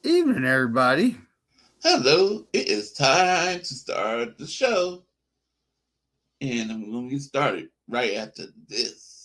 Evening, everybody. Hello, it is time to start the show. And I'm going to get started right after this.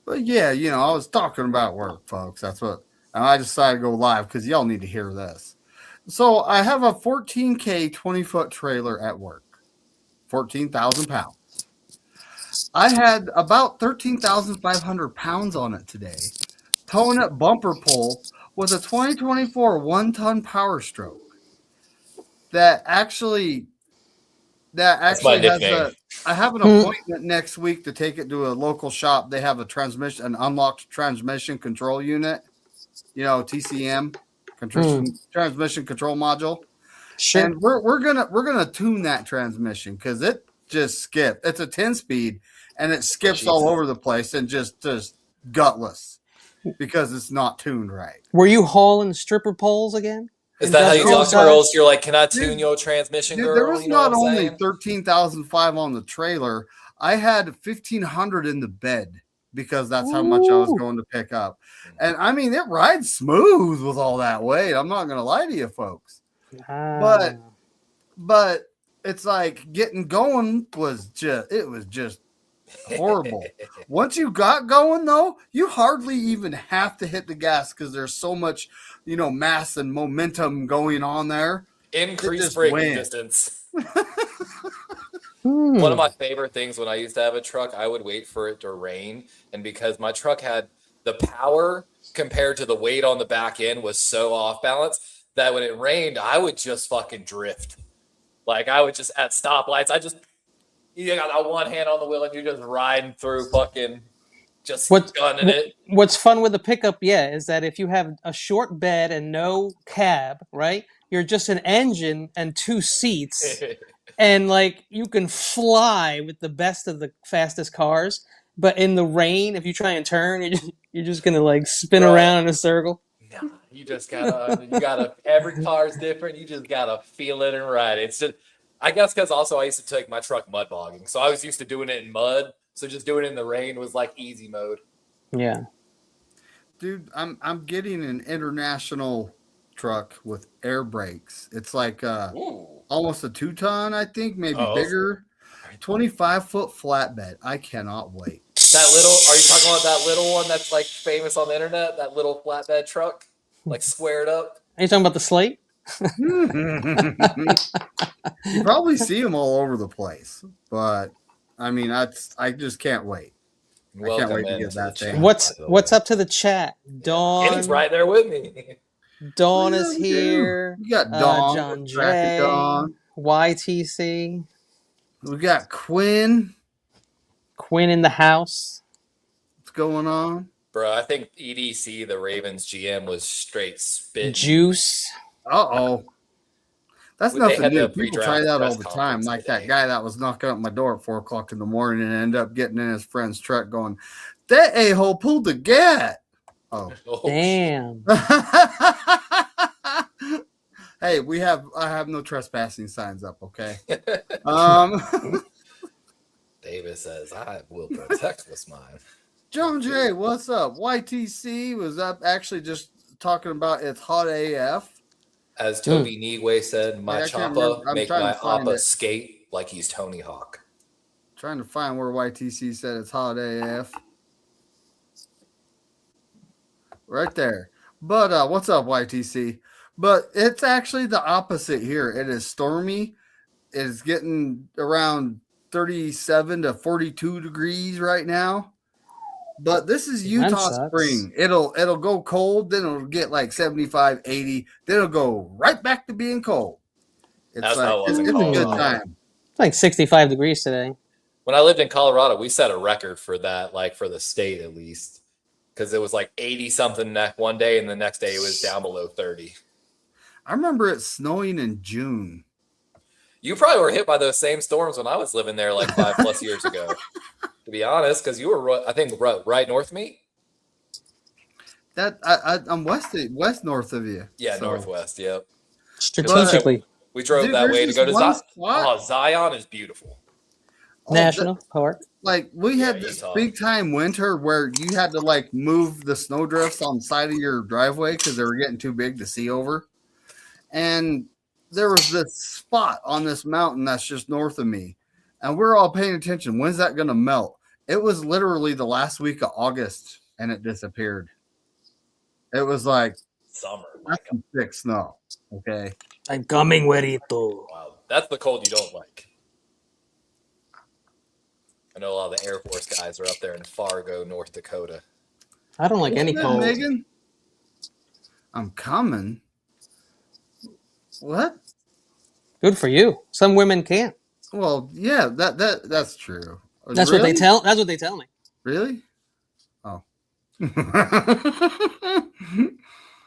But yeah, I was talking about work, folks. That's what and I decided to go live because y'all need to hear this. So I have a 14K 20-foot trailer at work, 14,000 pounds. I had about 13,500 pounds on it today, towing it bumper pull with a 2024 1-ton Power Stroke that actually That's my has nickname. a. I have an appointment next week to take it to a local shop. They have an unlocked transmission control unit, TCM, transmission control module, Sure. and we're gonna tune that transmission because it just skipped. It's a 10-speed, and it skips all over the place and just gutless because it's not tuned right. Were you hauling stripper poles again? Is that how you Industrial talk to size? girls? You're like, can I tune your transmission, Dude, girl? there was You know what not I'm only saying? 13,005 on the trailer. I had 1,500 in the bed because that's how much I was Ooh. going to pick up. And I mean, it rides smooth with all that weight. I'm not going to lie to you, folks. Ah. But it's like getting going was just horrible. Once you got going, though, you hardly even have to hit the gas because there's so much, mass and momentum going on there. Increased braking distance. Hmm. One of my favorite things when I used to have a truck, I would wait for it to rain. And because my truck had the power compared to the weight on the back end was so off balance that when it rained, I would just fucking drift. Like I would just at stoplights, you got that one hand on the wheel and you're just riding through fucking just gunning it. What's fun with a pickup, is that if you have a short bed and no cab, right? You're just an engine and two seats, and like you can fly with the best of the fastest cars. But in the rain, if you try and turn, you're just gonna like spin around in a circle. No, you gotta. Every car's different. You just gotta feel it and ride it. It's just, I guess, because also I used to take my truck mud bogging, so I was used to doing it in mud. So just doing it in the rain was like easy mode. Yeah, Dude, I'm getting an international truck with air brakes. It's like almost a 2-ton, I think, maybe bigger. 25-foot flatbed. I cannot wait. Are you talking about that little one that's like famous on the internet? That little flatbed truck, like squared up? are you talking about the Slate? You probably see them all over the place, but I mean, I just can't wait. I can't wait to get that thing. What's up to the chat? Dawn. Kenny's right there with me. Dawn is here. We got Dawn, John J. YTC. We got Quinn. Quinn in the house. What's going on? Bro, I think EDC, the Ravens GM, was straight spit. Juice. Uh-oh. That's nothing new. People pre-draft try that all press the time. conference Like today. that guy that was knocking up my door at 4 o'clock in the morning and ended up getting in his friend's truck going, that a-hole pulled the gat. Oh. Damn. Hey, I have no trespassing signs up, okay? Davis says, I will protect what's mine. John J, what's up? YTC was up actually just talking about it's hot AF. As Toby Nigwe said, my choppa make my appa it. skate like he's Tony Hawk. Trying to find where YTC said it's hot AF. Right there. But what's up, YTC? But it's actually the opposite here. It is stormy. It is getting around 37 to 42 degrees right now. But this is Utah spring. It'll go cold, then it'll get like 75, 80, then it'll go right back to being cold. It's a good time. It's like 65 degrees today. When I lived in Colorado, we set a record for that, like for the state at least, because it was like 80 something one day, and the next day it was down below 30. I remember it snowing in June. You probably were hit by those same storms when I was living there like 5+ years ago, to be honest, because you were, I think, right north of me. I'm west north of you. Yeah, so. northwest. Yep. Strategically. We drove Dude, that way to there's go to this one Zion. spot- Oh, Zion is beautiful. National Park. Like we Yeah, had this Utah. big time winter where you had to like move the snowdrifts on the side of your driveway because they were getting too big to see over. And there was this spot on this mountain that's just north of me. And we're all paying attention. When's that going to melt? It was literally the last week of August and it disappeared. It was like Summer. that's some thick snow. Okay. I'm coming, güerito. Wow. That's the cold you don't like. I know a lot of the Air Force guys are up there in Fargo, North Dakota. I don't like any What's that, cold. Megan? I'm coming. What? Good for you. Some women can't. Well, yeah, that's true. That's Really? what they tell. That's what they tell me. Really? Oh. I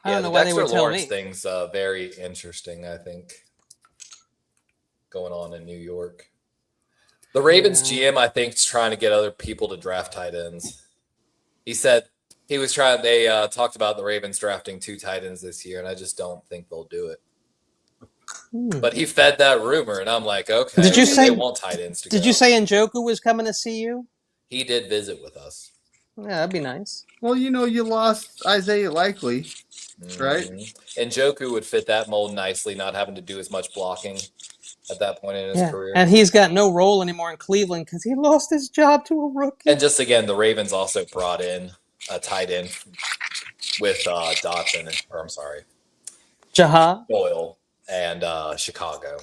Yeah, don't know the why they Dexter would tell Lawrence me. thing's very interesting, I think, going on in New York. The Ravens GM, I think, is trying to get other people to draft tight ends. He said he was trying. They talked about the Ravens drafting 2 tight ends this year, and I just don't think they'll do it. But he fed that rumor, and I'm like, okay. Did you say- they want tight ends to Did go. you say Njoku was coming to see you? He did visit with us. Yeah, that'd be nice. Well, you lost Isaiah Likely. Right. And Njoku would fit that mold nicely, not having to do as much blocking at that point in his Yeah, career. and he's got no role anymore in Cleveland because he lost his job to a rookie. And just again, the Ravens also brought in a tight end with Dotson, or I'm sorry, Jaha. Doyle and Chicago.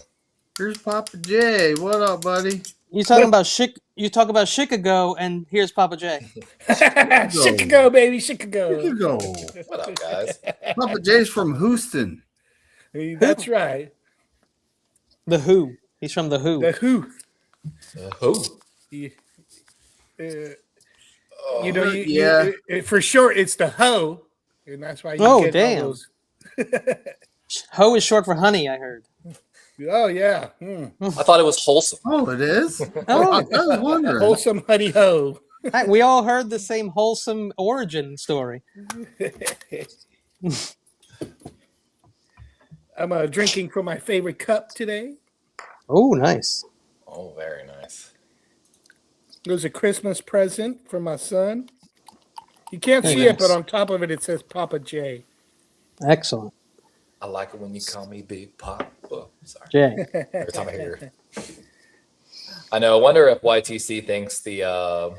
Here's Papa J. What up, buddy? You talking about You talk about Chicago, and here's Papa J. Chicago, baby, Chicago. Here you go. What up, guys? Papa J's from Houston. That's right. The Who. He's from the Who. The Who. Who? For short, it's the Ho, and that's why you Oh, get damn. all those. Ho is short for honey, I heard. Oh yeah, I thought it was wholesome. Oh, it is? Oh. I was wondering. wholesome honey ho. We all heard the same wholesome origin story. I'm drinking from my favorite cup today. Oh, nice. Oh, very nice. It was a Christmas present for my son. You can't Very see it, nice. but on top of it, it says Papa J. Excellent. I like it when you call me Big Pop. Oh, sorry. Jay. Every time I hear it. I know. I wonder if YTC thinks the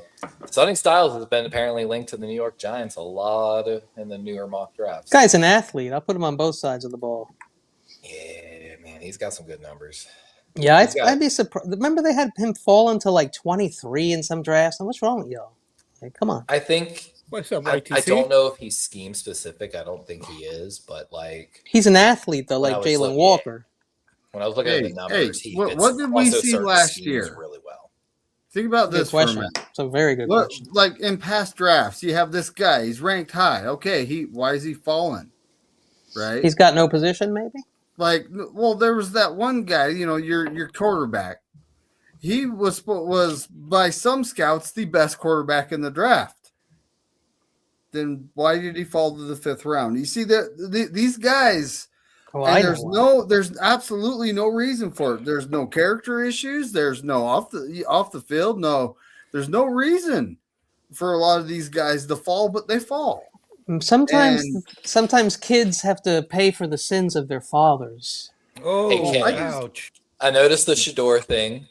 Sonny Styles has been apparently linked to the New York Giants a lot in the newer mock drafts. Guy's an athlete. I'll put him on both sides of the ball. Yeah, man, he's got some good numbers. Yeah, He's got- I'd be surprised. Remember they had him fall into like 23 in some drafts? And what's wrong with y'all? Like, come on. I think What's up, I YTC? don't know if he's scheme specific. I don't think he is, but like He's an athlete, though, When like I was Jalen looking- Walker. when I was looking at the Hey, numbers, hey, he what- fits what did we also see certain last schemes year? really well. Think about Good this for a question. minute. It's a very good Look, question. like in past drafts, you have this guy. He's ranked high. Okay, why is he falling? Right? He's got no position, maybe? Like, well, there was that one guy. Your quarterback. He was by some scouts the best quarterback in the draft. Then why did he fall to the 5th round? You see that these guys. Oh, And I know. there's absolutely no reason for it. There's no character issues. There's no off the field. No, there's no reason for a lot of these guys to fall, but they fall. Sometimes kids have to pay for the sins of their fathers. Oh, Hey, Ken. ouch. I noticed the Shador thing.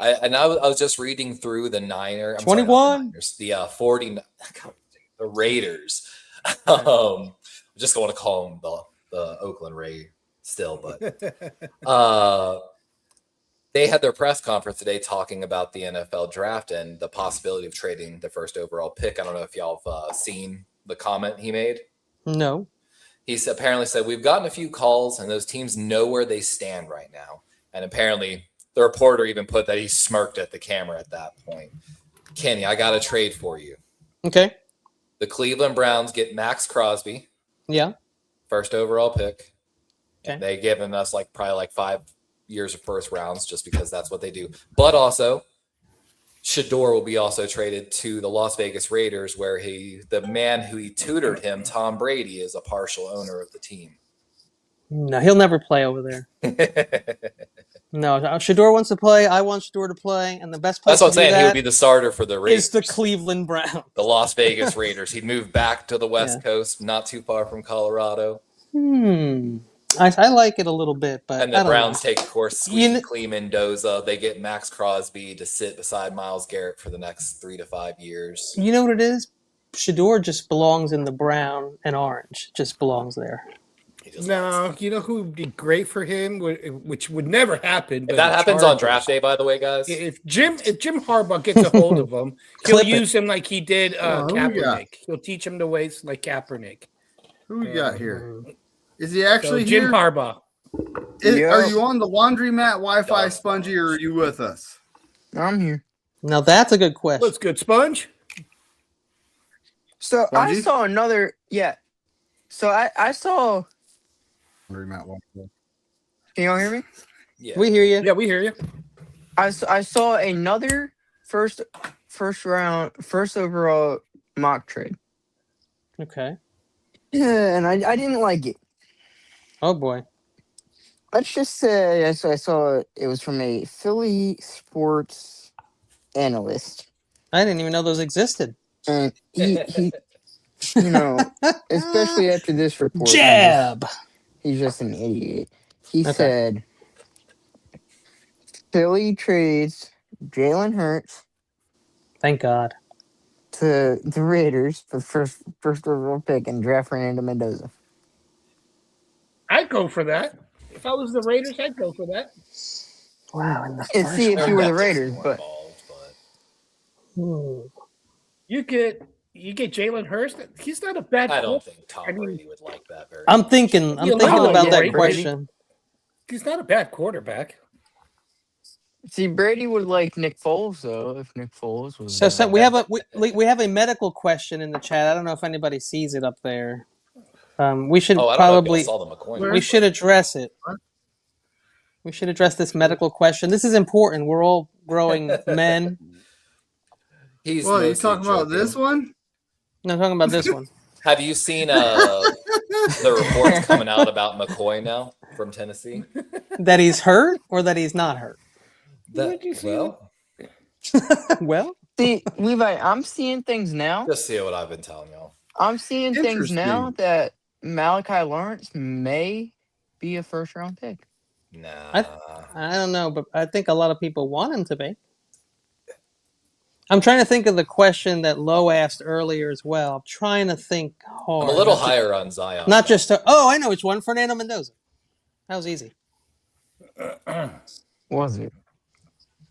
I was just reading through the Niners. 21? The 40, the Raiders. I'm just going to call them the Oakland Ray still, but they had their press conference today talking about the NFL draft and the possibility of trading the first overall pick. I don't know if y'all have seen the comment he made. No. He apparently said, we've gotten a few calls and those teams know where they stand right now. And apparently The reporter even put that he smirked at the camera at that point. Kenny, I got a trade for you. Okay. The Cleveland Browns get Max Crosby, Yeah. first overall pick. Okay. And they given us probably 5 years of first rounds just because that's what they do. But also, Shador will be also traded to the Las Vegas Raiders, where the man who he tutored him, Tom Brady, is a partial owner of the team. No, he'll never play over there. No, Shador wants to play. I want Shador to play, and the best place That's what I'm to do saying. He would that be the starter for the Raiders. is the Cleveland Browns. The Las Vegas Raiders. He'd move back to the West Coast, not too far from Colorado. I like it a little bit, but And the I don't Browns know. take, of course, Squeaky Clee Mendoza. They get Max Crosby to sit beside Myles Garrett for the next 3 to 5 years. You know what it is? Shador just belongs in the brown and orange. Just belongs there. No, you know who would be great for him, which would never happen. But If that happens on draft day, by the way, guys. If Jim Harbaugh gets a hold of him, he'll use him like he did Kaepernick. He'll teach him the ways like Kaepernick. Who we got here? Is he actually Jim here? Harbaugh. Are you on the laundromat Wi-Fi, Spongy, or are you with us? I'm here. Now that's a good question. What's good, Sponge? So Spongy? I saw another. Yeah. So I saw. Laundromat Wi-Fi. Can y'all hear me? Yeah. We hear you. Yeah, we hear you. I saw another first overall mock trade. Okay. Yeah, and I didn't like it. Oh boy. Let's just say I saw it was from a Philly sports analyst, I didn't even know those existed. and he you know, especially after this report, Jab. he's just an idiot. He Okay. said Philly trades Jalen Hurts Thank God. to the Raiders for first overall pick and draft Fernando Mendoza. I'd go for that. If I was the Raiders, I'd go for that. Wow. In the And first see if round. you were the Definitely Raiders, more but involved, but You get Jalen Hurst. He's not a bad. I don't quarterback. think Tom I mean, Brady would like that very I'm much. thinking Yeah, about yeah, that Brady. question. He's not a bad quarterback. see Brady would like Nick Foles though. If Nick Foles was So we have a medical question in the chat. I don't know if anybody sees it up there. We should Oh, I don't know if probably y'all saw the McCoy. we should address it. We should address this medical question. This is important. We're all growing men. He's Well, you mostly talking about joking. this one? No, I'm talking about this one. Have you seen the reports coming out about McCoy now from Tennessee? That he's hurt or that he's not hurt? Well, Well, see Levi, I'm seeing things now. just see what I've been telling y'all. I'm seeing things now Interesting. that Malachi Lawrence may be a first round pick. Nah. I don't know, but I think a lot of people want him to be. I'm trying to think of the question that Lowe asked earlier as well. I'm trying to think hard. I'm a little higher on Zion. Not just I know which one. Fernando Mendoza. That was easy. Was it?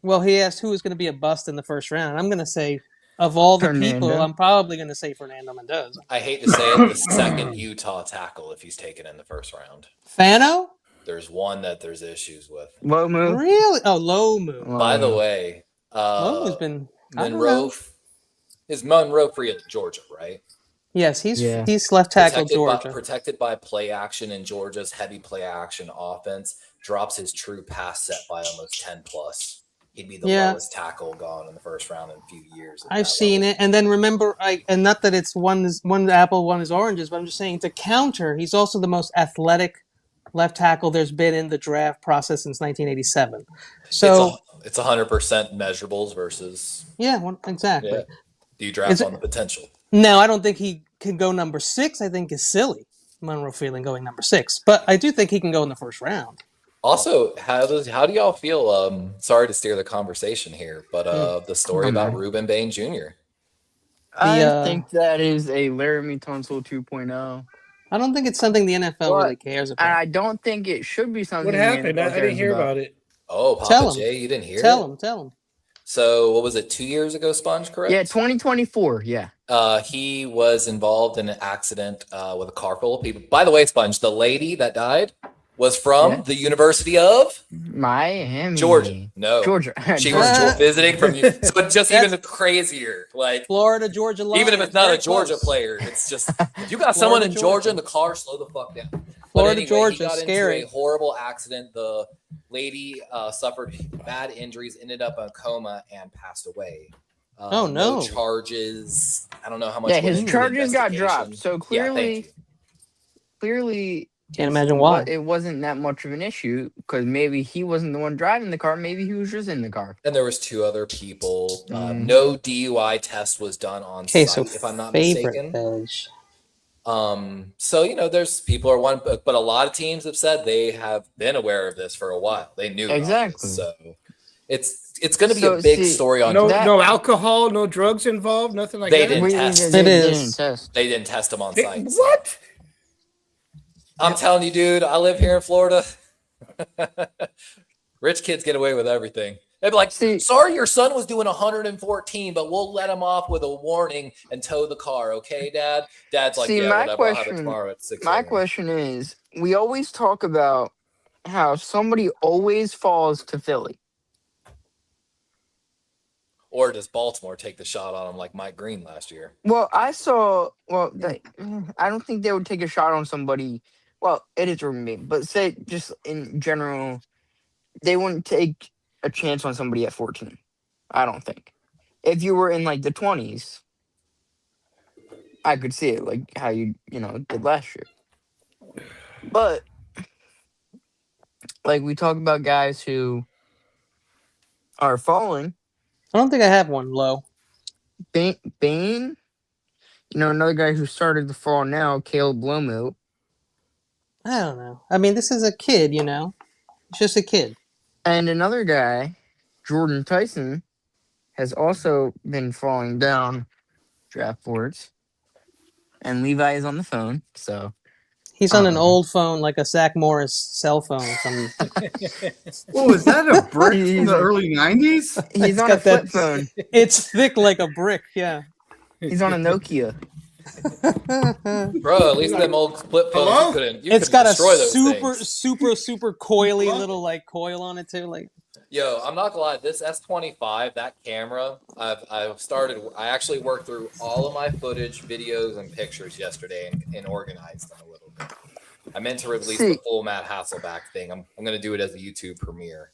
Well, he asked who was going to be a bust in the first round. I'm going to say, of all the people, Fernando. I'm probably going to say Fernando Mendoza. I hate to say it, the second Utah tackle if he's taken in the first round. Fano? There's one that there's issues with. Low move. Really? Oh, low move. By the way, Low has been I don't Monroe know. is Monroe free at Georgia, right? Yes, he's Yeah. left tackle Georgia. Protected by play action in Georgia's heavy play action offense, drops his true pass set by almost 10 plus. He'd be the lowest tackle gone in the first round in a few years. I've seen it, and then remember, and not that it's one apple, one is oranges, but I'm just saying to counter, he's also the most athletic left tackle there's been in the draft process since 1987. So it's 100% measurables versus. Yeah, exactly. Yeah. Do you draft on the potential? No, I don't think he can go number 6. I think is silly. Monroe Feeling going number 6, but I do think he can go in the first round. Also, how do y'all feel? Sorry to steer the conversation here, but the story about Reuben Bain Jr. I think that is a Laramie Tunsil 2.0. I don't think it's something the NFL really cares about. And I don't think it should be something. What happened? I didn't hear about it. Oh, Papa J, you didn't hear it? Tell him. So, what was it, 2 years ago, Sponge, correct? Yeah, 2024, yeah. He was involved in an accident with a car full of people. By the way, Sponge, the lady that died, was from the University of Miami. Georgia. No. Georgia. She was visiting from so it's just even crazier. Like Florida Georgia Lions. even if it's not very a Georgia close. player, it's just if you got someone in Georgia in the car, slow the fuck down. But anyway, Georgia, he got scary. into a horrible accident. The lady suffered bad injuries, ended up in a coma, and passed away. Oh no! No charges. I don't know how much. Yeah, his charges got dropped. So clearly, can't imagine why. It wasn't that much of an issue because maybe he wasn't the one driving the car. Maybe he was just in the car. And there was 2 other people. No DUI test was done on site, so if I'm not mistaken. Veg. So there's people are one, but a lot of teams have said they have been aware of this for a while. They knew exactly. So it's going to be a big story on no alcohol, no drugs involved, nothing like that. They didn't test. They didn't test them on site. What? I'm telling you, dude. I live here in Florida. Rich kids get away with everything. They'd be like, sorry, your son was doing 114, but we'll let him off with a warning and tow the car. Okay, Dad? Dad's like, yeah, whatever. I'll have it tomorrow at 6 My question is, we always talk about how somebody always falls to Philly. Or does Baltimore take the shot on him like Mike Green last year? Well, I don't think they would take a shot on somebody. Well, it is me, but say just in general, they wouldn't take a chance on somebody at 14. I don't think. If you were in like the 20s, I could see it, like how you did last year. But like we talk about guys who are falling. I don't think I have one low. Bane, another guy who started to fall now, Caleb Lomu. I don't know. I mean, this is a kid, It's just a kid. And another guy, Jordan Tyson, has also been falling down draft boards. And Levi is on the phone, so he's on an old phone, like a Zach Morris cell phone. Oh, is that a brick from the early 90s? He's on a flip phone. It's thick like a brick, yeah. He's on a Nokia. Bro, at least them old flip phones you it's couldn't got destroy a those super coily little like coil on it too. Like, yo, I'm not gonna lie, this S25, that camera, I actually worked through all of my footage, videos, and pictures yesterday and organized them a little bit. I meant to release the full Matt Hasselback thing. I'm gonna do it as a YouTube premiere.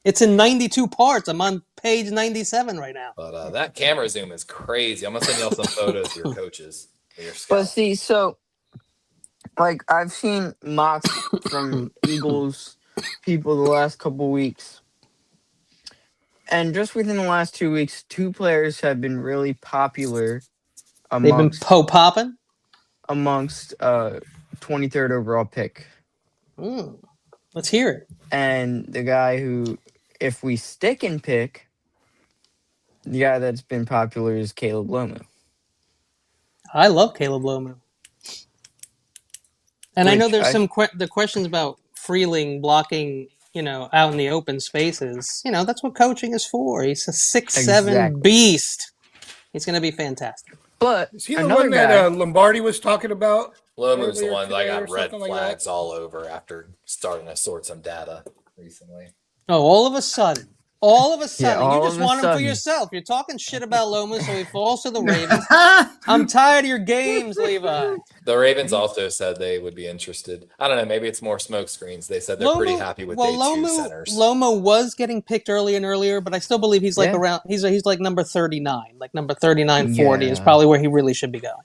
It's in 92 parts. I'm on page 97 right now. But that camera zoom is crazy. I'm gonna send y'all some photos of your coaches. But see, so like I've seen mocks from Eagles people the last couple weeks. And just within the last 2 weeks, 2 players have been really popular They've been popping? Amongst 23rd overall pick. Let's hear it. And the guy who, if we stick and pick, the guy that's been popular is Caleb Lomu. I love Caleb Lomu. And I know there's the questions about Freeling blocking, out in the open spaces. That's what coaching is for. He's a 6'7" beast. He's going to be fantastic. But is he the one that Lombardi was talking about? Lomu's the one that I got red flags all over after starting to sort some data recently. Oh, all of a sudden, you just want him for yourself. You're talking shit about Lomu, so he falls to the Ravens. I'm tired of your games, Levi. The Ravens also said they would be interested. I don't know. Maybe it's more smoke screens. They said they're pretty happy with day 2 centers. Lomu was getting picked earlier and earlier, but I still believe he's like around. He's like number 39, like number 39, 40 is probably where he really should be going.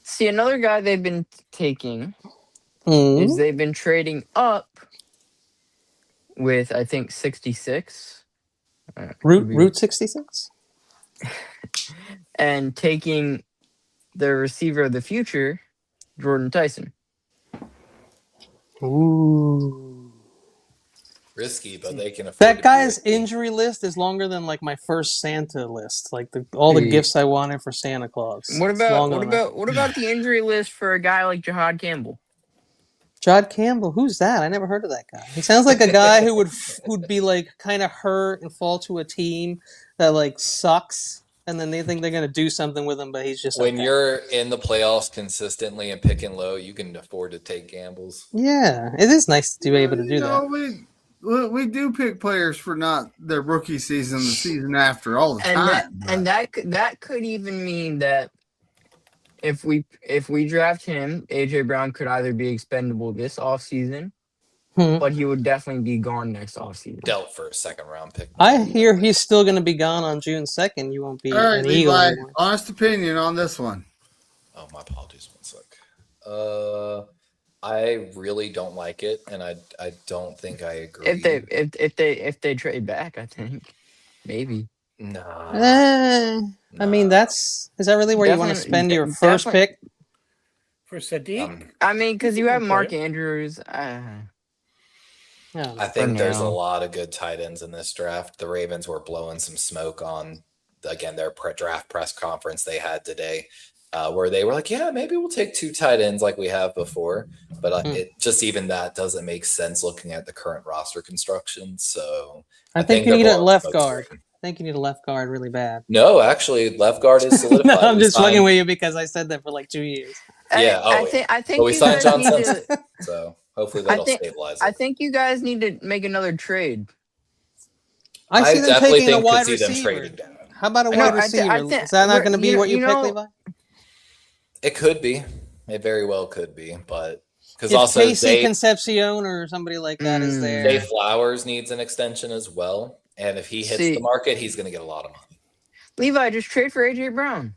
See, another guy they've been taking is they've been trading up with, I think, 66. Route 66? And taking the receiver of the future, Jordan Tyson. Ooh. Risky, but they can afford that guy's injury list is longer than like my first Santa list. Like all the gifts I wanted for Santa Claus. What about the injury list for a guy like Jahad Campbell? Jahad Campbell, who's that? I never heard of that guy. He sounds like a guy who'd be like kind of hurt and fall to a team that like sucks, and then they think they're going to do something with him, but he's just when okay. you're in the playoffs consistently and picking low, you can afford to take gambles. Yeah, it is nice to be able to do that. We do pick players for not their rookie season, the season after, all the time. That could even mean that if we draft him, AJ Brown could either be expendable this offseason, but he would definitely be gone next offseason. Dealt for a second round pick. I hear he's still going to be gone on June 2nd. You won't be all right, an Levi, Eagle anymore. Honest opinion on this one. Oh, my apologies. 1 sec. I really don't like it, and I don't think I agree. If they trade back, I think maybe. Nah. I mean, is that really where you want to spend your first pick? For Sadiq? I mean, because you have Mark Andrews. I think there's a lot of good tight ends in this draft. The Ravens were blowing some smoke on, again, their draft press conference they had today, where they were like, yeah, maybe we'll take 2 tight ends like we have before. But it just even that doesn't make sense looking at the current roster construction. So I think you need a left guard. I think you need a left guard really bad. No, actually, left guard is solidified. No, I'm just fucking with you because I said that for like 2 years. Yeah. I think but we signed John Simpson, so hopefully that'll stabilize it. I think you guys need to make another trade. I see them taking a wide see receiver. How about a wide receiver? Is that not going to be what you pick, Levi? It could be. It very well could be, but because if also Casey Concepcion or somebody like that is there. Dave Flowers needs an extension as well, and if he hits the market, he's going to get a lot of money. Levi, just trade for AJ Brown.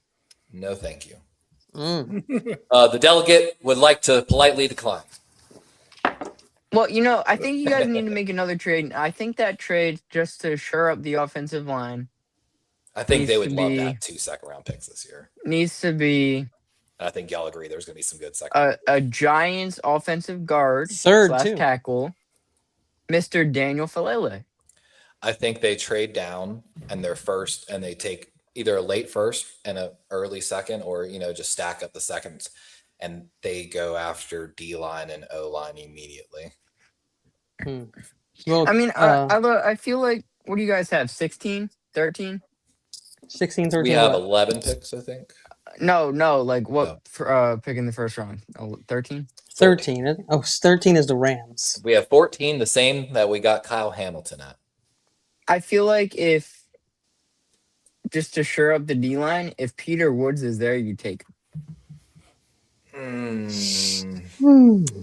No, thank you. The delegate would like to politely decline. Well, I think you guys need to make another trade. I think that trade just to shore up the offensive line. I think they would love to have 2 second-round picks this year. Needs to be. I think y'all agree there's going to be some good second. A Giants offensive guard, tackle, Mr. Daniel Falele. I think they trade down and they're first, and they take either a late first and an early second, or just stack up the seconds, and they go after D-line and O-line immediately. Well, I mean, I feel like, what do you guys have? 16, 13? 16, 13. We have 11 picks, I think. No, like what pick in the first round? 13? 13. Oh, 13 is the Rams. We have 14, the same that we got Kyle Hamilton at. I feel like if, just to shore up the D-line, if Peter Woods is there, you take him.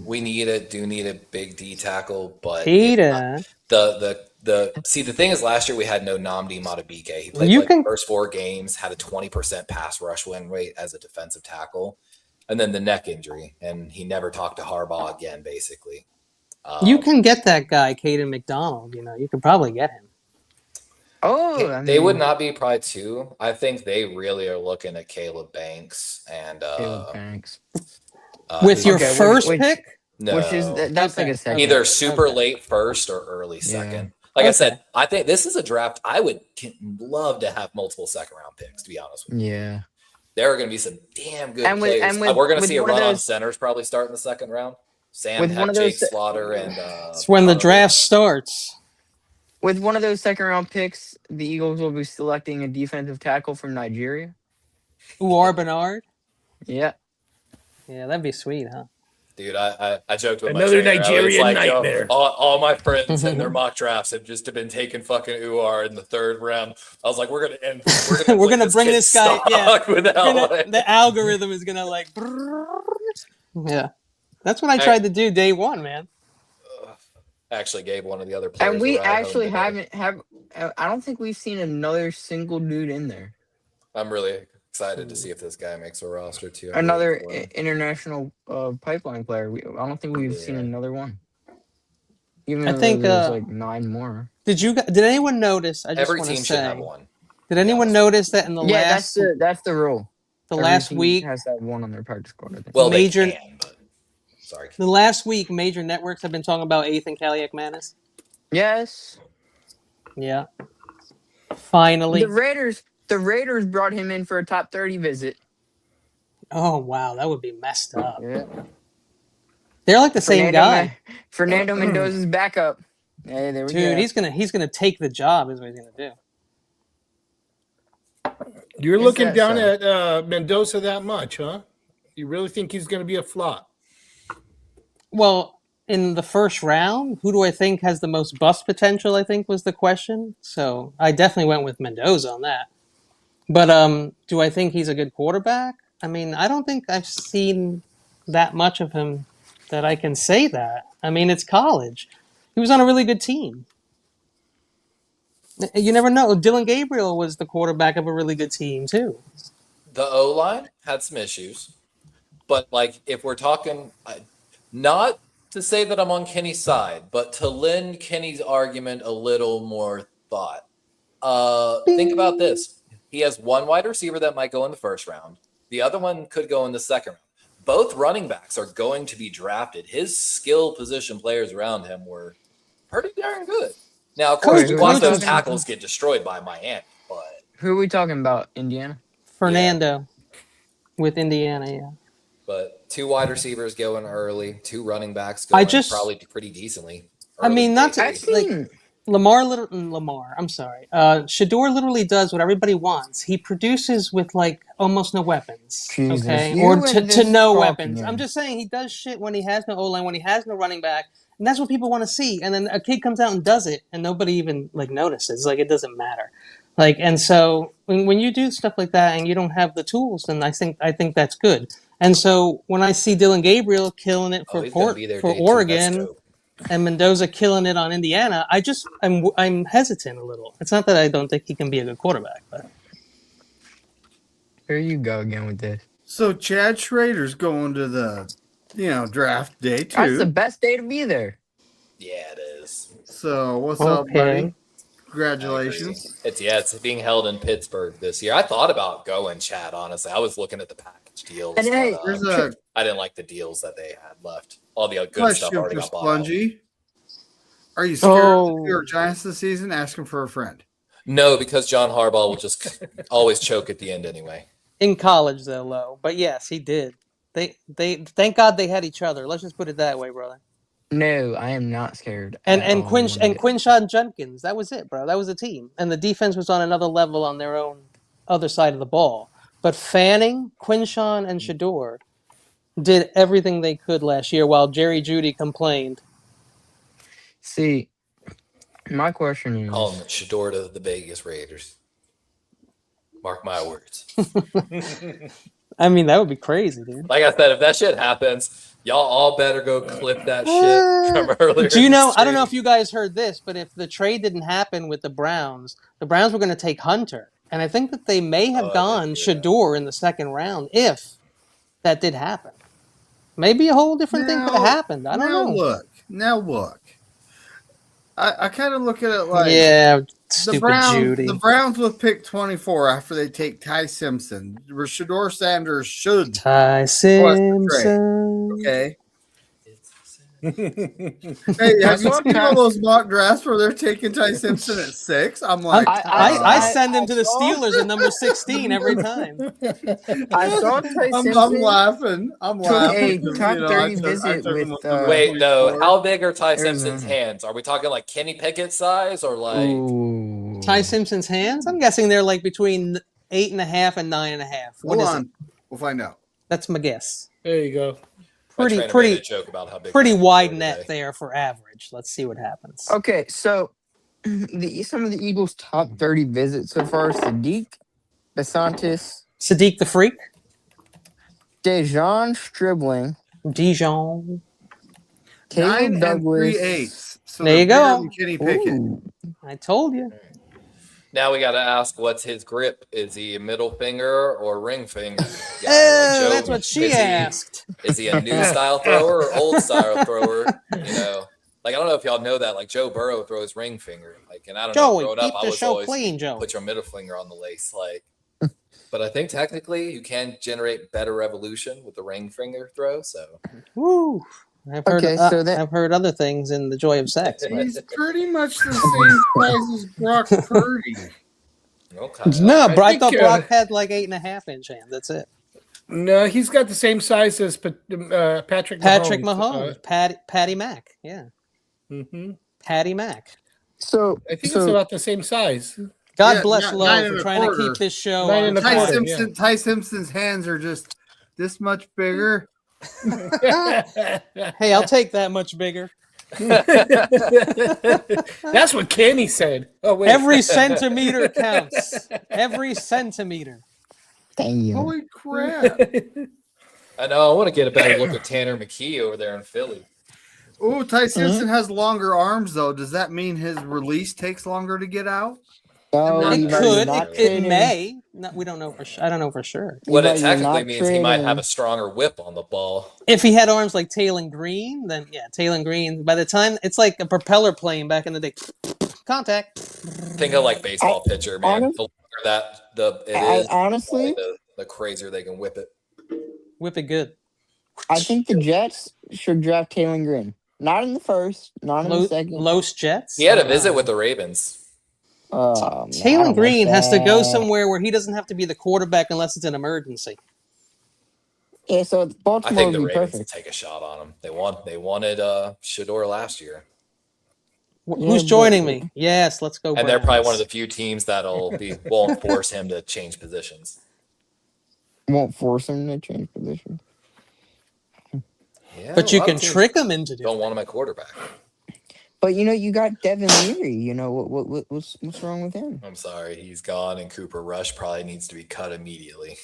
We do need a big D tackle, but Peter. The thing is, last year we had no Nnamdi Madubuike. He played the first 4 games, had a 20% pass rush win rate as a defensive tackle, and then the neck injury, and he never talked to Harbaugh again, basically. You can get that guy, Caden McDonald. You can probably get him. Oh, they would not be probably 2. I think they really are looking at Caleb Banks and with your first pick. No, which is that's like a second. Either super late first or early second. Like I said, I think this is a draft I would love to have multiple second-round picks, to be honest with you. Yeah. There are going to be some damn good players. We're going to see a run on centers probably start in the second round. Sam Heck, Jake Slaughter, and it's when the draft starts. With one of those second-round picks, the Eagles will be selecting a defensive tackle from Nigeria. Uar Bernard? Yeah. Yeah, that'd be sweet, huh? Dude, I joked with another my Nigerian nightmare. All my friends and their mock drafts have just been taking fucking Uar in the 3rd round. I was like, we're gonna bring this guy. Yeah, the algorithm is gonna like. Yeah, that's what I tried to do day 1, man. Actually, gave one of the other players. And we actually haven't. I don't think we've seen another single dude in there. I'm really excited to see if this guy makes a roster too. Another international pipeline player. I don't think we've seen another one. Even though there's like 9 more. Did anyone notice? Every team should have one. Did anyone notice that in the last? Yeah, that's the rule. The last week has that one on their practice squad. I think. Well, sorry. The last week, major networks have been talking about Ethan Kaliak-Manis. Yes. Yeah. Finally. The Raiders brought him in for a top 30 visit. Oh wow, that would be messed up. Yeah. They're like the same guy. Fernando Mendoza's backup. Hey, there we go. Dude, he's gonna take the job. Is what he's gonna do. You're Is looking that down so? at Mendoza that much, huh? You really think he's going to be a flop? Well, in the first round, who do I think has the most bust potential? I think was the question. So I definitely went with Mendoza on that. But do I think he's a good quarterback? I mean, I don't think I've seen that much of him that I can say that. I mean, it's college. He was on a really good team. You never know. Dylan Gabriel was the quarterback of a really good team too. The O line had some issues, but like if we're talking, not to say that I'm on Kenny's side, but to lend Kenny's argument a little more thought. Think about Bing. this: he has one wide receiver that might go in the first round. The other one could go in the second round. Both running backs are going to be drafted. His skill position players around him were pretty darn good. Now, of course, Wait, we who are we watched those talking? tackles get destroyed by Miami, but Who are we talking about? Indiana. yeah. Fernando with Indiana, yeah. But two wide receivers going early, two running backs I going just, probably pretty decently I early mean, day not to I've three. like seen. Lamar. I'm sorry. Shador literally does what everybody wants. He produces with like almost no weapons, Jesus, okay, or you and to this no talk weapons. I'm again. just saying he does shit when he has no O line, when he has no running back, and that's what people want to see. And then a kid comes out and does it, and nobody even like notices. Like it doesn't matter. Like and so when you do stuff like that and you don't have the tools, then I think that's good. And so when I see Dylan Gabriel killing it Oh, for he's going to be there for day two. That's Oregon dope. and Mendoza killing it on Indiana, I'm hesitant a little. It's not that I don't think he can be a good quarterback, but Here you go again with this. So Chad Schrader's going to the, draft day That's the 2. best day to be there. Yeah, it is. So what's up, buddy? okay. I agree. Congratulations. It's being held in Pittsburgh this year. I thought about going, Chad. Honestly, I was looking at the package deals, And but hey, Here's a I didn't like the deals that they had left. All the good stuff question already for got bought out. Spongy. Are you scared of the New York Giants this season? Ask him for a friend. No, because John Harbaugh will just always choke at the end anyway. In college though, low. But yes, he did. They thank God they had each other. Let's just put it that way, brother. no, I am not scared And at and all Quinn one and bit. Quinshon Judkins, that was it, bro. That was the team. And the defense was on another level on their own other side of the ball. But Fanning, Quinshon, and Shador did everything they could last year while Jerry Judy complained. See, my question Calling is, Shador to the Vegas Raiders. Mark my words. I mean, that would be crazy, dude. Like I said, if that shit happens, y'all all better go clip that shit from earlier. Do you in the know? I don't know if stream. you guys heard this, but if the trade didn't happen with the Browns were going to take Hunter, and I think that they may have Oh, I did gone hear that. Shador in the second round if that did happen. Maybe a whole different thing could have happened. I don't know. Now look. I kind of look at it like Yeah, the stupid Judy. Browns with pick 24 after they take Ty Simpson. Shador Sanders should Ty request a trade. Simpson. Okay. Hey, have you seen all those mock drafts where they're taking Ty Simpson at 6? I'm like, I send him to the Steelers at number 16 every time. I saw Ty I'm Simpson laughing. I'm took laughing. a top 30 I visit took him with on Wait, no. 24. How big are Ty Simpson's Arizona. hands? Are we talking like Kenny Pickett size or like? Ooh. Ty Simpson's hands? I'm guessing they're like between 8.5 and 9.5. What Hold is on. it? We'll find out. That's my guess. There you go. My trainer made a joke about how big pretty my wide hands were net today. there for average. Let's see what happens. Okay, so some of the Eagles' top 30 visits so far: Sadiq, Besantis, Sadiq the Freak, Dejon Stribling, Dijon. 9 Caleb and 3/8. Douglas. So There you they're bigger go. than Kenny Pickett. Ooh. I told you. Now we got to ask, what's his grip? Is he a middle finger or ring finger? Yeah, Oh, that's what she asked. Is he a new style thrower or old style thrower? You know, like I don't know if y'all know that. Like Joe Burrow throws ring finger. Like, and I don't know. Joey, Growing keep up, I the was show always clean, Joey. put your middle finger on the lace. Like, but I think technically you can generate better revolution with the ring finger throw. So, Woo. I've heard. Okay, so that I've heard other things in the joy of sex. But... He's pretty much the same size as Brock Purdy. okay. No, but I think, thought Brock had like 8.5 inch hands. That's it. No, he's got the same size as Patrick Mahomes. Patty Mac. Yeah. Mm-hmm. Patty Mac. so I think so it's about the same size. God Yeah, bless nine Lowe for and a trying to keep quarter. this show 9 on and a Ty quarter, time. yeah. Simpson's hands are just this much bigger. Hey, I'll take that much bigger. That's what Kenny said. Oh wait. Every centimeter counts. Every centimeter. Dang you. Holy crap! I know. I want to get a better look at Tanner McKee over there in Philly. Oh, Ty Simpson has longer arms though. Does that mean his release takes longer to get out? No, It Levi, you're could. not It trading. may. No, we don't know for sure. I don't know for sure. What Levi, it you're technically not means, he might have trading. a stronger whip on the ball. If he had arms like Taylor Green, then yeah, Taylor Green. By the time it's like a propeller plane back in the day. Contact. Think of like baseball pitcher, man. honest- The longer that it I is, honestly, the crazier they can whip it. Whip it good. I think the Jets should draft Taylor Green. Not in the first, not in the second. Los Jets. He had a visit with the Ravens. Man, I Taylor don't Green like has to go that. somewhere where he doesn't have to be the quarterback unless it's an emergency. Yeah, so I Baltimore think the would be Ravens will perfect. take a shot on him. They wanted Shador last year, Yeah, Who's but- joining me? Yes, let's go. and they're probably one of Browns. the few teams won't force him to change positions. Won't force him to change position. Yeah, But a you lot can of teams trick him into Don't doing. want him at quarterback. But you got Devin Leary. What's wrong with him? I'm sorry, he's gone, and Cooper Rush probably needs to be cut immediately.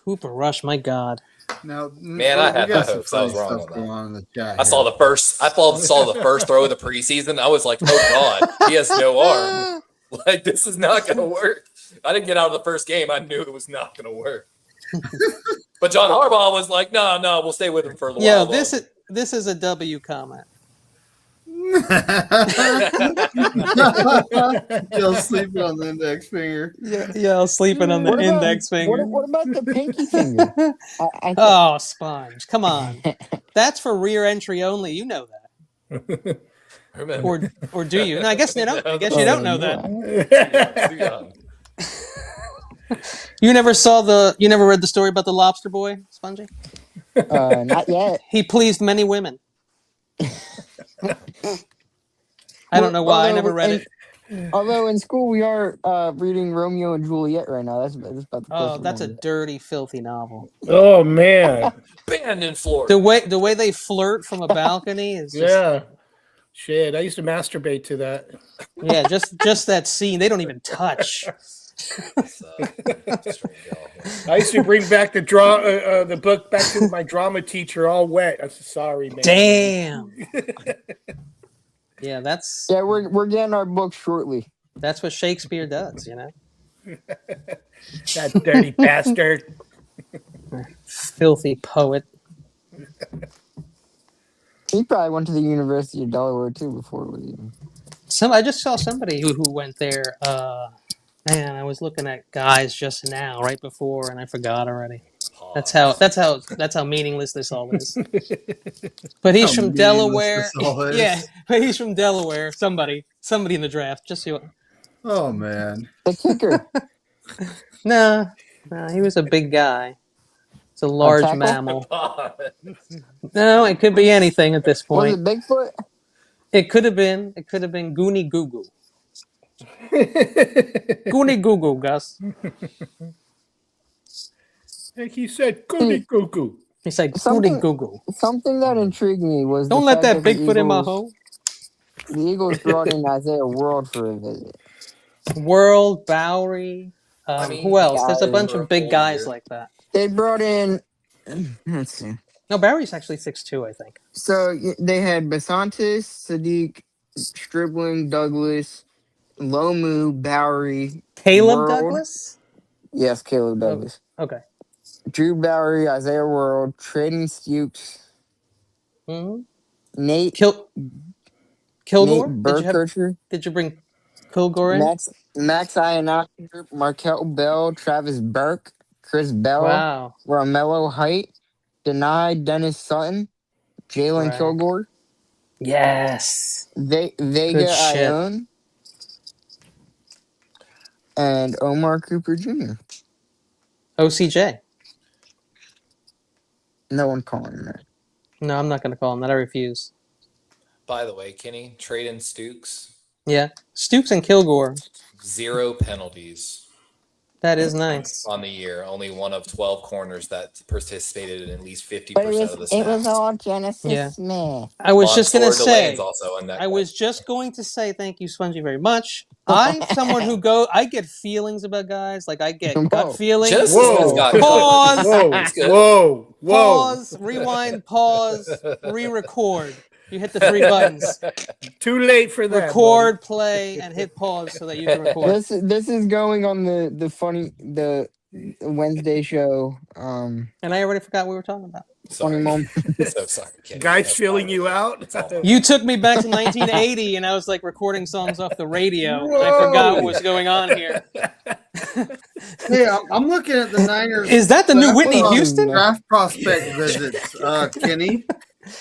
Cooper Rush, my God. Now, Man, I had got high some hopes. I was funny wrong stuff on going that. on in the chat. I saw the first. I saw the first throw of the preseason. I was like, "Oh God, he has no arm. Like this is not going to work." I didn't get out of the first game. I knew it was not going to work. But John Harbaugh was like, "No, we'll stay with him for a little Yeah, while." this is a W comment. Still sleeping on the index finger. Yeah, sleeping on the What about- index finger. What about the pinky finger? I Oh, Sponge, come on. That's for rear entry only. You know that, Remember, or do you? No, I guess you don't. I guess you don't know that. Too young. You never read the story about the lobster boy, Spongy? Not yet. He pleased many women. I don't know why. I never read it. Although in school we are reading Romeo and Juliet right now. That's about the Oh, closest that's a one. dirty, filthy novel. Oh man. Banned in Florida. The way they flirt from a balcony is just Yeah. Shit. I used to masturbate to that. yeah, just that scene. They don't even touch. I used to bring back the the book back to my drama teacher all wet. I'm sorry, man. Damn. Yeah, that's We're getting our book shortly. that's what Shakespeare does, you know. That dirty bastard. Filthy poet. He probably went to the University of Delaware too before we. I just saw somebody who went there. Man, I was looking at guys just now, right before, and I forgot already. That's how meaningless this all is. But he's How from meaningless Delaware. this all is. Yeah, but he's from Delaware. Somebody in the draft. Just see what. Oh man. The kicker. No, he was a big guy. It's a large tackle? mammal. No, it could be anything at this Was point. it Bigfoot? It could have been Goonie Goo Goo. Goonie Goo Goo, Gus. Like he said, goody goo goo. He said Something- Goonie Goo Goo. Something that intrigued me was Don't the let fact that the Bigfoot in my Eagles- hole. The Eagles brought in Isaiah World for a visit. World, Bowery. Who else? There's a bunch for a of big full guys year. like that. They brought in. Let's see. No, Bowery's actually 6'2", I think. So they had Basantis, Sadiq, Stribling, Douglas, Lomu, Bowery. Caleb World. Douglas? Yes, Caleb Douglas. Okay. Drew Bowery, Isaiah World, Trading Stukes, Mm-hmm. Nate Kilgore? Burkircher, Did you bring Kilgore in? Max Ionati, Markel Bell, Travis Burke, Chris Bell, Wow. Romello Height, Denied Dennis Sutton, Jalen Right. Kilgore, Yes. Vega shit. Ione, and Omar Cooper Jr. OCJ. No one calling him that. No, I'm not going to call him that. I refuse. By the way, Kenny, trade in Stukes. Yeah. Stoops and Kilgore. 0 penalties That is nice. on the year. Only one of 12 corners that participated in at least 50% But of the snaps. it was all Genesis Yeah. Smith. I was just going to Montour Delane's say. also in that. I was just going to say thank you, Spongy, very much. I'm someone who I get feelings about guys. Like I get gut Whoa. feelings. Genesis Whoa. has got Pause. Whoa. It's good. Whoa. Pause. Rewind. Pause. Re-record. You hit the 3 buttons. Too late for that. Record, play, and hit pause so that you can record. This is going on the Wednesday show. And I already forgot what we were talking about. Funny moment. So sorry. Kenny. Guys That's filling fine. you out. It's all- You took me back to 1980, and I was like recording songs off the radio. And I forgot what was going on here. Hey, I'm looking at the Niners. Is that the new Whitney Houston? Draft prospect visits, Kenny.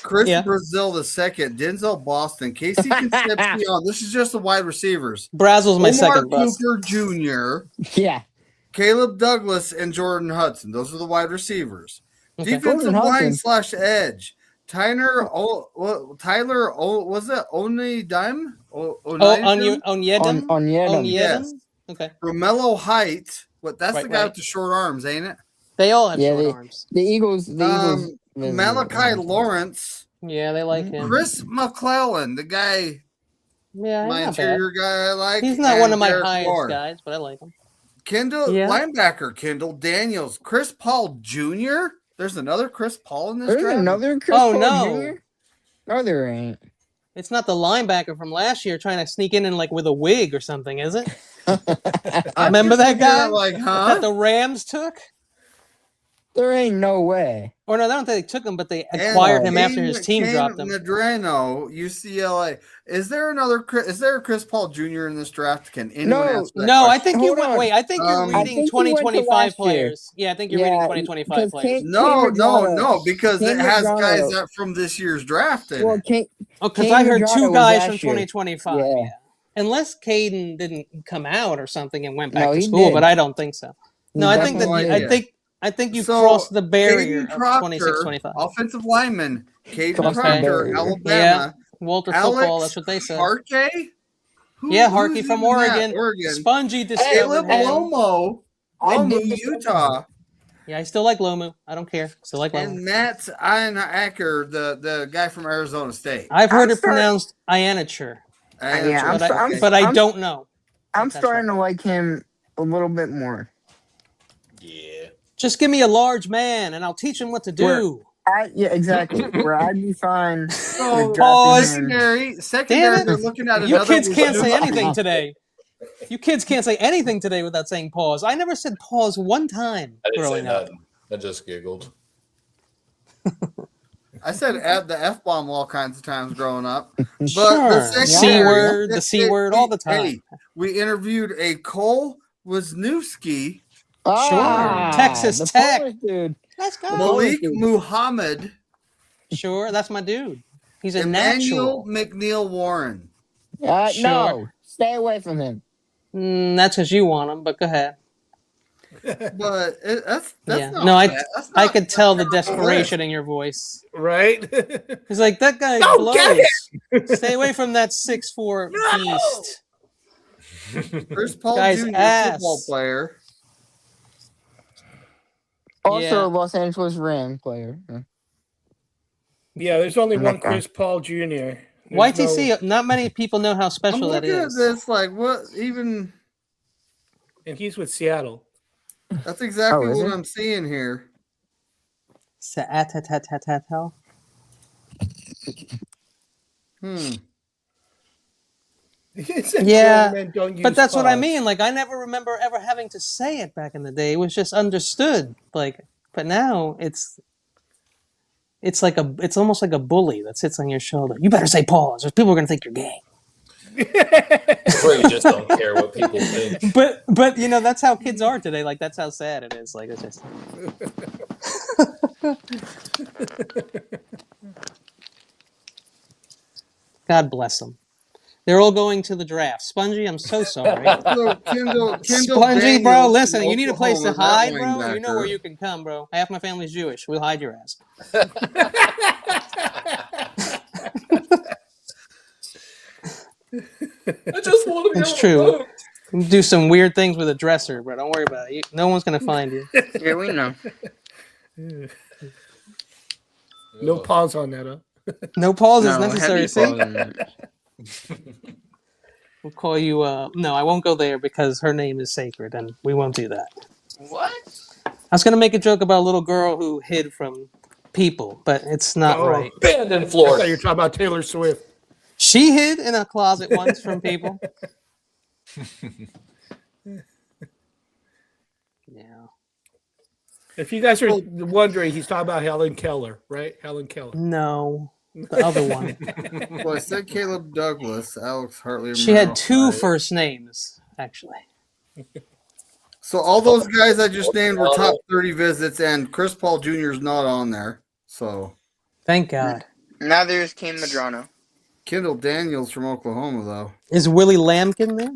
Chris Yeah. Brazil II, Denzel Boston, Casey Concepcion. This is just the wide receivers. Brazel's my Omar second bus. Cooper Jr., Yeah. Caleb Douglas, and Jordan Hudson. Those are the wide receivers. Okay. Defensive Jordan line Hudson. / edge. Tyler was it Onedime? Onyedem? Onyedem. Yes. Okay. Romello Height. That's Right, the guy right. with the short arms, ain't it? They all have Yeah, short arms. The Eagles. Malachi Lawrence. Yeah, they like him. Chris McClellan, the guy, Yeah, my he's not bad. interior guy I like. He's not and one of my Derek highest Moore. guys, but I like him. Linebacker Kendall Daniels, Chris Paul Jr. There's another Chris Paul in this There's draft. another Chris Oh, Paul no. Jr.? No, there ain't. It's not the linebacker from last year trying to sneak in like with a wig or something, is it? Remember that guy that the Rams took? There ain't no way. Or no, I don't think they took him, but they acquired him after his team dropped him. Madrano, UCLA. Is there a Chris Paul Jr. in this draft? Can anyone No. answer that No, I question? think you Hold went. on. Wait, I think you're I reading think you went to 2025 last year. players. Yeah, I think you're reading 2025 players. No, because it has Madrano. guys that from this year's draft in Well, it. Oh, because Cam I heard Madrano 2 was guys last from year. 2025. Yeah. Yeah. Unless Caden didn't come out or something and went back No, to he school, did. but I don't think so. No, I think that definitely did. I think you So, crossed the barrier Caden of Proctor, 26, 25. offensive lineman. Caden Crossed the Proctor, barrier. Alabama. Walter Alex football, that's what they said. Harkey? Yeah, Who's Harkey from even that? Oregon. Oregon. Spongy discovered Caleb him. Lomo, Utah. Yeah, I still like Lomu. I don't care. Still like Lomu. And Matt Einacker, the guy from Arizona State. I've heard it pronounced Ianature, Yeah, but I don't know. I'm That's starting right. to like him a little bit more. Yeah. Just give me a large man, and I'll teach him what to do. Yeah, exactly. Where I'd be fine. So, with pause. drafting him. Secondary, Damn it. they're looking at You another. kids can't say receiver. anything today. You kids can't say anything today without saying pause. I never said pause one time I didn't say growing up. nothing. I just giggled. I said the F-bomb all kinds of times growing up. But Sure. the C secondary, word, the C word, all the time. Hey, we interviewed a Cole Wisniewski, Texas the Tech. Polish dude. Let's go. Malik dude. Muhammad, Sure, that's my dude. He's a Emmanuel natural. McNeil Warren. No, Sure. stay away from him. That's because you want him, but go ahead. But that's Yeah. not No, bad. That's I not could tell the a terrible desperation in your voice. Right? He's like, that guy Go get blows. Stay away from that 6'4" beast. list. Chris Paul Guy's Jr., ass. football player. Also, Yeah. a Los Angeles Ram player. Yeah, there's only one Okay. Chris Paul Jr. There's YTC, not many people know how I'm special that looking at is. this like, what even? and he's with Seattle. That's exactly is what it? I'm seeing here. Sa-at-at-at-at-at-at. He said Yeah, grown men don't but use that's what I pause. mean. Like, I never remember ever having to say it back in the day. It was just understood. Like, but now it's almost like a bully that sits on your shoulder. You better say pause, or people are gonna think you're gay. Or you just don't care what people think. But you know, that's how kids are today. Like, that's how sad it is. Like, it's just. God bless them. They're all going to the draft. Spongy, I'm so sorry. So Kendall Spongy, bro, Daniels listen, from you need a place to Oklahoma, hide, that bro. You know where linebacker. you can come, bro. Half my family's Jewish. We'll hide your ass. I just want to be It's able true. to vote. You do some weird things with a dresser, but don't worry about it. No one's gonna find you. Yeah, we know. No pause on that, huh? No pause is No, necessary. heavy See, pause on that. we'll call you. No, I won't go there because her name is sacred, and we won't do that. What? I was gonna make a joke about a little girl who hid from people, but it's not right. Banned in I thought Florida. you were talking about Taylor Swift. She hid in a closet once from people. Yeah. If you guys are wondering, he's talking about Helen Keller, right? Helen Keller. No, the other one. Well, I said Caleb Douglas, Alex Hartley. She had two first names, actually. So all those guys I just named were top 30 visits, and Chris Paul Jr. is not on there. So Thank God. Now there's King Madrano. Kendall Daniels from Oklahoma, though. Is Willie Lampkin there?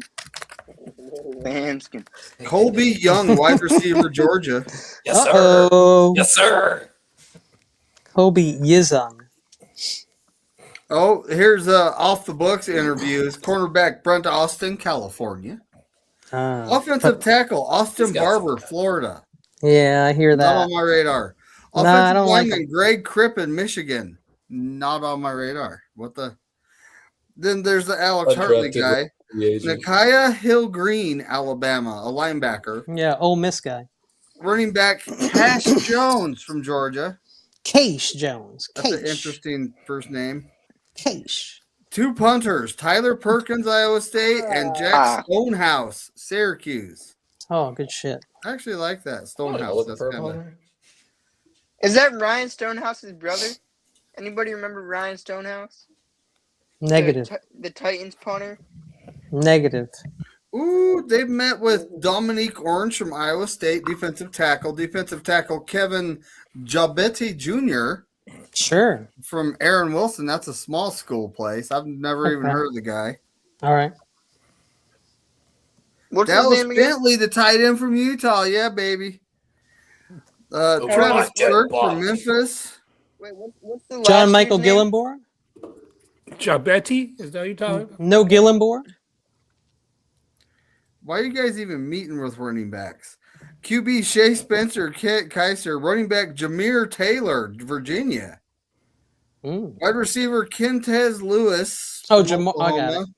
Lambskin. Colby Young, wide receiver, Georgia. Yes, sir. Uh-oh. Yes, sir. Kobe Yizung. Oh, here's off the books interviews. Cornerback Brent Austin, California. Offensive tackle Austin He's got Barber, some- Florida. Yeah, I hear Not that. on my radar. Nah, I Offensive don't like lineman Greg Crippen, Michigan. Not on my radar. What the? Then there's the Alex Hartley Undrafted guy. free agent. Nakia Hill Green, Alabama, a linebacker. Yeah, Ole Miss guy. Running back Cash Jones from Georgia. Case Jones. That's an Case. interesting first name. Case. Two punters, Tyler Perkins, Iowa State, and Jack Stonehouse, Syracuse. Oh, good shit. I actually like that. Oh, Stonehouse. look That's for kind of him. Is that Ryan Stonehouse's brother? Anybody remember Ryan Stonehouse? Negative. The Titans punter? Negative. Ooh, they've met with Dominique Orange from Iowa State, defensive tackle Kevin Jabetti Jr. Sure. from Aaron Wilson. That's a small school place. I've never even Okay. heard of the guy. All right. What's Dallas his name again? Bentley, the tight end from Utah. Yeah, baby. Travis my Burke box. from Memphis. Wait, what's the last John Michael dude's name? Gillenborg? Jabetti? Is that what you're talking about? No Gillenborg? Why are you guys even meeting with running backs? QB Shea Spencer, Kit Kaiser, running back Jameer Taylor, Virginia. Mm. Wide receiver Kentez Lewis. Oh, from I got Oklahoma. it.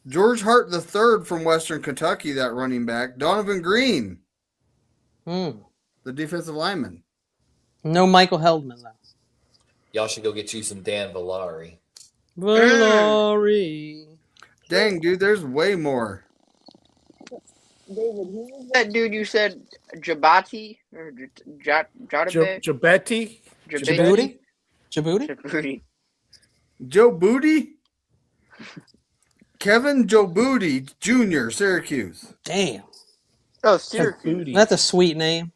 George Hart III from Western Kentucky, that running back. Donovan Green, Mm. the defensive lineman. No Michael Heldman, though. Y'all should go get you some Dan Villari. Valari. Dang, dude, there's way more. David, who was that dude you said Jabati or Jadabe? Jabetti? Djibouti? Djibouti? Djibouti. Joe Booty? Kevin Joe Booty Jr., Syracuse. Damn. Oh, Syracuse. That's a sweet name.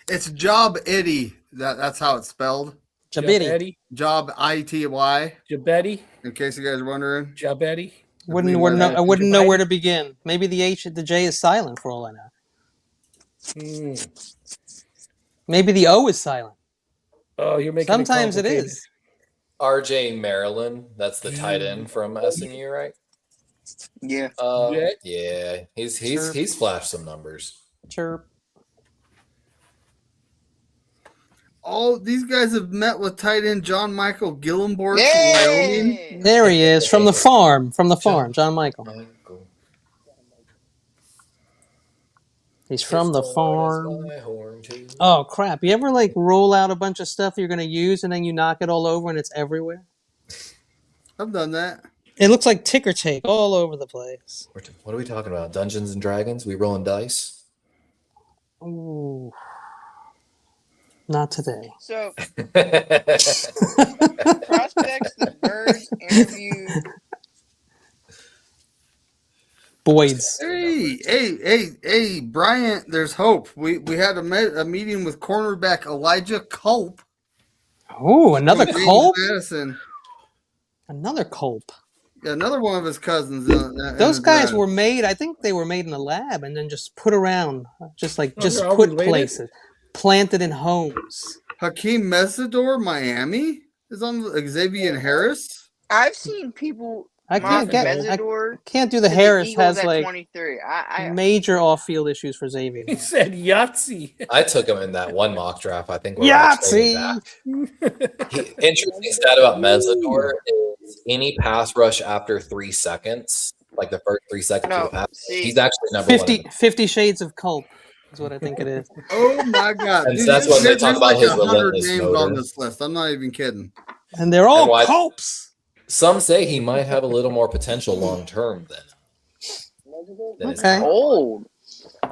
It's Job Itty. That's how it's spelled. Jabidi. Job ITY, Jabetti? in case you guys are wondering. Jabetti? I wouldn't know where to begin. Maybe the J is silent for all I know. Maybe the O is silent. Oh, you're making Sometimes it complicated. is. RJ Maryland, that's the tight end from SMU, right? Yeah. Yeah, he's flashed some numbers. Chirp. Oh, these guys have met with tight end John Michael Gillenborg from Wyoming. Yay! There he is from the farm. From the farm, John Michael. He's from the farm. Oh crap! You ever roll out a bunch of stuff you're gonna use and then you knock it all over and it's everywhere? I've done that. It looks like ticker tape all over the place. What are we talking about? Dungeons and Dragons? We rolling dice? Ooh. Not today. So, prospects, the Birds interviewed. Boyd's. Hey, Bryant, there's hope. We had a meeting with cornerback Elijah Culp. Oh, another from James Culp? Madison. Another Culp. Yeah, another one of his cousins. Those guys were made, I think they were made in a lab and then just put around, just they're all put related? places, planted in homes. Hakeem Mesidor, Miami, is on Xavier Harris. I've seen people I mock can't get. Mesidor I can't do the to Harris. Eagles Has at like 23. I major off-field issues for Xavier. He said Yahtzee. I took him in that one mock draft. I think we're gonna trade Yahtzee. back. Interesting stat about Mesidor is any pass rush after 3 seconds, like the first 3 seconds of no the pass, see he's actually number 50 shades of Culp is what I think it is. Oh my god! And Dude, that's when they talk there's about like his 100 relentless names motor. on this list. I'm not even kidding. And they're all Culps. Some say he might have a little more potential long term than his Okay. current. old.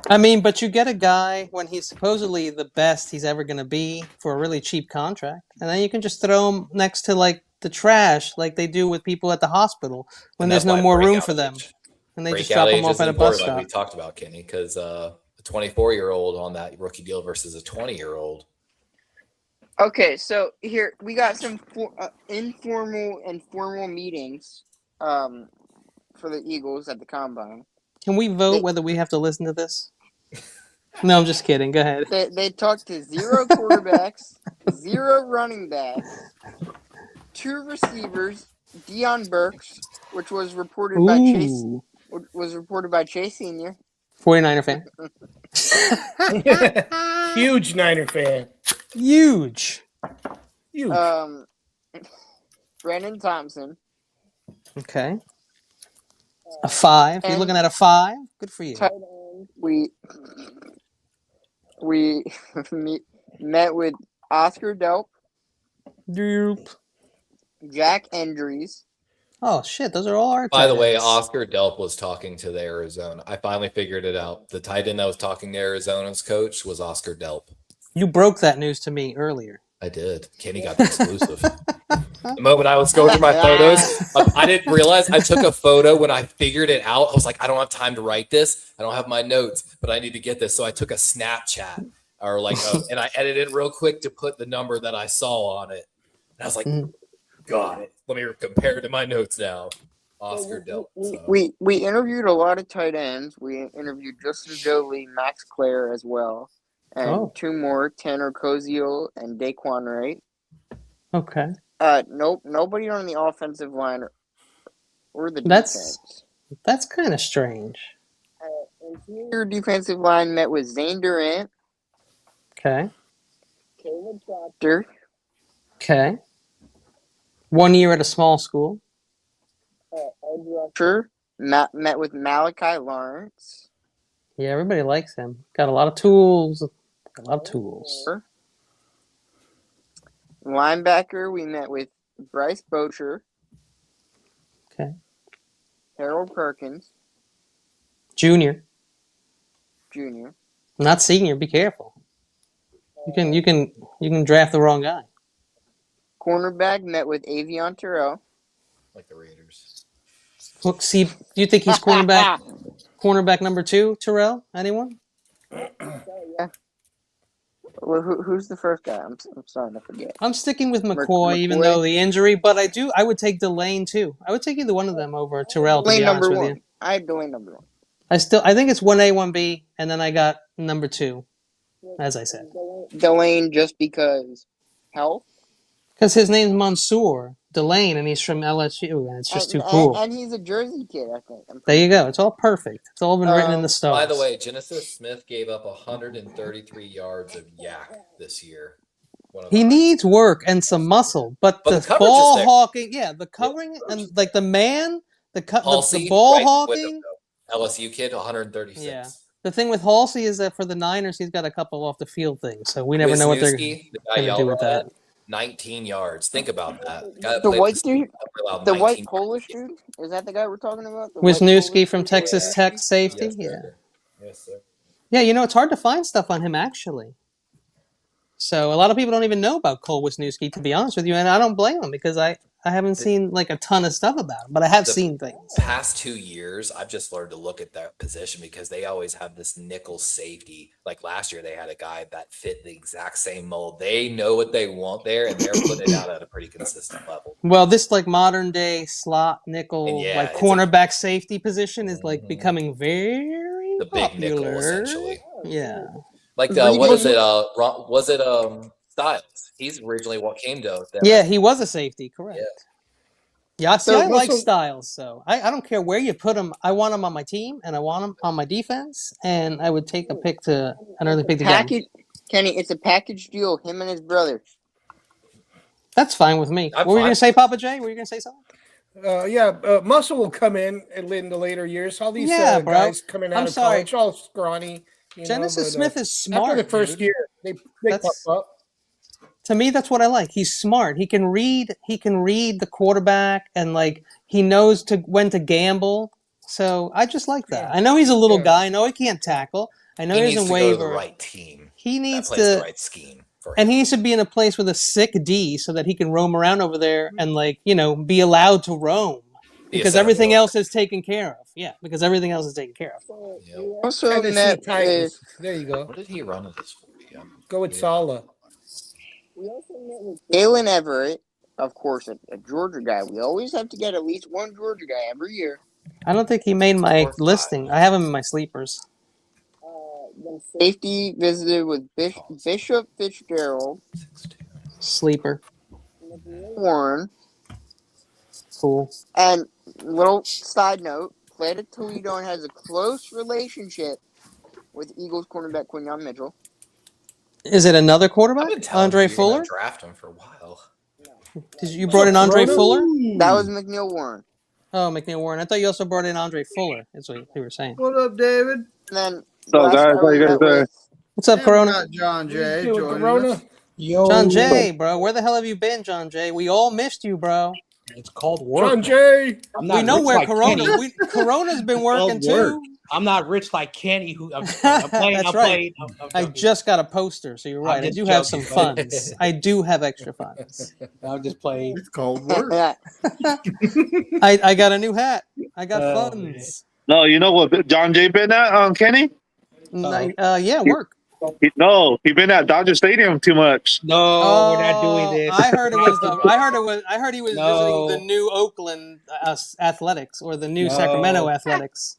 I mean, but you get a guy when he's supposedly the best he's ever going to be for a really cheap contract, and then you can just throw him next to like the trash, like they do with people at the hospital when And there's that's no why more room breakout for them, age- and they just breakout drop age them off is at a bus important, like stop. we talked about, Kenny, because a 24-year-old on that rookie deal versus a 20-year-old. Okay, so here we got some informal and formal meetings for the Eagles at the combine. Can we vote whether we have to listen to this? No, I'm just kidding. Go ahead. They talked to 0 quarterbacks, 0 running backs, 2 receivers, Deion Burks, which was reported by Chase Senior. 49er fan. Huge Niner fan. Huge. Brandon Thompson. Okay. A 5. You're And looking at a 5. Good for you. tight end, we met with Oscar Delp, Doop. Jack Endries. Oh shit, those are all our By the tight way, ends. Oscar Delp was talking to the Arizona. I finally figured it out. The tight end that was talking to Arizona's coach was Oscar Delp. You broke that news to me earlier. I did. Kenny got the exclusive. The moment I was going through my photos, I didn't realize I took a photo when I figured it out. I was like, I don't have time to write this. I don't have my notes, but I need to get this. So I took a Snapchat and I edited it real quick to put the number that I saw on it. And I was like, got it. Let me compare it to my notes now. Oscar Delp. So. We interviewed a lot of tight ends. We interviewed Justin Jolie, Max Clare as well. And 2 more, Tanner Koziel and Daquan Wright. Okay. Nope, nobody on the offensive line or the defense. That's kind of strange. Interior defensive line met with Zane Durant. Okay. Caleb Proctor. Okay. 1 year at a small school. Edge rusher met with Malachi Lawrence. Yeah, everybody likes him. Got a lot of tools. Linebacker, we met with Bryce Bocher. Okay. Harold Perkins. Junior. Not senior. Be careful. You can draft the wrong guy. Cornerback met with Avion Terrell. Like the Raiders. Look, see, do you think he's cornerback number 2, Terrell? Anyone? Yeah. Well, who's the first guy? I'm starting to forget. I'm sticking with McCoy, even though the injury, but I would take Delane too. I would take either one of them over Terrell, to be honest with you. I had Delane number 1. I think it's 1A, 1B, and then I got number 2, as I said. Delane just because health? Because his name's Mansour Delane, and he's from LSU, and it's just too cool. And he's a Jersey kid, I think. There you go. It's all perfect. It's all been written in the stars. By the way, Genesis Smith gave up 133 yards of yak this year. He needs work and some muscle, but the ball hawking, the covering and like the man, the ball hawking. LSU kid, 136. Yeah. The thing with Halsey is that for the Niners, he's got a couple off the field things, so we never know what they're going to do with that. 19 yards. Think about that. The white dude, the white Polish dude, is that the guy we're talking about? Wisniewski from Texas Tech safety. Yes, sir. Yeah, it's hard to find stuff on him actually. So a lot of people don't even know about Cole Wisniewski, to be honest with you, and I don't blame them because I haven't seen like a ton of stuff about him, but I have seen things. Past 2 years, I've just learned to look at that position because they always have this nickel safety. Like last year, they had a guy that fit the exact same mold. They know what they want there, and they're putting it out at a pretty consistent level. Well, this like modern day slot nickel, like cornerback safety position is like becoming very the big nickel, essentially. Yeah. Like what is it? Was it Styles? He's originally what came to them. Yeah, he was a safety, correct. Yeah, see, So I like Russell- Styles, so I don't care where you put him. I want him on my team, and I want him on my defense, and I would take an early pick to get him. Package, Kenny. It's a package deal. Him and his brother. That's fine with me. I'm What were you fine. going to say, Papa J? Were you going to say something? Muscle will come in the later years. All these Yeah, bro. guys coming out I'm of sorry. college, all scrawny. Genesis Smith is smart. After the first dude. year, they pop up. To me, that's what I like. He's smart. He can read. He can read the quarterback, and like he knows when to gamble. So I just like that. I know he's a little guy. I know he can't tackle. I know He he needs doesn't to go to the waver. right team. He That needs plays to, the right scheme for him. and he needs to be in a place with a sick D so that he can roam around over there and be allowed to roam because everything else is taken care of. Yeah, because everything else is taken care of. Yep. Also Tennessee met Titans. with There you go. What did he run in this 40? Go with Sala. Galen Everett, of course, a Georgia guy. We always have to get at least one Georgia guy every year. I don't think he made my listing. I have him in my sleepers. Safety visited with Bishop Fitzgerald, Sleeper. Warren, Cool. and little side note, played at Toledo and has a close relationship with Eagles cornerback Quinyon Mitchell. Is it another I've quarterback? been telling Andre you you're gonna Fuller? draft him for a while. You brought in Andre Fuller? That was McNeil Warren. Oh, McNeil Warren. I thought you also brought in Andre Fuller. That's what you were saying. What up, David? And then So, last guys, guy how we you guys met doing? with, What's up, And we Corona? got John Jay Doing joining Corona? us. Yo, John Jay, bro. Where the hell have you been, John Jay? We all missed you, bro. it's called work. John Jay. I'm not We know rich where like Corona. Kenny. Corona's been It's working called work. too. I'm not rich like Kenny. Who I'm playing. That's I'm right. playing. I'm I joking. just got a poster, so you're I'm right. I just do have some joking, buddy. funds. I do have extra funds. I'm just playing. It's called work. I got a new hat. I got Oh, funds. No, you know what John Jay been at, Kenny? Yeah, work. He been at Dodger Stadium too much. No, we're not doing this. I heard it was I heard he was visiting the No. new Oakland Athletics or the new No. Sacramento Athletics.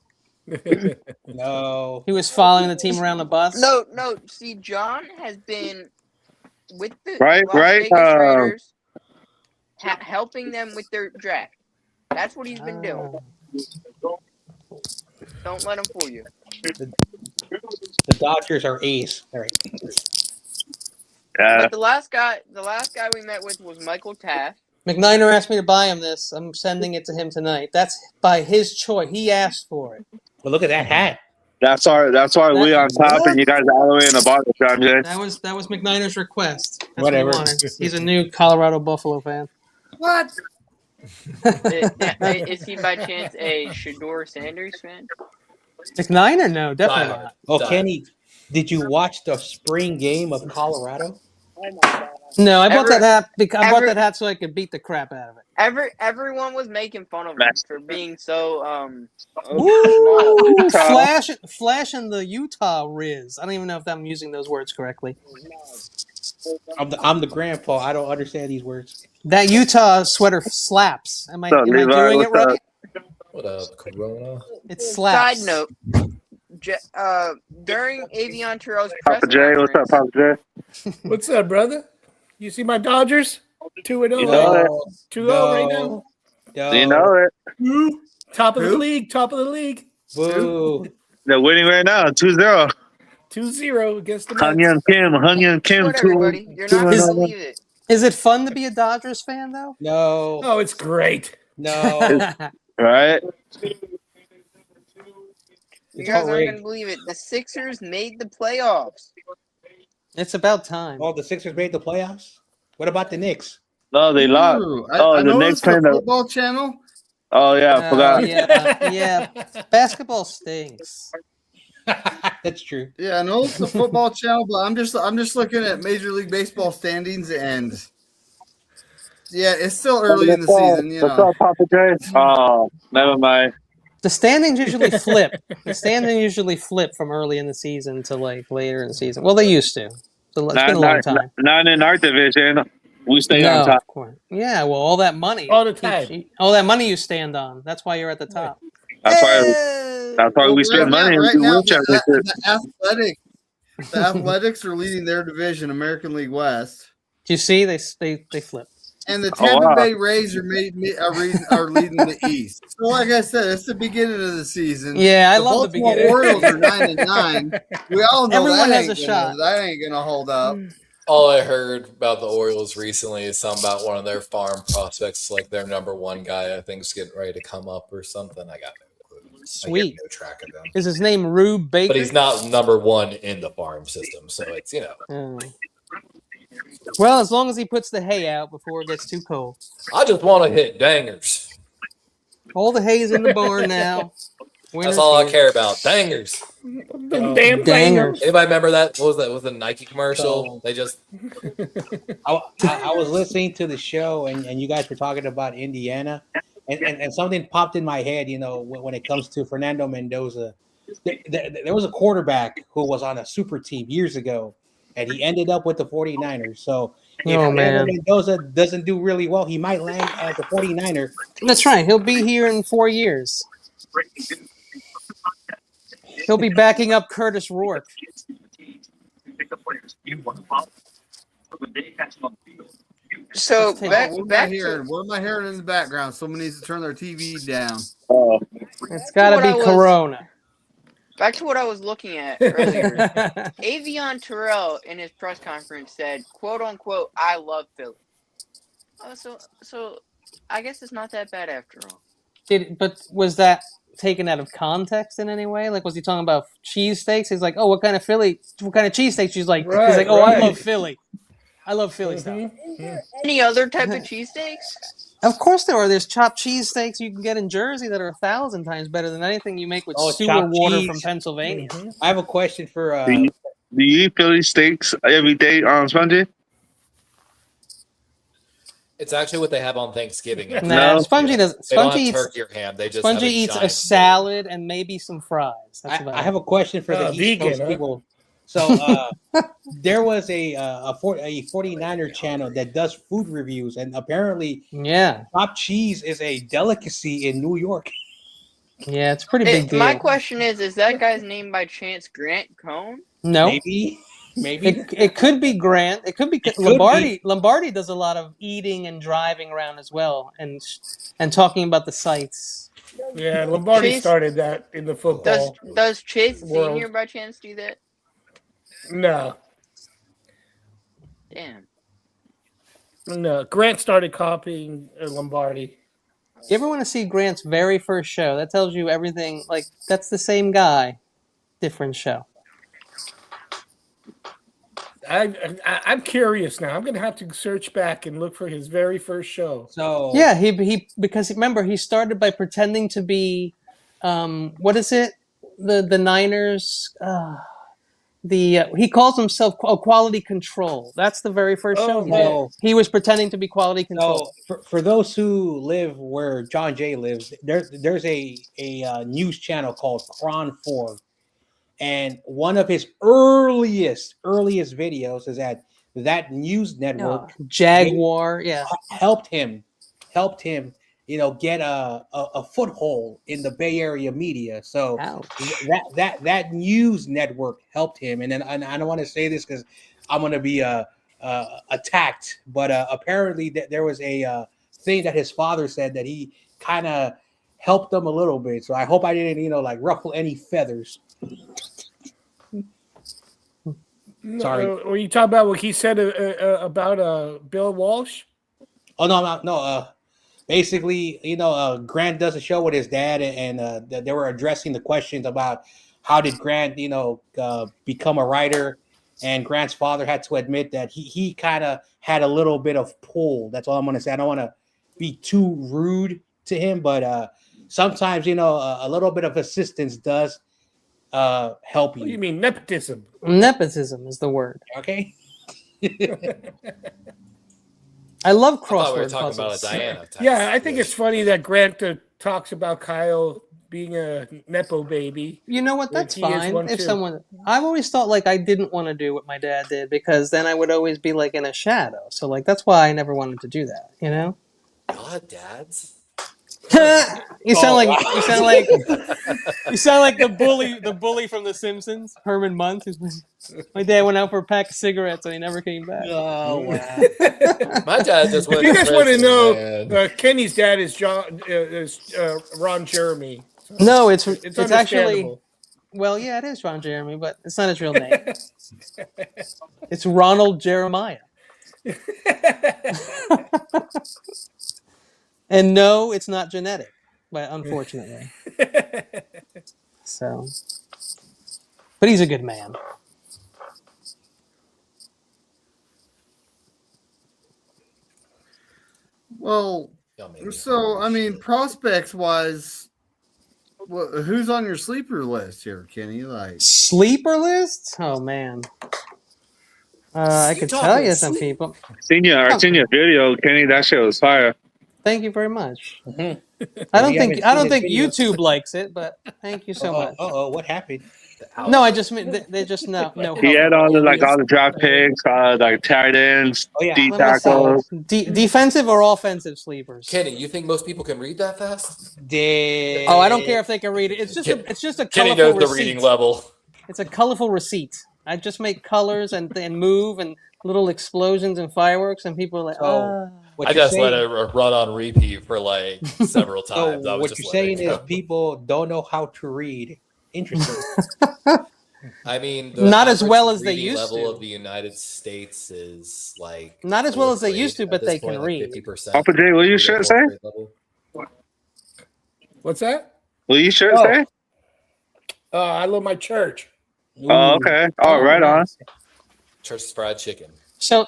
No. He was following the team around the bus. No. See, John has been with the Right, Las right, Vegas Raiders, helping them with their draft. That's what he's been doing. Don't let him fool you. The Dodgers are ace. All right. Yeah, But the last guy we met with was Michael Taft. McNiner asked me to buy him this. I'm sending it to him tonight. That's by his choice. He asked for it. Well, look at that hat. that's why we on top and you guys are all the way in the bottom, John Jay. That was McNiner's request. That's Whatever. What he wanted. He's a new Colorado Buffalo fan. What? Is he by chance a Shador Sanders fan? McNiner? No, definitely Diehard. not. Oh, Diehard. Kenny, did you watch the spring game of Colorado? No, I bought that hat because I bought Ever- that hat so I could beat the crap out of it. Everyone was making fun of him for being so Woo! Utah. Flashing the Utah Riz. I don't even know if I'm using those words correctly. I'm the grandpa. I don't understand these words. That Utah sweater slaps. Am I What's up, doing Levi? it What's right? What up, Corona? It slaps. Side note, during Avion Terrell's press Papa Jay, what's up, conference, Papa Jay? What's up, brother? You see my Dodgers? 2-0. You know it. 2-0 right now. No. You know it. Top of the Who? league. Top of the league. Boo. They're winning right now, 2-0. 2-0 against the Mets. Hanyan Kim, what 2 everybody, you're not gonna 2-0. believe it. Is it fun to be a Dodgers fan though? No. Oh, it's great. No. Right? You It's guys aren't rigged. gonna believe it. The Sixers made the playoffs. It's about time. Oh, the Sixers made the playoffs? What about the Knicks? No, they lost. Ooh, Oh, I the noticed Knicks the playing the- football channel. Oh, yeah, I forgot. Yeah. Basketball stinks. That's true. Yeah, I know it's the football channel, but I'm just looking at Major League Baseball standings, and yeah, it's still early in the season. You What's know, up, Papa Jay? Oh, never mind. The standings usually flip. The standings usually flip from early in the season to like later in the season. Well, they used to. So it's been a long time. Not in our division. We stay on No, top. of course. Yeah, well, all that money. All the time. All that money you stand on. That's why you're at the top. That's why Well, we spend money right and we now, win championships. the Athletics are leading their division, American League West. Do you see? They flip. And the Oh, Tampa wow. Bay Rays are leading the East. So, like I said, it's the beginning of the season. Yeah, I the love the Baltimore beginning. Orioles are 9-9. We all know Everyone that has a shot. that ain't gonna hold up. All I heard about the Orioles recently is something about one of their farm prospects, like their number one guy, I think, is getting ready to come up or something. I got no clue. I Sweet. get no track of him. Is his name Rube Baker? But he's not number one in the farm system, so it's, you know. Oh. Well, as long as he puts the hay out before it gets too cold. I just want to hit dangers. All the hay's in the barn now. That's all I care about. Dangers. Damn Dangers. Anybody remember that? What was that? Was the Nike commercial? So- They just I was listening to the show, and you guys were talking about Indiana, and something popped in my head. You know, when it comes to Fernando Mendoza, there was a quarterback who was on a super team years ago, and he ended up with the 49ers. So if Fernando Mendoza doesn't do really well, he might land as a 49er. That's right. He'll be here in 4 years. He'll be backing up Curtis Rourke. So What am I hearing in the background? Someone needs to turn their TV down. It's got to be Corona. Back to what I was looking at earlier. Avion Terrell in his press conference said, "quote unquote, I love Philly." Oh, so I guess it's not that bad after all. But was that taken out of context in any way? Like, was he talking about cheesesteaks? He's like, "Oh, what kind of cheesesteaks?" He's like, "Oh, I love Philly. I love Philly stuff." Any other type of cheesesteaks? Of course there are. There's chopped cheesesteaks you can get in Jersey that are 1,000 times better than anything you make with sewer water cheese. from Pennsylvania. I have a question for. Do you eat Philly steaks every day on Sunday? it's actually what they have on Thanksgiving. Nah, Spongy doesn't. They don't Spongy have eats turkey or ham. They just Spongy have eats a giant salad and maybe some fries. That's about I have a question for the East Coast people. So there was a 49er channel that does food reviews, and apparently, chopped cheese is a delicacy in New York. Yeah, it's a pretty big deal. My question is that guy's name by chance Grant Cohn? No. Maybe. It could be Grant. It could be Lombardi. Lombardi does a lot of eating and driving around as well, and talking about the sites. Yeah, Lombardi started that in the football. Does Chase world. Senior by chance do that? No. Damn. No, Grant started copying Lombardi. You ever want to see Grant's very first show? That tells you everything. Like, that's the same guy, different show. I'm curious now. I'm going to have to search back and look for his very first show. So yeah, he because remember he started by pretending to be, what is it? The Niners. He calls himself quality control. That's the very first show. no. He was pretending to be quality control. So for those who live where John Jay lives, there's a news channel called Cron 4, and one of his earliest videos is that news network Jaguar, helped him, get a foothold in the Bay Area media. So that news network helped him. And then I don't want to say this because I'm going to be attacked, but apparently there was a thing that his father said that he kind of helped them a little bit. So I hope I didn't, ruffle any feathers. Sorry. Were you talking about what he said about Bill Walsh? Oh no. Basically, Grant does a show with his dad, and they were addressing the questions about how did Grant, become a writer. And Grant's father had to admit that he kind of had a little bit of pull. That's all I'm going to say. I don't want to be too rude to him, but sometimes, a little bit of assistance does help you. What do you mean nepotism? Nepotism is the word. Okay. I love crossword I thought we were talking puzzles. about a Diana. Yeah, I think it's funny that Grant talks about Kyle being a nepo baby. You know what? That's fine. If someone, I've always thought like I didn't want to do what my dad did because then I would always be like in a shadow. So like that's why I never wanted to do that. God, dads. You sound like wow. you sound like the bully from The Simpsons, Herman Mundt. My dad went out for a pack of cigarettes and he never came back. Oh wow. My dad just went. If you guys want to know, man. Kenny's dad is Ron Jeremy. So No, it's actually understandable. well, yeah, it is Ron Jeremy, but it's not his real name. It's Ronald Jeremiah. And no, it's not genetic, but unfortunately. So, but he's a good man. Well, so I mean, prospects wise, who's on your sleeper list here, Kenny? Like Sleeper list? Oh man, I could tell you some people. I seen your video, Kenny. That shit was fire. Thank you very much. Mhm. I don't If you think haven't seen his video- YouTube likes it, but thank you so much. What happened? No, I just mean they just know. He had all the draft picks, like tight ends, Oh, yeah. D Let me see. tackles. Defensive or offensive sleepers? Kenny, you think most people can read that fast? Oh, I don't care if they can read it. It's just a Kenny colorful knows the receipt. reading level. It's a colorful receipt. I just make colors and move and little explosions and fireworks, and people are like, So, what I you're just let saying- it run on repeat for like several times. So I was what just you're letting saying it is go. people don't know how to read. Interesting. I mean, Not as average well as they reading used level to. of the United States is like Not as well fourth as they grade used to, at but this they point, can like read. 50%. Papa J, what you Read should at say? fourth grade level. What's that? What you should Oh. say? I love my church. Oh, okay. Oh, right on. Church's fried chicken. So,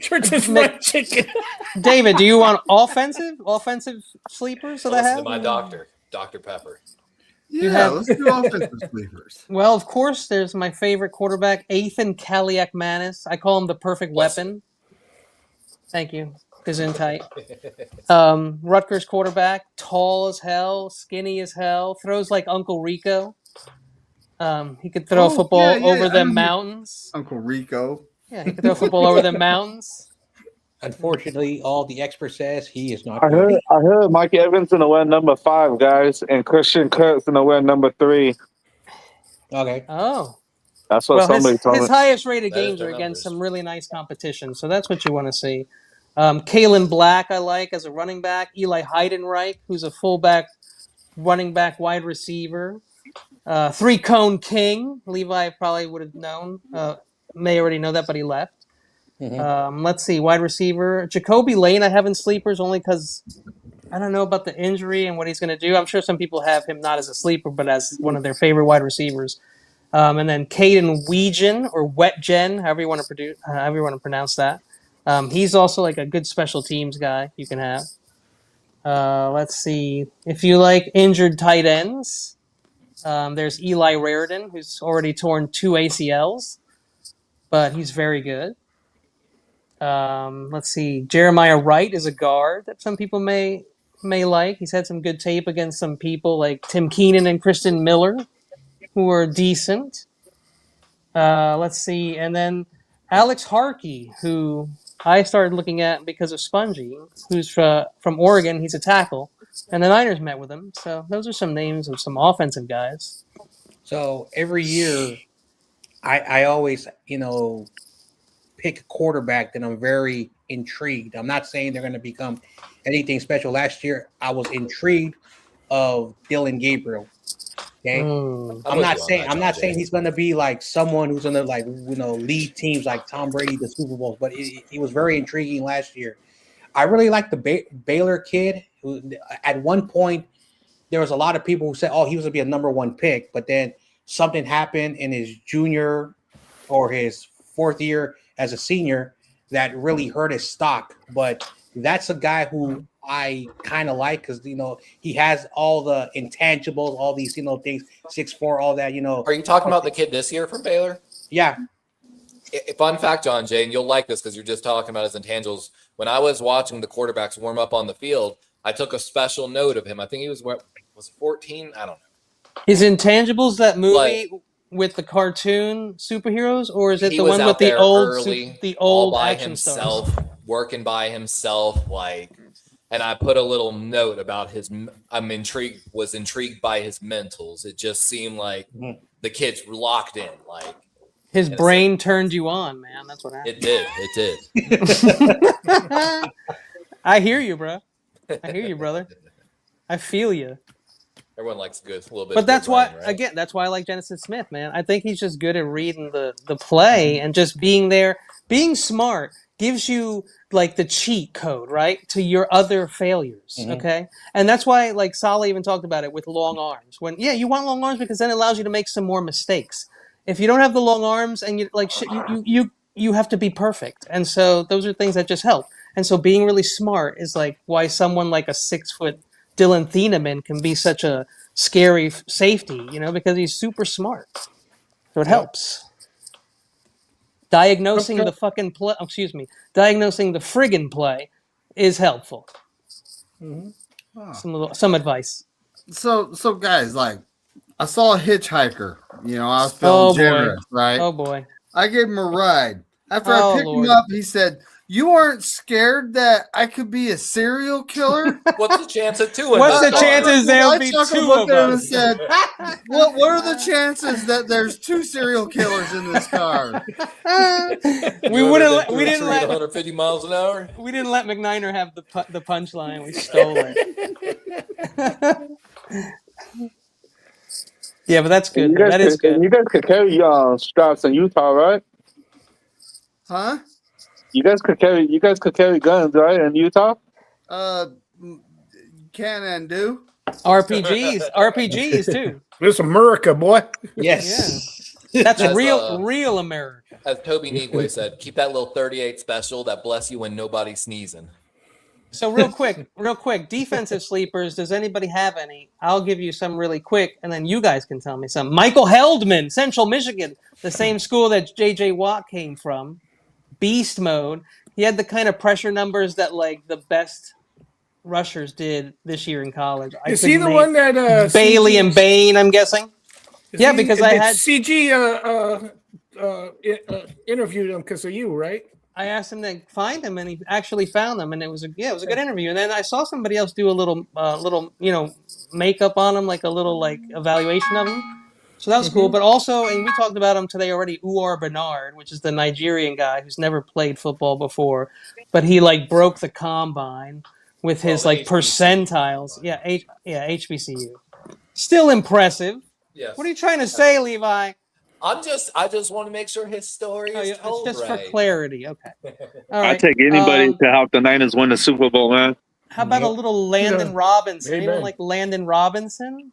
Church's fried chicken. David, do you want offensive sleepers that I Listen have? to my doctor, Dr. Pepper. yeah, have- let's do offensive sleepers. Well, of course, there's my favorite quarterback, Ethan Kaliakmanis. I call him the perfect Bless weapon. Thank you. Gesundheit. Rutgers quarterback, tall as hell, skinny as hell, throws like Uncle Rico. He could throw a football over them mountains. Uncle Rico. Yeah, he could throw a football over them mountains. Unfortunately, all the expert says he is not I good. heard Mike Evans gonna win number 5, guys, and Christian Kirk's gonna win number 3. Okay. Oh. That's what Well, somebody told his me. highest rated That is games their are against numbers. some really nice competition, so that's what you want to see. Kalen Black, I like as a running back. Eli Heidenreich, who's a fullback, running back, wide receiver. Three Cone King, Levi probably would have known. May already know that, but he left. Let's see, wide receiver. Jacoby Lane, I have in sleepers only because I don't know about the injury and what he's going to do. I'm sure some people have him not as a sleeper, but as one of their favorite wide receivers. And then Caden Weegen or Wetgen, however you want to pronounce that. He's also like a good special teams guy you can have. Let's see. If you like injured tight ends, there's Eli Raridan, who's already torn 2 ACLs, but he's very good. Let's see. Jeremiah Wright is a guard that some people may like. He's had some good tape against some people like Tim Keenan and Kristen Miller, who are decent. Let's see. And then Alex Harkey, who I started looking at because of Spongy, who's from Oregon. He's a tackle. And the Niners met with him. So those are some names of some offensive guys. So every year, I always, pick a quarterback that I'm very intrigued. I'm not saying they're going to become anything special. Last year, I was intrigued of Dylan Gabriel. Okay, I'm not saying he's going to be like someone who's going to lead teams like Tom Brady to Super Bowls, but he was very intriguing last year. I really like the Baylor kid. Who at one point there was a lot of people who said, "Oh, he was going to be a number 1 pick," but then something happened in his junior or his 4th year as a senior that really hurt his stock. But that's a guy who I kind of like because he has all the intangibles, all these things, 6'4", all that. Are you talking about the kid this year from Baylor? Yeah. Fun fact, John Jay, and you'll like this because you're just talking about his intangibles. When I was watching the quarterbacks warm up on the field, I took a special note of him. I think he was 14. I don't know. Is Intangibles that movie with the cartoon superheroes, or is it He the was one out with the there old early, the all old by action himself, stars? working by himself, and I put a little note about was intrigued by his mentals. It just seemed like the kid's locked in, like his brain turned you on, man. That's what happened. It did. I hear you, bro. I hear you, brother. I feel you. Everyone likes a little bit. But that's why, right? again, that's why I like Genesis Smith, man. I think he's just good at reading the play and just being there. Being smart gives you like the cheat code, right, to your other failures. Okay, and that's why, like Saleh even talked about it with long arms. When you want long arms because then it allows you to make some more mistakes. If you don't have the long arms and you like you have to be perfect, and so those are things that just help. And so being really smart is like why someone like a 6 foot Dylan Thieneman can be such a scary safety, because he's super smart. So it helps. Diagnosing the fucking play, diagnosing the friggin' play is helpful. Some advice. So guys, like, I saw a hitchhiker. I was feeling generous, right? Oh boy. I gave him a ride. After I picked him up, he said, "You aren't scared that I could be a serial killer?" What's the chance of two? What's the chances there'll be two of us? And said, "What are the chances that there's 2 serial killers in this car?" We didn't let 150 miles an hour. We didn't let McNiner have the punchline. We stole it. Yeah, but that's good. That is good. You guys could carry straps in Utah, right? Huh? You guys could carry guns, right, in Utah? Can and do. RPGs too. This America, boy. Yes. Yeah. That's real America. As Toby Negway said, keep that little 38 special that bless you when nobody's sneezing. So real quick, defensive sleepers, does anybody have any? I'll give you some really quick, and then you guys can tell me some. Michael Heldman, Central Michigan, the same school that J.J. Watt came from. Beast mode. He had the kind of pressure numbers that like the best rushers did this year in college. Is he the one that Bailey CG... and Bain? I'm guessing. Yeah, because I had CG interviewed him because of you, right? I asked him to find him, and he actually found them, and it was a good interview. And then I saw somebody else do a little makeup on him, like a little like evaluation of him. So that was cool. But also, and we talked about him today already, Uwar Bernard, which is the Nigerian guy who's never played football before, but he like broke the combine with his like percentiles. Yeah, HBCU. Still impressive. Yes. What are you trying to say, Levi? I just want to make sure his story is told just right. for clarity. Okay. All right. I take anybody to help the Niners win the Super Bowl, man. How about a little Landon Robinson? Amen. Anyone like Landon Robinson?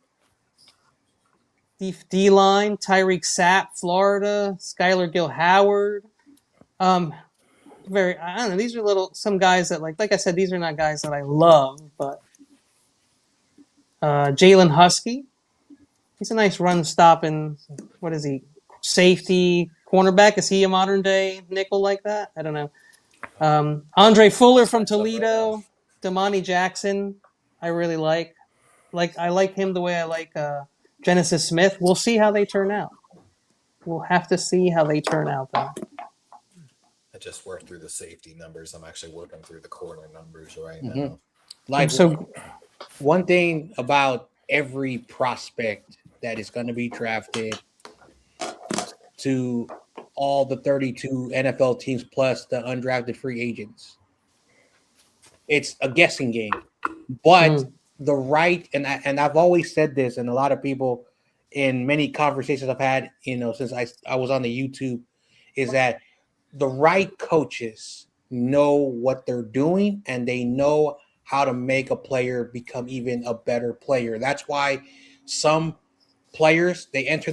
D-line, Tyreek Sapp, Florida, Skylar Gill Howard. I don't know. These are some guys that like I said, these are not guys that I love, but Jalen Husky. He's a nice run stopping. What is he? Safety, cornerback. Is he a modern day nickel like that? I don't know. Andre Fuller from Toledo, Damani Jackson. I really like. I like him the way I like Genesis Smith. We'll see how they turn out. We'll have to see how they turn out, though. I just worked through the safety numbers. I'm actually working through the corner numbers right now. Like one thing about every prospect that is going to be drafted to all the 32 NFL teams plus the undrafted free agents, it's a guessing game. But the right, and I've always said this, and a lot of people in many conversations I've had, since I was on the YouTube, is that the right coaches know what they're doing and they know how to make a player become even a better player. That's why some players, they enter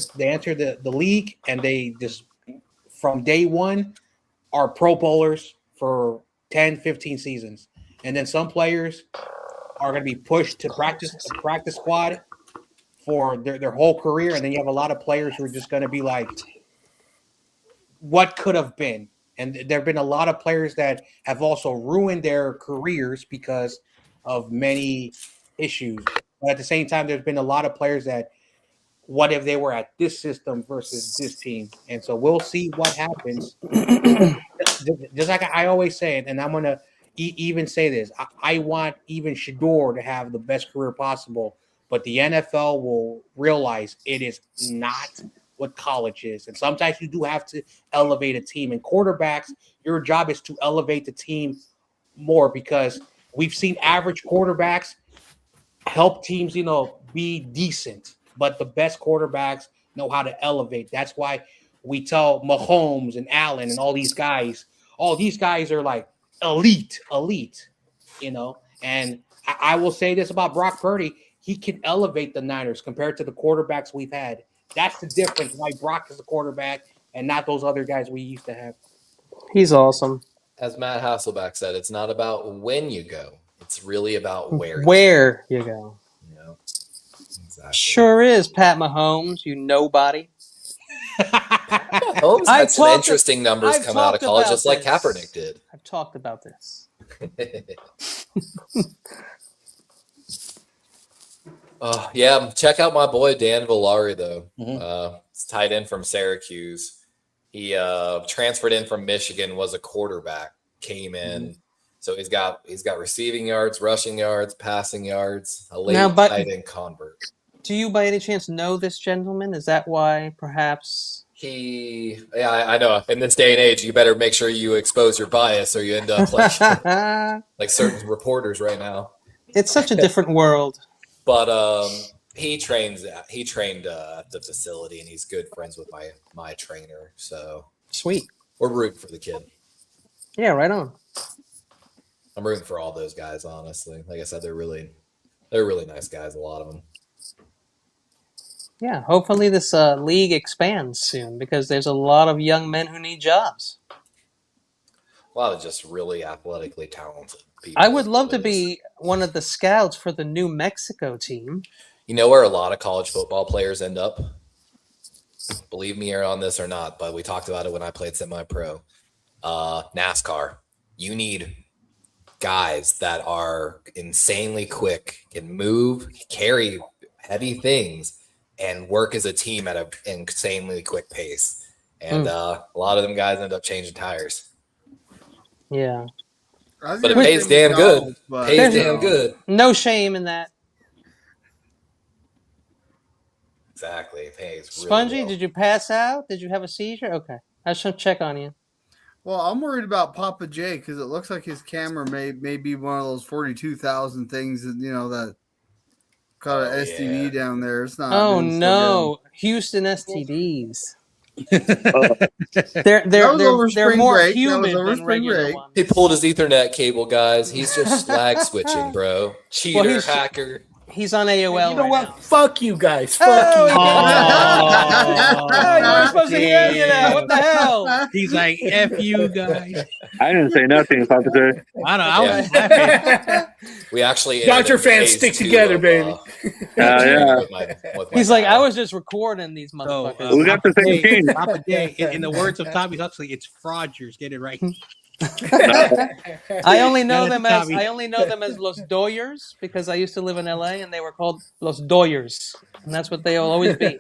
the league and they just from day one are Pro Bowlers for 10, 15 seasons. And then some players are going to be pushed to practice squad for their whole career. And then you have a lot of players who are just going to be like, what could have been? And there have been a lot of players that have also ruined their careers because of many issues. But at the same time, there's been a lot of players that, what if they were at this system versus this team? And so we'll see what happens. Just like I always say, and I'm going to even say this. I want even Shador to have the best career possible, but the NFL will realize it is not what college is. And sometimes you do have to elevate a team. And quarterbacks, your job is to elevate the team more because we've seen average quarterbacks help teams, be decent. But the best quarterbacks know how to elevate. That's why we tell Mahomes and Allen and all these guys are like elite, And I will say this about Brock Purdy. He can elevate the Niners compared to the quarterbacks we've had. That's the difference why Brock is a quarterback and not those other guys we used to have. He's awesome. As Matt Hasselbeck said, it's not about when you go. It's really about where you go. Yeah, exactly. Sure is, Pat Mahomes, you nobody. Mahomes had some interesting numbers come out of college, just like Kaepernick did. I've talked about this. Yeah, check out my boy Dan Villari, though. Mm-hmm. It's tight end from Syracuse. He transferred in from Michigan, was a quarterback, came in. Mm-hmm. So he's got receiving yards, rushing yards, passing yards, a late tight end convert. Do you by any chance know this gentleman? Is that why perhaps I know. In this day and age, you better make sure you expose your bias or you end up like certain reporters right now. It's such a different world. But he trained at the facility, and he's good friends with my trainer. So sweet. We're rooting for the kid. Yeah, right on. I'm rooting for all those guys, honestly. Like I said, they're really nice guys, a lot of them. Yeah, hopefully this league expands soon because there's a lot of young men who need jobs. A lot of just really athletically talented people. I would love to be one of the scouts for the New Mexico team. You know where a lot of college football players end up? Believe me on this or not, but we talked about it when I played semi-pro. NASCAR. You need guys that are insanely quick, can move, carry heavy things, and work as a team at an insanely quick pace. And a lot of them guys end up changing tires. Yeah. But it pays damn good. Pays damn good. No shame in that. Exactly. It pays really Spongy, well. did you pass out? Did you have a seizure? Okay. I should check on you. Well, I'm worried about Papa J because it looks like his camera may be one of those 42,000 things that, that got an STD down there. It's not. Oh no, Houston STDs. They're more humid than regular ones. He pulled his Ethernet cable, guys. He's just slag switching, bro. Cheater, hacker. He's on AOL. You know what? Now. Fuck you guys. Fuck you. Oh, you weren't supposed to hear any of that. What the hell? He's like, F you guys. I didn't say nothing, Papa J. I don't know. I was laughing. We actually Dodger fans stick together, baby. Yeah. He's like, I was just recording these motherfuckers. We got the same team. Papa J, in the words of Tommy Huxley, it's fraudsters. Get it right. I only know them as Los Doyers because I used to live in LA and they were called Los Doyers, and that's what they'll always be.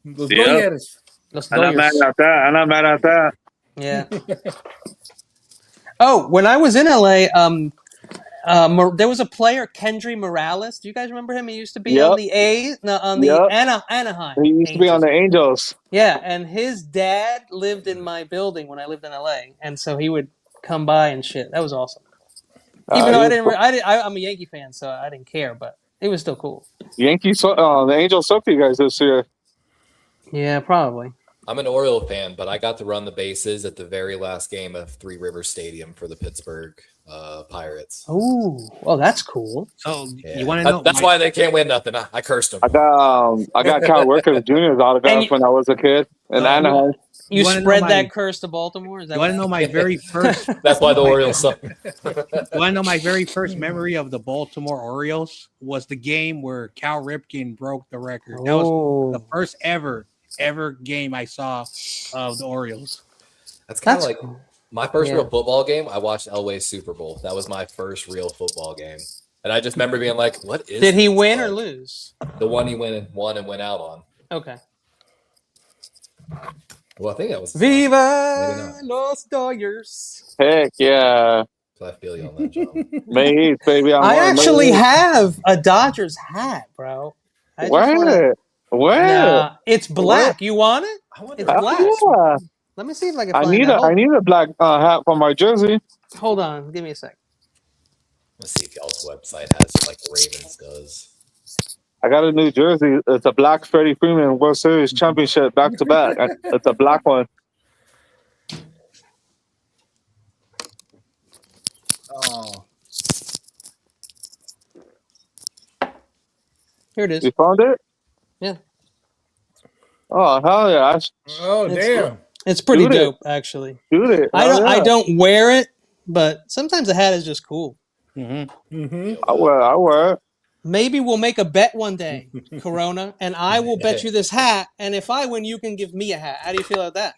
Los Doyers. Los I'm not mad Doyers. at that. I'm not mad at that. Yeah. Oh, when I was in LA, there was a player, Kendry Morales. Do you guys remember him? He used to be on the Anaheim. He used to be on the Angels. Yeah, and his dad lived in my building when I lived in LA, and so he would come by and shit. That was awesome. Even though I'm a Yankee fan, so I didn't care, but it was still cool. The Angels sucked you guys this year. Yeah, probably. I'm an Oriole fan, but I got to run the bases at the very last game of Three Rivers Stadium for the Pittsburgh Pirates. Oh, well, that's cool. So you want to know? That's why they can't win nothing. I cursed them. I got Cal Workers Jr.'s autograph when I was a kid in Anaheim. You spread that curse to Baltimore? Is that you want to know my very first? That's why the Orioles suck. You want to know my very first memory of the Baltimore Orioles was the game where Cal Ripken broke the record. That was the first ever game I saw of the Orioles. That's kind of like my first real football game. I watched Elway's Super Bowl. That was my first real football game. And I just remember being like, what is Did he win like? Or lose? The one he won and went out on. Okay. Well, I think that was Viva Los Dodgers. Heck yeah. So I feel you on that, John. May 8th, baby. I going actually May 8th. have a Dodgers hat, bro. I just want to. Where? Nah, it's black. You want it? I wonder It's if black. Yeah. Let me see if I can I find need that. I need a black hat for my jersey. Hold on. Give me a sec. Let's see if y'all's website has it like the Ravens does. I got a new jersey. It's a black Freddie Freeman World Series championship back to back. It's a black one. Oh, Here it is. You found it? Yeah. Oh hell yeah! Oh, damn. It's pretty Shoot it. dope, actually. Shoot it. I Hell don't. yeah. I don't wear it, but sometimes the hat is just cool. I wear it. Maybe we'll make a bet one day, Corona, and I will bet you this hat. And if I win, you can give me a hat. How do you feel about that?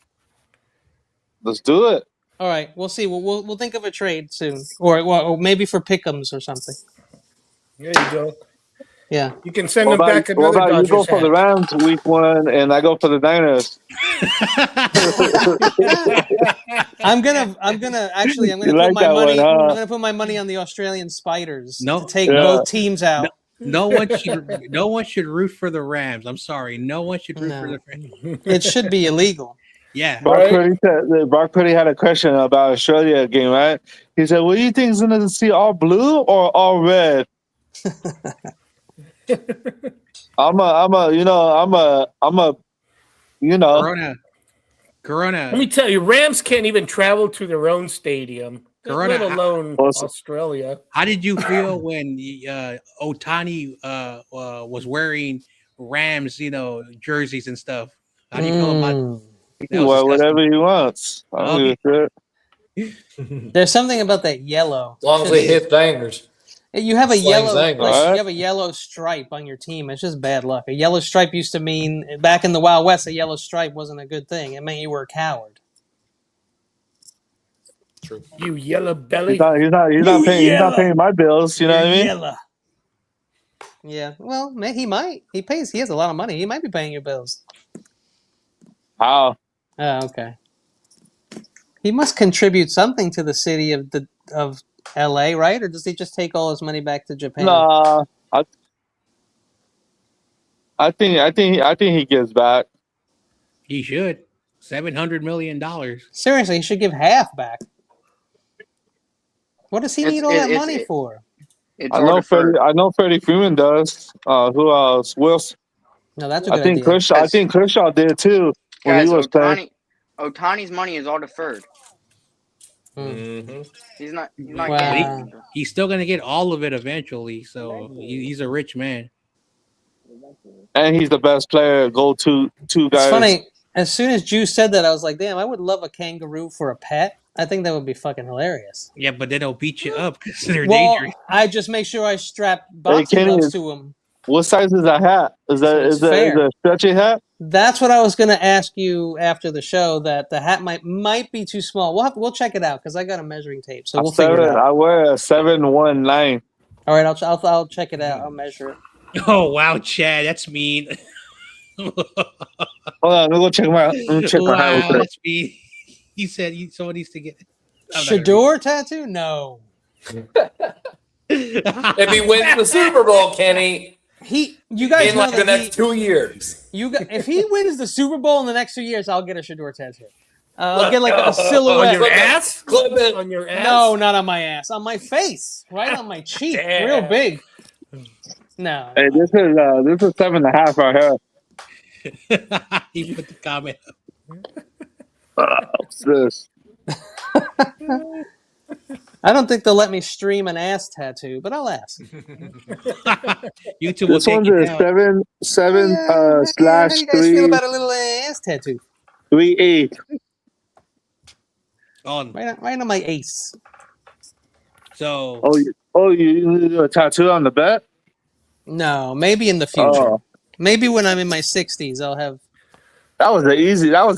Let's do it. All right, we'll see. We'll think of a trade soon, or maybe for pick'ems or something. There you go. Yeah. You can send What them back about another you go Dodgers for the hat. Rams week 1 and I go for the Niners? I'm gonna actually You put like my that one, money. huh? I'm gonna put my money on the Australian Spiders No. to take Yeah. both teams out. No one should root for the Rams. I'm sorry. No one should root for No. the Rams. It should be illegal. Yeah. Brock Purdy had a question about Australia game, right? He said, "What do you think is going to see all blue or all red?" Corona. Let me tell you, Rams can't even travel to their own stadium, Corona, let alone Also- Australia. How did you feel when Otani was wearing Rams, jerseys and stuff? How do you feel about Mm. that? Was Well, disgusting. whatever he wants. I don't give a shit. There's something about that yellow. As long as they hit bangers. You have a Slang yellow, zangers. like Alright. you have a yellow stripe on your team. It's just bad luck. A yellow stripe used to mean back in the Wild West, a yellow stripe wasn't a good thing. It meant you were a coward. True. You yellow belly. He's not paying my bills. You know what I mean? Yellow. Yeah. Well, he might. He pays. He has a lot of money. He might be paying your bills. How? Oh, okay. He must contribute something to the city of L.A., right? Or does he just take all his money back to Japan? Nah, I think he gives back. He should. $700 million. Seriously, he should give half back. What does he need all that money for? It's I all know deferred. Freddie. I know Freddie Freeman does. Who else? Wilson. No, that's a I good think idea. Kershaw did too when Guys, he was playing. Otani's money is all deferred. Mm-hmm. He's not Wow. getting it. He's still going to get all of it eventually. So he's a rich man. And he's the best player. Go two guys. It's funny. As soon as Juice said that, I was like, damn, I would love a kangaroo for a pet. I think that would be fucking hilarious. Yeah, but then they'll beat you up because they're Well, dangerous. I just make sure I strap boxing Kenny, gloves to him. What size is that hat? Is So it's fair. a stretchy hat? That's what I was going to ask you after the show. That the hat might be too small. We'll check it out because I got a measuring tape, so we'll figure it out. I wear a 719. All right, I'll check it out. I'll measure it. Oh, wow, Chad. That's mean. Hold on, let me go check my hat. Real quick. That's mean. He said someone needs to get Shador tattoo? No. If he wins the Super Bowl, Kenny, You guys in know like the that next 2 years. if he wins the Super Bowl in the next 2 years, I'll get a Shador tattoo. I'll get like a silhouette. On your ass? Clip it. On your ass? No, not on my ass. On my face, right on my cheek, real big. No. Hey, this is 7.5 right here. He put the comment What's this? I don't think they'll let me stream an ass tattoo, but I'll ask. YouTube will This take one's you a down. 7 How slash do you guys feel about a little ass tattoo? 3.8. Right on my ace. So You do a tattoo on the back? No, maybe in the future. Oh, Maybe when I'm in my 60s, I'll have. that was an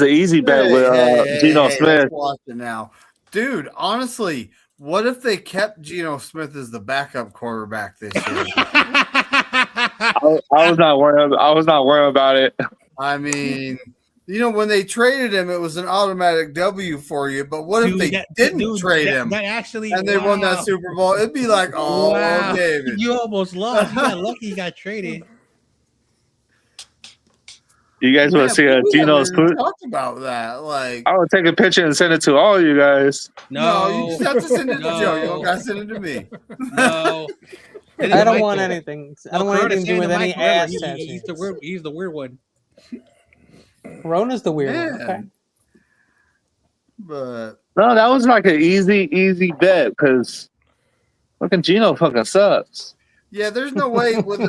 easy bet with Geno Smith. Let's watch it now. Dude, honestly, what if they kept Geno Smith as the backup quarterback this year? I was not worried about it. I mean, when they traded him, it was an automatic W for you. But what if they didn't trade him That actually, and they won that Super Bowl? It'd be like, oh, wow, David. you almost lost. You got lucky you got traded. You guys want to see Gino's food? Talked about that. Like, I would take a picture and send it to all you guys. No, you just have to send it to Joe. You don't got to send it to me. No. I don't want anything. I don't want anything to do with any ass tattoos. He's the weird one. Rona's the weird one. Okay. But no, that was like an easy bet because fucking Gino fucking sucks. Yeah, there's no way with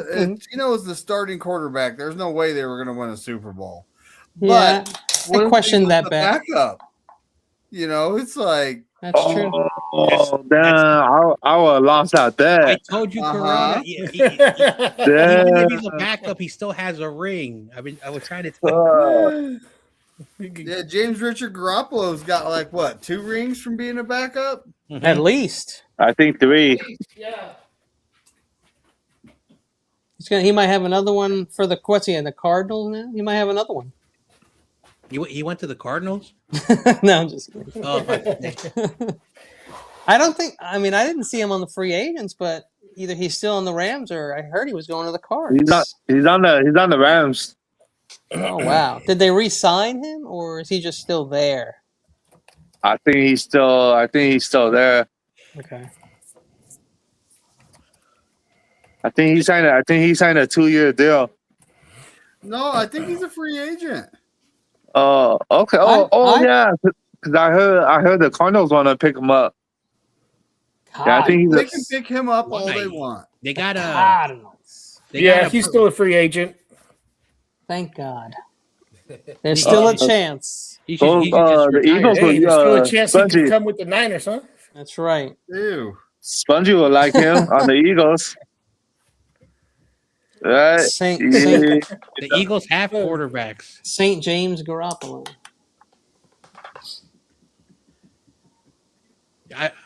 Gino was the starting quarterback. There's no way they were going to win a Super Bowl. Yeah, but I questioned that bet. Backup. It's like that's true. Oh, damn! I would have lost that bet. I told you, Corona. Even if he's a backup, he still has a ring. I was trying to tell yeah, James Richard Garoppolo's got like what, 2 rings from being a backup? Mm-hmm. At least. I think 3. Yeah. He might have another one for the the Cardinals now. He might have another one. He went to the Cardinals? No, I'm just kidding. Oh, I don't think. I mean, I didn't see him on the free agents, but either he's still on the Rams or I heard he was going to the Cards. He's on the Rams. Oh wow! Did they re-sign him or is he just still there? I think he's still there. Okay. I think he signed a 2-year deal. No, I think he's a free agent. Oh, okay. Yeah. Because I heard the Cardinals want to pick him up. Yeah, I think they can pick him up all they want. They got Cardinals. He's still a free agent. Thank God. There's still a chance. The Eagles there's still a chance he can come with the Niners, huh? That's right. Ew. Spongy will like him on the Eagles. Right. The Eagles have quarterbacks. St. James Garoppolo.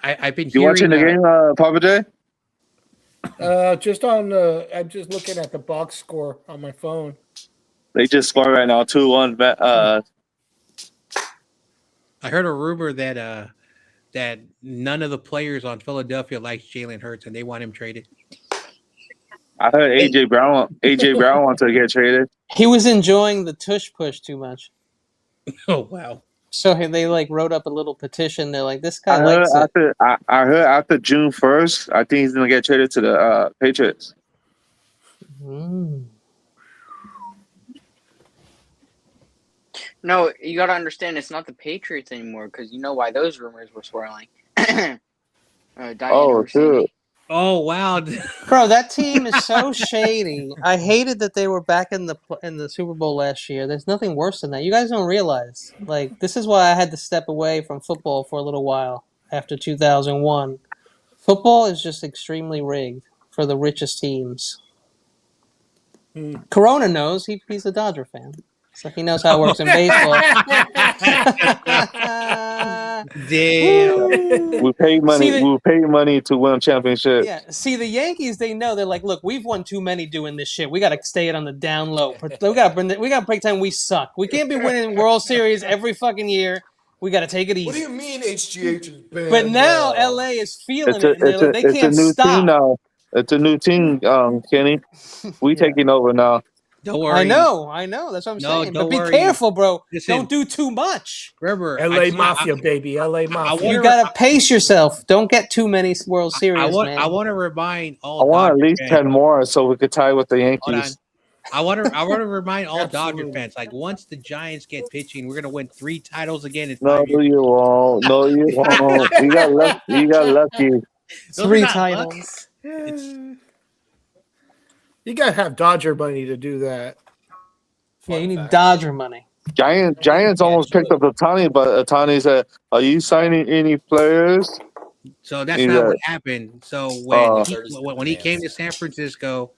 I've been. You watching the game, Papa J? I'm just looking at the box score on my phone. They just scored right now, 2-1. I heard a rumor that that none of the players on Philadelphia likes Jalen Hurts and they want him traded. I heard AJ Brown wants to get traded. He was enjoying the tush push too much. Oh wow! So they wrote up a little petition. They're like, this guy likes it. I heard after June 1st, I think he's gonna get traded to the Patriots. No, you got to understand it's not the Patriots anymore because you know why those rumors were swirling. True. Oh wow, bro, that team is so shady. I hated that they were back in the Super Bowl last year. There's nothing worse than that. You guys don't realize. This is why I had to step away from football for a little while after 2001. Football is just extremely rigged for the richest teams. Corona knows. He's a Dodger fan. So he knows how it works in baseball. Damn. We paid money to win a championship. Yeah. See, the Yankees, they know. They're like, look, we've won too many doing this shit. We got to stay it on the down low. We got to break time. We suck. We can't be winning World Series every fucking year. We got to take it easy. What do you mean HGH is bad? But now LA is feeling it. They can't it's a new stop. team now. It's a new team, Kenny. We taking over now. Don't worry. I know. That's what I'm saying. But be careful, bro. Listen, don't do too much. Remember, LA Mafia, baby. LA Mafia. You got to pace yourself. Don't get too many World Series, man. I want to remind all I want Dodger at least fans, 10 more so we could tie with the Yankees. I want to remind all Dodger fans, once the Giants get pitching, we're going to win 3 titles again in 5 years. You won't. No, you won't. You got lucky. 3 titles. You gotta have Dodger money to do that. Yeah, you need Dodger money. Giants almost picked up Otani, but Otani said, "Are you signing any players?" So that's not what happened. So when he came to San Francisco,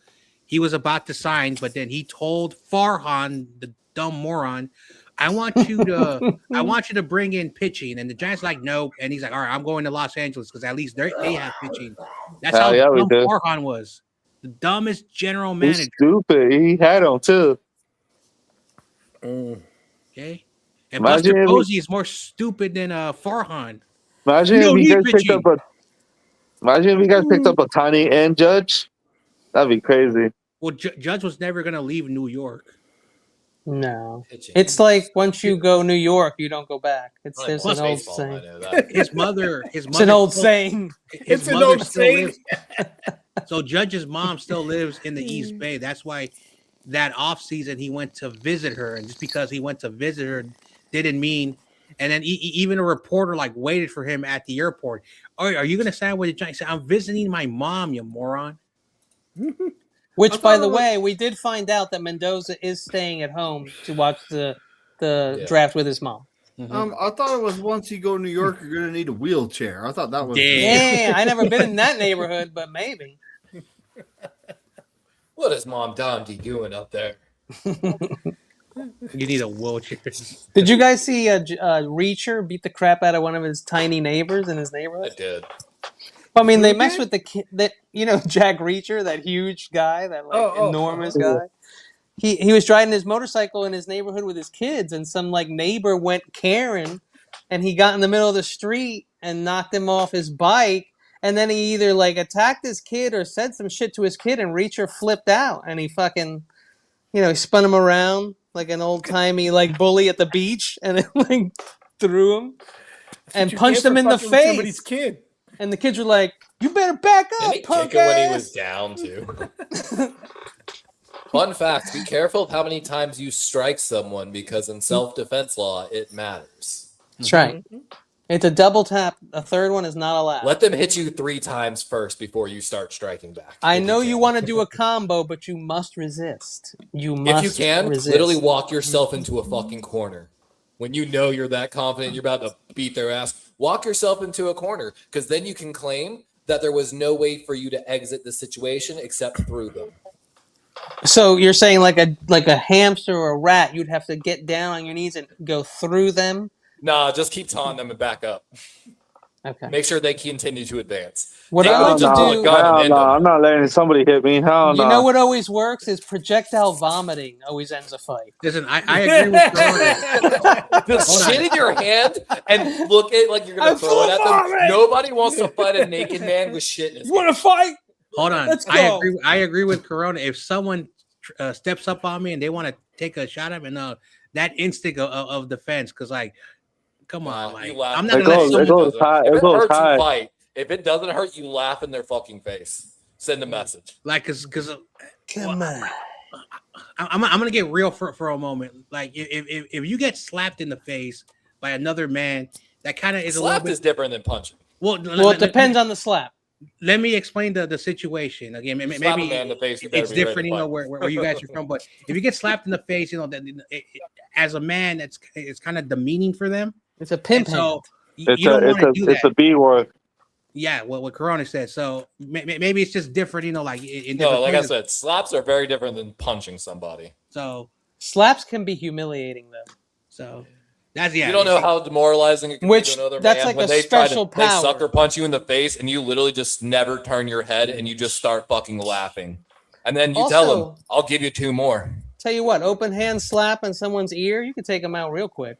he was about to sign, but then he told Farhan, the dumb moron, I want you to bring in pitching. And the Giants like, nope. And he's like, all right, I'm going to Los Angeles because at least they have pitching. That's how dumb Farhan was. The dumbest general manager. He's stupid. He had him too. Okay. And Imagine Buster if Posey is more stupid than Farhan. Imagine You if don't you need guys picked pitching. up a. Imagine if you guys picked up a Tiny and Judge. That'd be crazy. Well, Judge was never gonna leave New York. No, Pitching. it's like once you go New York, you don't go back. It's Only there's plus an old baseball, I saying. know that. His mother It's an old saying. His It's an mother old still saying. lives. So Judge's mom still lives in the East Bay. That's why that off season he went to visit her, and just because he went to visit her didn't mean. And then even a reporter like waited for him at the airport. Oh, are you gonna stand with the Giants? He said, I'm visiting my mom, you moron. Which, by the way, we did find out that Mendoza is staying at home to watch the draft with his mom. I thought it was once you go to New York, you're gonna need a wheelchair. I thought that was. Yeah, I never been in that neighborhood, but maybe. What is Mom Dom doing up there? You need a wheelchair. Did you guys see Reacher beat the crap out of one of his tiny neighbors in his neighborhood? I did. I mean, they messed with the kid that Jack Reacher, that huge guy, that enormous guy. He was driving his motorcycle in his neighborhood with his kids, and some neighbor went Karen, and he got in the middle of the street and knocked him off his bike, and then he either attacked his kid or said some shit to his kid, and Reacher flipped out, and he fucking, he spun him around like an old timey bully at the beach, and then threw him and punched him in the face. Somebody's kid. And the kids were like, "You better back up, Didn't he punk kick him when he ass." was down too? Fun fact: be careful of how many times you strike someone, because in self-defense law, it matters. That's right. It's a double tap. A third one is not allowed. Let them hit you 3 times first before you start striking back. I know you want to do a combo, but you must resist. You must. If you can, resist. literally walk yourself into a fucking corner. When you know you're that confident, you're about to beat their ass, walk yourself into a corner, because then you can claim that there was no way for you to exit the situation except through them. So you're saying like a hamster or a rat, you'd have to get down on your knees and go through them? Nah, just keep taunting them and back up. Okay. Make sure they continue to advance. What They I will like to just pull a do- gun and end them. I'm not letting somebody hit me. Hell You no. know what always works is projectile vomiting always ends a fight. Listen, I agree with Corey. Just shit in your hand and look at it like you're gonna I'm throw full it at of them. vomit. Nobody wants to fight a naked man with shit in his You want to fight? Hold on. Let's go. I agree with Corona. If someone steps up on me and they want to take a shot at me, that instinct of defense, because come on, you laugh. I'm not It gonna let goes, someone. it goes high. If It it goes hurts, you high. fight. If it doesn't hurt, you laugh in their fucking face. Send a message. Because Come on. I'm gonna get real for a moment. Like if you get slapped in the face by another man, that kind of is a Slap little is bit. different than punching. Well, It depends on the slap. Let me explain the situation again. Slap a Maybe man in the face, you better it's be ready different, to fight. where you guys are from. But if you get slapped in the face, as a man, it's kind of demeaning for them. It's a pimp And so hand. It's you don't want to do that. it's a B word. Yeah, what Corona said. So maybe it's just different, in No, different like I places. said, slaps are very different than punching somebody. So Slaps can be humiliating though. that's You don't know how demoralizing it can Which- be to another that's man like when a they special they power. sucker punch you in the face and you literally just never turn your head and you just start fucking laughing. And then you tell Also- them, I'll give you 2 more. Tell you what, open hand slap in someone's ear, you can take them out real quick.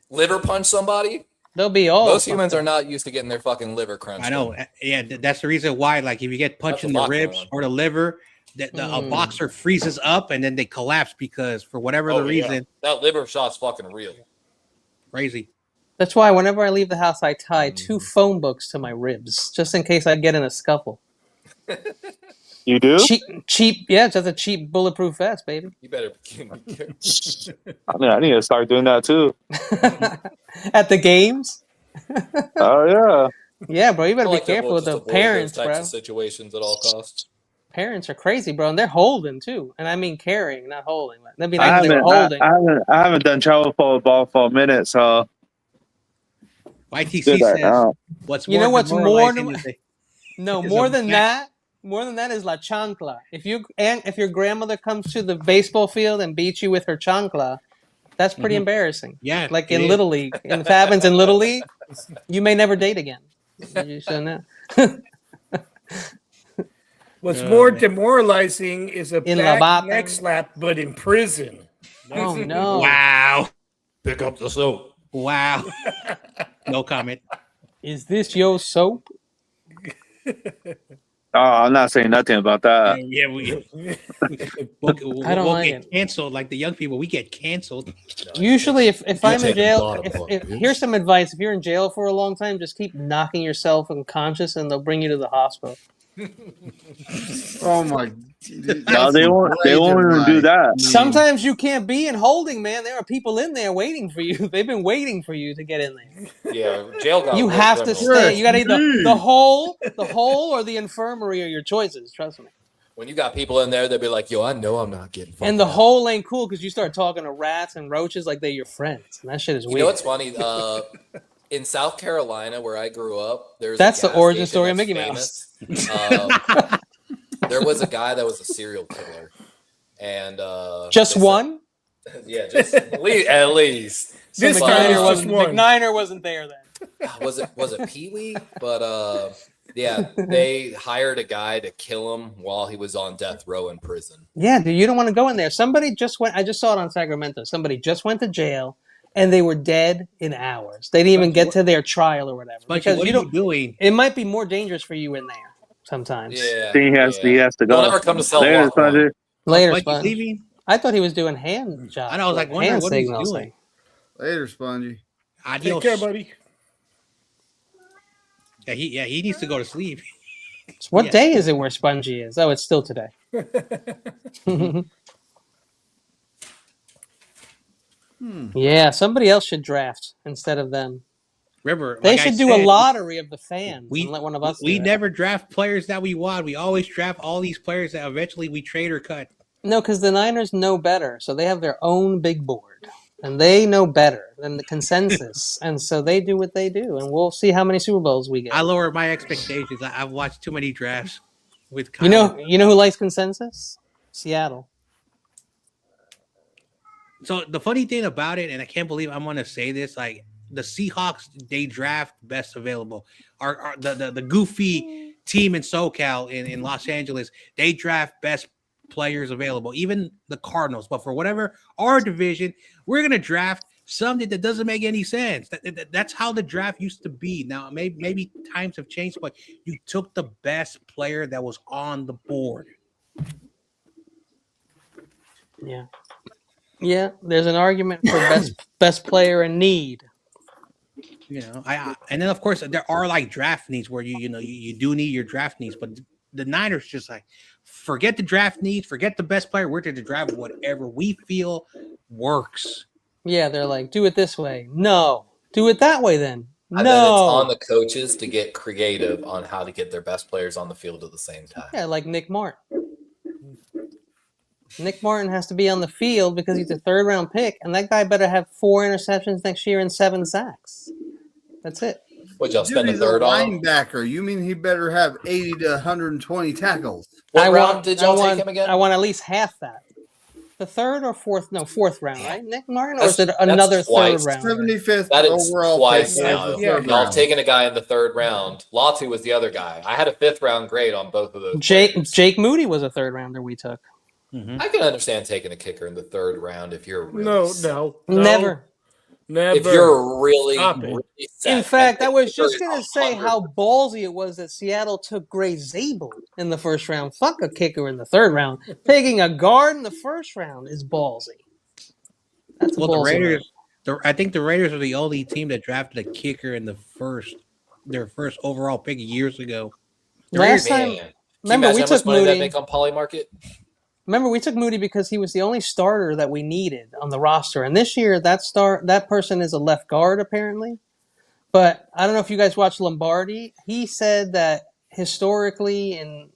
Liver punch somebody? They'll be all. Most humans fucked are up. not used to getting their fucking liver crunched. I know. Yeah, that's the reason why. Like, if you get punched That's in a the lot going ribs on. or the liver, a boxer freezes up and then they collapse because for whatever the reason, that liver shot's fucking real. crazy. That's why whenever I leave the house, I tie 2 phone books to my ribs, just in case I get in a scuffle. You do? Cheap, yeah, just a cheap bulletproof vest, baby. You better. I need to start doing that too. At the games? Oh yeah. Yeah, bro, you better I be like that careful we'll with the just avoid parents, those types bro. of situations at all costs. Parents are crazy, bro, and they're holding too. And I mean carrying, not holding. That'd be I nice if they were holding. haven't done travel ball for a minute, so YTC do that says, now. "What's You more know what's more demoralizing dem- is they- No, is more a than back- that is la chancla. If your grandmother comes to the baseball field and beats you with her chancla, that's pretty embarrassing. Yeah, Like it in is. Little League, if it happens in Little League, you may never date again. You should know. What's Oh, more man. demoralizing is a In La back Bata. neck slap, but in prison. Oh no! Wow. pick up the soap. Wow. No comment. Is this your soap? Oh, I'm not saying nothing about that. Yeah, we'll I don't like get it. canceled like the young people. We get canceled. Usually, if I'm in take the jail, bottom hook, bitch. here's some advice: if you're in jail for a long time, just keep knocking yourself unconscious, and they'll bring you to the hospital. Oh my! No, they won't. They won't even do that. Sometimes you can't be in holding, man. There are people in there waiting for you. They've been waiting for you to get in there. Yeah, jail got You real have to criminal. stay. You got to either the hole, or the infirmary are your choices. Trust me. When you got people in there, they'll be like, "Yo, I know I'm not getting." And the fucking out." hole ain't cool because you start talking to rats and roaches like they're your friends, and that shit is You weird. know what's funny? In South Carolina, where I grew up, there's That's a the gas origin station story of that's Mickey famous. Mouse. There was a guy that was a serial killer, and Just they said- one. yeah, just at least. So This But, time it's McNiner just wasn't. one. McNiner wasn't there then. was it Pee Wee? But yeah, they hired a guy to kill him while he was on death row in prison. Yeah, dude, you don't want to go in there. Somebody just went. I just saw it on Sacramento. Somebody just went to jail, and they were dead in hours. They didn't even get to their trial or whatever. But Because what you are you don't. doing? It might be more dangerous for you in there sometimes. Yeah, He has to He'll go. never come to cell Later, block one. Spongy. Later, Spongy's Sponge. leaving? I thought he was doing hand jobs. I know. I was like wondering hand what he's signals. doing. Later, Spongy. Take Adios. care, buddy. Yeah, he needs to go to sleep. So what Yeah. day is it where Spongy is? Oh, it's still today. Yeah, somebody else should draft instead of them. Remember, They like I should do a said, lottery of the fans We and let one of us we do it. never draft players that we want. We always draft all these players that eventually we trade or cut. No, because the Niners know better, so they have their own big board, and they know better than the consensus, and so they do what they do, and we'll see how many Super Bowls we get. I lower my expectations. I've watched too many drafts with Kyle. You know who likes consensus? Seattle. So the funny thing about it, and I can't believe I'm going to say this, like the Seahawks, they draft best available. The goofy team in SoCal in Los Angeles, they draft best players available. Even the Cardinals, but for whatever our division, we're going to draft something that doesn't make any sense. That's how the draft used to be. Now maybe times have changed, but you took the best player that was on the board. Yeah. Yeah, there's an argument for best player in need. You know, and then of course there are like draft needs where you do need your draft needs, but the Niners just like forget the draft needs, forget the best player. We're to draft whatever we feel works. Yeah, they're like, do it this way. No, do it that way then. And then it's on the coaches to get creative on how to get their best players on the field at the same time. Yeah, like Nick Martin. Nick Martin has to be on the field because he's a third-round pick, and that guy better have 4 interceptions next year and 7 sacks. That's it. What y'all spend Dude, a he's a third on? linebacker. You mean he better have 80 to 120 tackles? What round did y'all take him again? I want at least half that. The third or fourth? No, fourth round, right? Nick Martin, or is it another third round? 75th That is overall twice pick. now. Y'all have taken a guy in the third round. Latu was the other guy. I had a 5th round grade on both of those. Jake Moody was a third rounder we took. Mm-hmm. I can understand taking a kicker in the third round if you're really Never. If you're really set. In fact, I was just going to say how ballsy it was that Seattle took Gray Zabel in the first round. Fuck a kicker in the third round. Taking a guard in the first round is ballsy. That's the Raiders. I think the Raiders are the only team that drafted a kicker in their first overall pick years ago. Last time, remember we took Moody. That make on Poly Market? Remember, we took Moody because he was the only starter that we needed on the roster. And this year, that person is a left guard, apparently. But I don't know if you guys watched Lombardi. He said that historically, and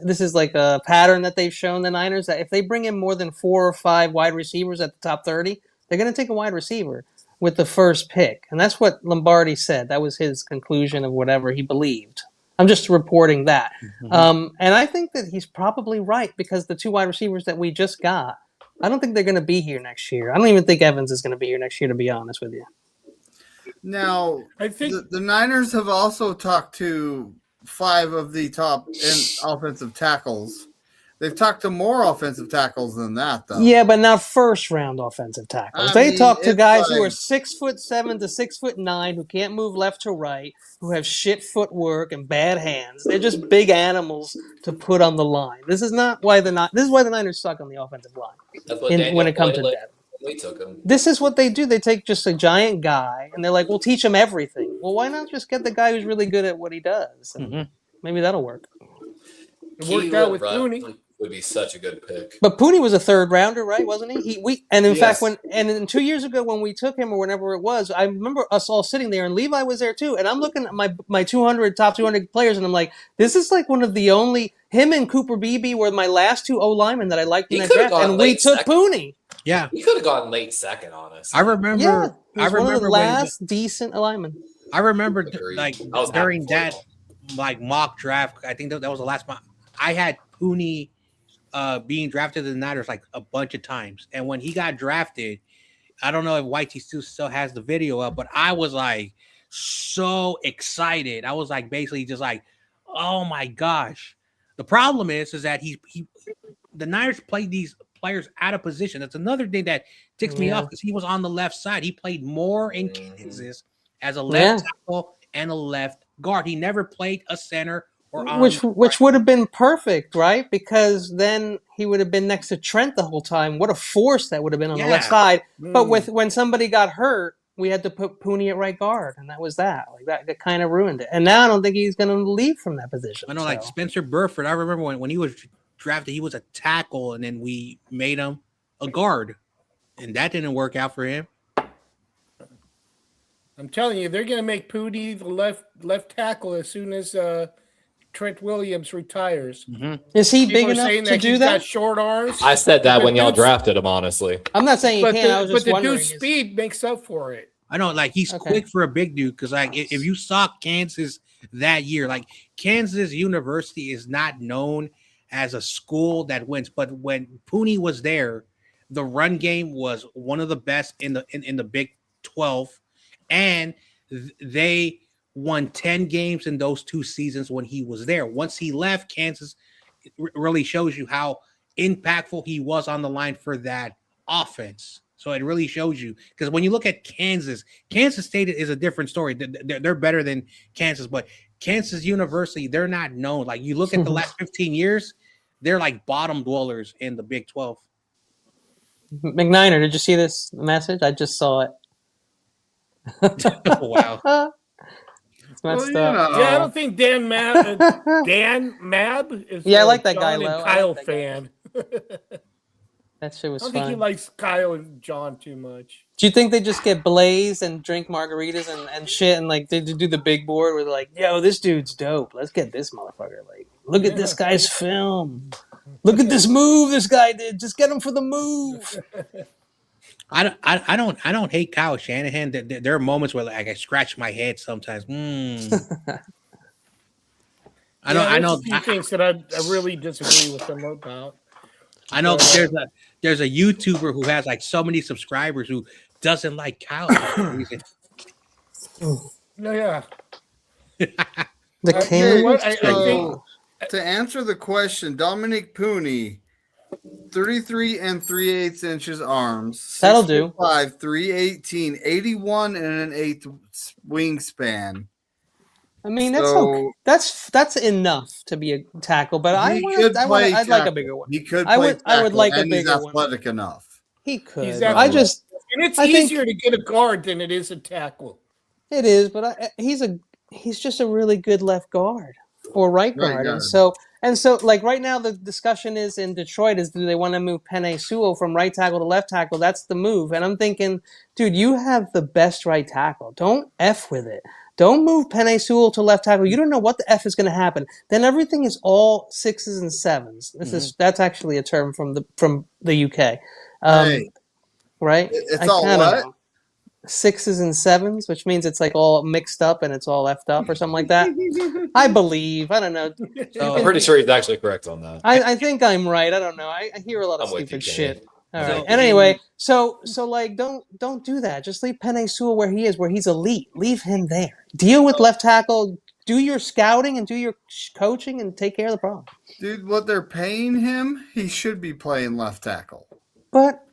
this is like a pattern that they've shown the Niners, that if they bring in more than 4 or 5 wide receivers at the top 30, they're going to take a wide receiver with the first pick. And that's what Lombardi said. That was his conclusion of whatever he believed. I'm just reporting that. Mm-hmm. And I think that he's probably right because the 2 wide receivers that we just got, I don't think they're going to be here next year. I don't even think Evans is going to be here next year, to be honest with you. Now, I think the Niners have also talked to 5 of the top offensive tackles. They've talked to more offensive tackles than that, though. Yeah, but not first round offensive tackles. I They mean, talk to it's guys who are like- 6'7" to 6'9" who can't move left to right, who have shit footwork and bad hands. They're just big animals to put on the line. This is why the Niners suck on the offensive line. That's what When it comes to like depth. when we took him. This is what they do. They take just a giant guy and they're like, "We'll teach him everything." Well, why not just get the guy who's really good at what he does? And maybe that'll work. It worked out with Pooney. Would be such a good pick. But Pooney was a third rounder, right? Wasn't he? In Yes. fact, in 2 years ago when we took him or whenever it was, I remember us all sitting there and Levi was there too. And I'm looking at my top 200 players and I'm like, this is like one of the only him and Cooper Beebe were my last two O linemen that I liked in that draft, and we took Pooney. Yeah, he could have gone late second, honestly. I remember. Yeah, I remember one of the when last decent linemen. I remember Agreed. like I was during happy for that him. like mock draft. I think that was the last mock. I had Pooney being drafted to the Niners like a bunch of times, and when he got drafted, I don't know if Whitey still has the video up, but I was like so excited. I was like basically just like, oh my gosh. The problem is that the Niners played these players out of position. That's another thing that ticks me off because he was on the left side. He played more in Kansas as a left tackle and a left guard. He never played a center or on which would have been perfect, right? Because then he would have been next to Trent the whole time. What a force that would have been on the left side. But when somebody got hurt, we had to put Pooney at right guard, and that was that. Like that kind of ruined it. And now I don't think he's going to leave from that position. I know, like Spencer Burford. I remember when he was drafted, he was a tackle, and then we made him a guard, and that didn't work out for him. I'm telling you, they're going to make Pooney the left tackle as soon as Trent Williams retires. Is he People big are enough saying to do he's that? got short arms. I said that when y'all drafted him, honestly. I'm not saying he can't. I was just but the wondering. dude's speed makes up for it. I know, like he's quick for a big dude. Because like if you saw Kansas that year, like Kansas University is not known as a school that wins, but when Pooney was there, the run game was one of the best in the Big 12, and they won 10 games in those 2 seasons when he was there. Once he left, Kansas really shows you how impactful he was on the line for that offense. So it really shows you, because when you look at Kansas State is a different story. They're better than Kansas, but Kansas University, they're not known. Like you look at the last 15 years, they're like bottom dwellers in the Big 12. McNiner, did you see this message? I just saw it. Wow. It's messed up. Yeah, I don't think Dan Mab is I like that guy, John and Lo. Kyle fan. That shit was I don't fun. think he likes Kyle and John too much. Do you think they just get blazed and drink margaritas and shit and like they do the big board where they're like, yo, this dude's dope. Let's get this motherfucker. Like, look at this guy's film. Look at this move this guy did. Just get him for the move. I don't hate Kyle Shanahan. There are moments where like I scratch my head sometimes. I know. A few things that I really disagree with him about. I know there's a YouTuber who has like so many subscribers who doesn't like Kyle for some reason. Yeah. The king. I think to answer the question, Dominic Pooney, 33 3/8 inches arms. That'll do. 5, 318, 81 and an eighth wingspan. I mean, that's okay. That's enough to be a tackle, but I'd like a bigger one. He could. I would like a and he's bigger one. athletic enough. He could. Exactly. And it's easier to get a guard than it is a tackle. It is, but he's just a really good left guard or right guard, and so like right now the discussion is in Detroit is do they want to move Penei Sewell from right tackle to left tackle? That's the move, and I'm thinking, dude, you have the best right tackle. Don't F with it. Don't move Penei Sewell to left tackle. You don't know what the F is going to happen. Then everything is all 6s and 7s. That's actually a term from the UK, right? It's all what? 6s and 7s, which means it's like all mixed up and it's all effed up or something like that. I believe. I don't know. I'm pretty sure he's actually correct on that. I think I'm right. I don't know. I hear a lot of stupid shit. All right. And anyway, so like don't do that. Just leave Penei Sewell where he is, where he's elite. Leave him there. Deal with left tackle. do your scouting and do your coaching and take care of the problem. Dude, what they're paying him, he should be playing left tackle. But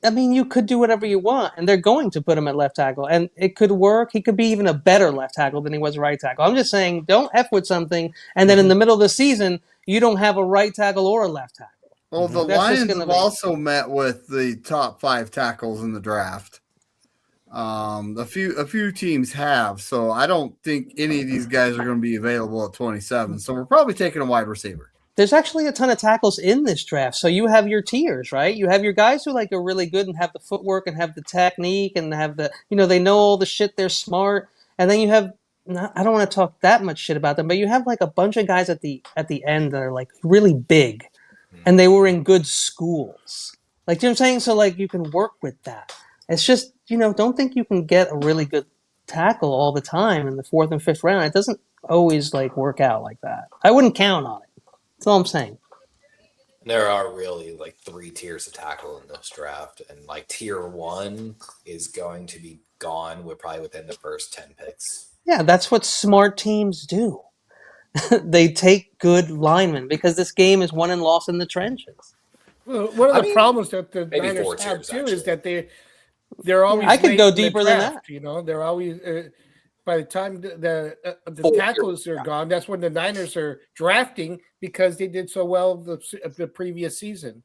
I mean, you could do whatever you want, and they're going to put him at left tackle, and it could work. He could be even a better left tackle than he was right tackle. I'm just saying, don't F with something, and then in the middle of the season, you don't have a right tackle or a left tackle. Well, the That's just Lions gonna have be- also met with the top 5 tackles in the draft. A few teams have, so I don't think any of these guys are going to be available at 27. So we're probably taking a wide receiver. There's actually a ton of tackles in this draft. So you have your tiers, right? You have your guys who like are really good and have the footwork and have the technique and have the, they know all the shit. They're smart. And then you have, I don't want to talk that much shit about them, but you have like a bunch of guys at the end that are like really big, and they were in good schools. Like, you know what I'm saying? So like you can work with that. It's just, don't think you can get a really good tackle all the time in the 4th and 5th round. It doesn't always like work out like that. I wouldn't count on it. That's all I'm saying. There are really like 3 tiers of tackle in this draft, and like tier 1 is going to be gone probably within the first 10 picks. Yeah, that's what smart teams do. They take good linemen because this game is won and lost in the trenches. Well, one of the problems that the maybe 4 Niners have tiers, too actually. is that they're always. I could late go in the deeper than draft, that. They're always. By the time the 4 tackles tiers. are gone, that's when the Niners are drafting because they did so well the previous season.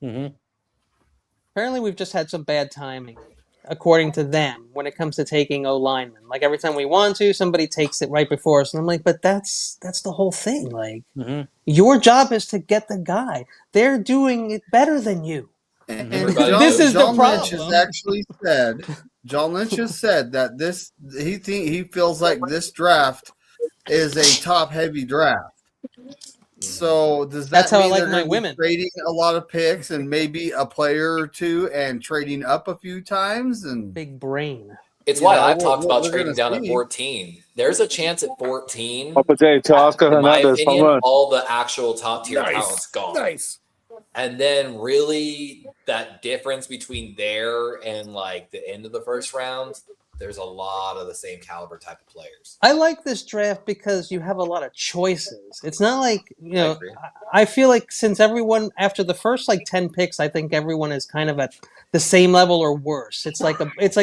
Apparently, we've just had some bad timing, according to them, when it comes to taking O linemen. Like every time we want to, somebody takes it right before us, and I'm like, but that's the whole thing. Like, your job is to get the guy. They're doing it better than you. And This is the John Lynch has problem. actually said. John Lynch has said that he feels like this draft is a top heavy draft. So does that That's how I mean like they're my going to be women. trading a lot of picks and maybe a player or two and trading up a few times? And Big brain. It's why I've what talked about we're trading gonna down at see. 14. There's a chance at 14. Oscar In my Hernandez, opinion, home run. all the actual top tier Nice. talent's gone. Nice. And then really that difference between there and like the end of the first round, there's a lot of the same caliber type of players. I like this draft because you have a lot of choices. It's not like, I agree. I feel like since everyone, after the first like 10 picks, I think everyone is kind of at the same level or worse. It's like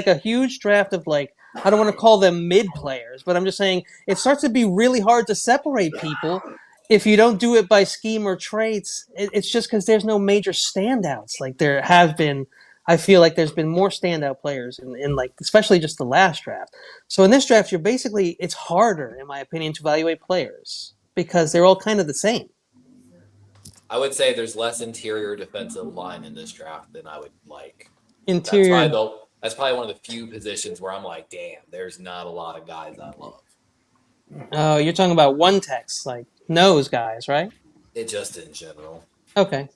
a huge draft of like, I don't want to call them mid players, but I'm just saying it starts to be really hard to separate people if you don't do it by scheme or traits. It's just because there's no major standouts like there have been. I feel like there's been more standout players in like, especially just the last draft. So in this draft, it's harder, in my opinion, to evaluate players because they're all kind of the same. I would say there's less interior defensive line in this draft than I would like. Interior. That's probably one of the few positions where I'm like, damn, there's not a lot of guys I love. Oh, you're talking about one text, like nose guys, right? It just in general. Okay.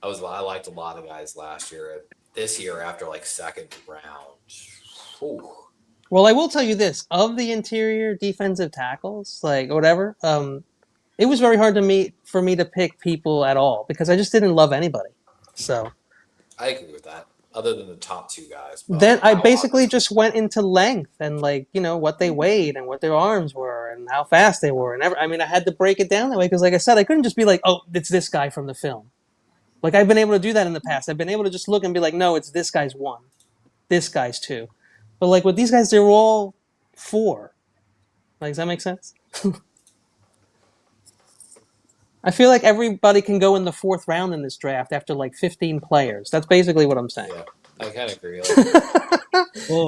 I liked a lot of guys last year. This year, after like second round. Ooh. Well, I will tell you this: of the interior defensive tackles, like whatever, it was very hard for me to pick people at all because I just didn't love anybody. So I agree with that. Other than the top 2 guys. then I basically just went into length and like what they weighed and what their arms were and how fast they were and I had to break it down that way because, like I said, I couldn't just be like, oh, it's this guy from the film. Like I've been able to do that in the past. I've been able to just look and be like, no, it's this guy's 1, this guy's 2. But like with these guys, they were all 4. Like, does that make sense? I feel like everybody can go in the 4th round in this draft after like 15 players. That's basically what I'm saying. Yeah, I kind of agree.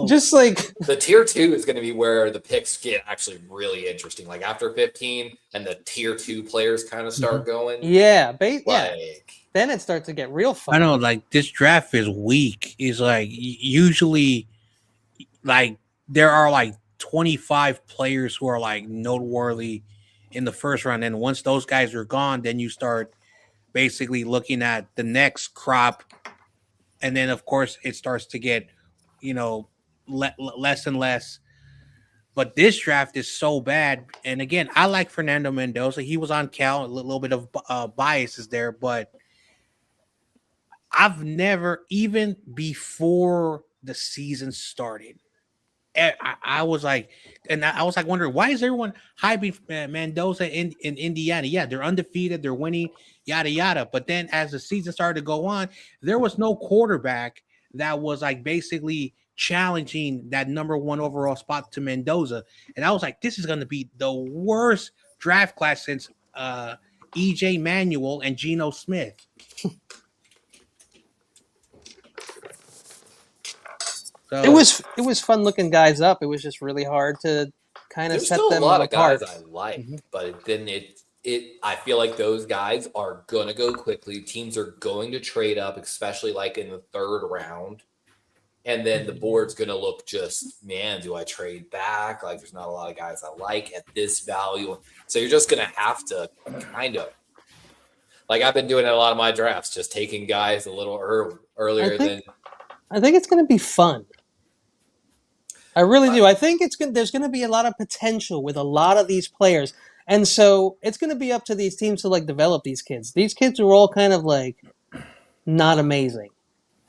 Just like the tier 2 is going to be where the picks get actually really interesting. Like after 15 and the tier 2 players kind of start going. Yeah, then it starts to get real fun. I know, like this draft is weak. Is like usually like there are like 25 players who are like noteworthy in the first round. And once those guys are gone, then you start basically looking at the next crop. And then, of course, it starts to get, less and less. But this draft is so bad. And again, I like Fernando Mendoza. He was on Cal. A little bit of biases there. But I've never, even before the season started, I was like, and I was like wondering why is everyone hyping Mendoza in Indiana? Yeah, they're undefeated, they're winning, yada yada. But then as the season started to go on, there was no quarterback that was like basically challenging that number one overall spot to Mendoza, and I was like, this is going to be the worst draft class since EJ Manuel and Geno Smith. So it was fun looking guys up. It was just really hard to kind of There's set still a them lot of apart. guys I like, but then I feel like those guys are gonna go quickly. Teams are going to trade up, especially like in the third round. And then the board's gonna look just, man, do I trade back? Like there's not a lot of guys I like at this value. So you're just gonna have to kind of like I've been doing in a lot of my drafts, just taking guys a little earlier than I think it's gonna be fun. I really do. I think there's going to be a lot of potential with a lot of these players. And so it's going to be up to these teams to like develop these kids. These kids are all kind of like not amazing.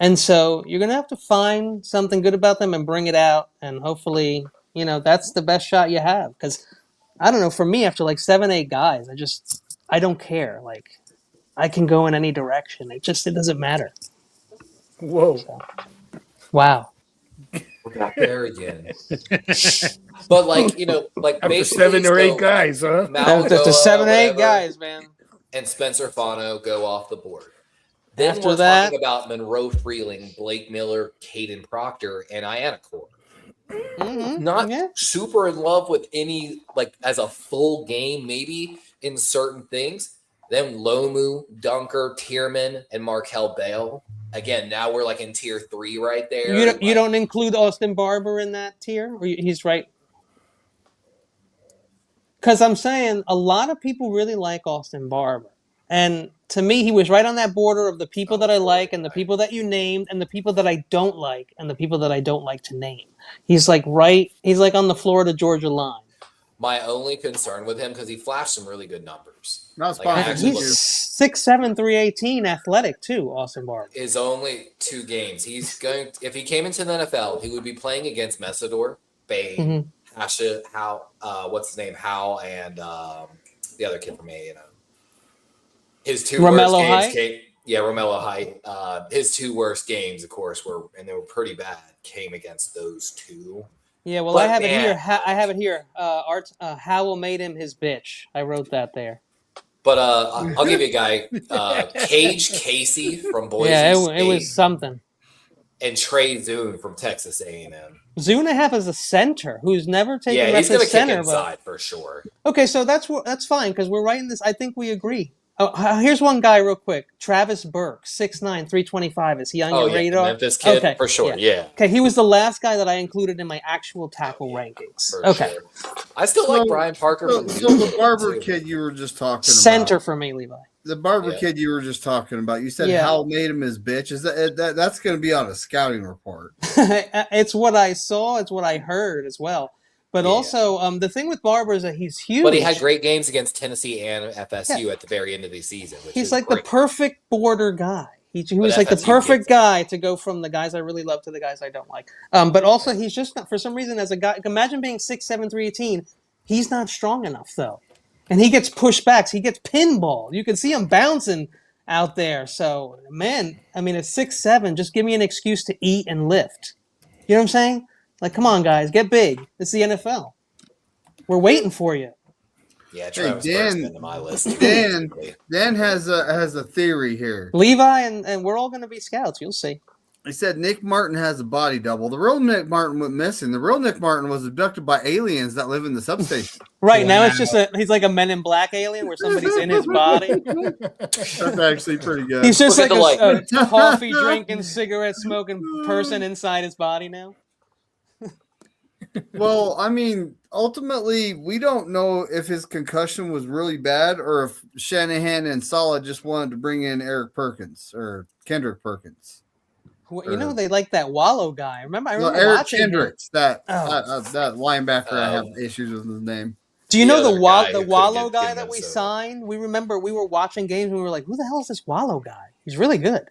And so you're going to have to find something good about them and bring it out. And hopefully, that's the best shot you have. Because I don't know, for me, after like 7, 8 guys, I don't care. Like I can go in any direction. It doesn't matter. Whoa. So, wow. we're back there again. But like After 7 or 8 guys, huh? After 7 or 8 guys, man. And Spencer Fano go off the board. Then After we're that, talking about Monroe Freeling, Blake Miller, Caden Proctor, and Iana Core. Not super in love with any, like as a full game, maybe in certain things. Then Lomu, Dunker, Tierman, and Markel Bale. Again, now we're like in tier 3 right there. You don't include Austin Barber in that tier? Or he's right? Because I'm saying a lot of people really like Austin Barber. And to me, he was right on that border of the people that I like and the people that you named and the people that I don't like and the people that I don't like to name. He's like on the Florida-Georgia line. My only concern with him, because he flashed some really good numbers. He's 6'7", 318, athletic too, Austin Barber. Is only 2 games. He's going, if he came into the NFL, he would be playing against Messidor, Bain, Hasha, what's his name, Howell, and the other kid from A&M. His 2 Romello worst games Romello Height. His 2 worst games, of course, they were pretty bad, came against those 2. Yeah, well, I have it here. Art Howell made him his bitch. I wrote that there. But I'll give you a guy, Cage Casey from Boise State. It was something. And Trey Zune from Texas A&M. Zune I have as a center who's never taken reps he's going to kick center, inside for sure. Okay, so that's fine because we're writing this. I think we agree. Oh, here's one guy real quick. Travis Burke, 6'9", 325. Is he on your radar? The Memphis kid, okay, for sure, yeah. Okay, he was the last guy that I included in my actual tackle rankings. Okay. Sure. I still like Brian Parker. So the Barber kid you were just talking about. Center for me, Levi. The Barber kid you were just talking about. You said Howell made him his bitch. Is that's going to be on a scouting report? It's what I saw. It's what I heard as well. But also, the thing with Barber is that he's huge. But he had great games against Tennessee and FSU at the very end of the season. He's like the perfect border guy. He was like the perfect guy to go from the guys I really love to the guys I don't like. But also, he's just not, for some reason, as a guy, imagine being 6'7", 318. He's not strong enough, though. And he gets pushbacks. He gets pinball. You can see him bouncing out there. So, man, I mean, at 6'7", just give me an excuse to eat and lift. You know what I'm saying? Like, come on, guys, get big. It's the NFL. We're waiting for you. Yeah, Travis Burke's been to my list. Dan has a theory here. Levi and we're all going to be scouts. You'll see. He said Nick Martin has a body double. The real Nick Martin went missing. The real Nick Martin was abducted by aliens that live in the substation. Right, now it's just he's like a Men in Black alien where somebody's in his body. That's actually pretty good. He's just like a coffee drinking, cigarette smoking person inside his body now. Well, I mean, ultimately, we don't know if his concussion was really bad or if Shanahan and Saleh just wanted to bring in Eric Perkins or Kendrick Perkins. Well, they like that Wallow guy. I remember Eric Kendricks, that linebacker. I have issues with his name. Do you know the Wallow guy that we signed? We remember we were watching games and we were like, "Who the hell is this Wallow guy? He's really good."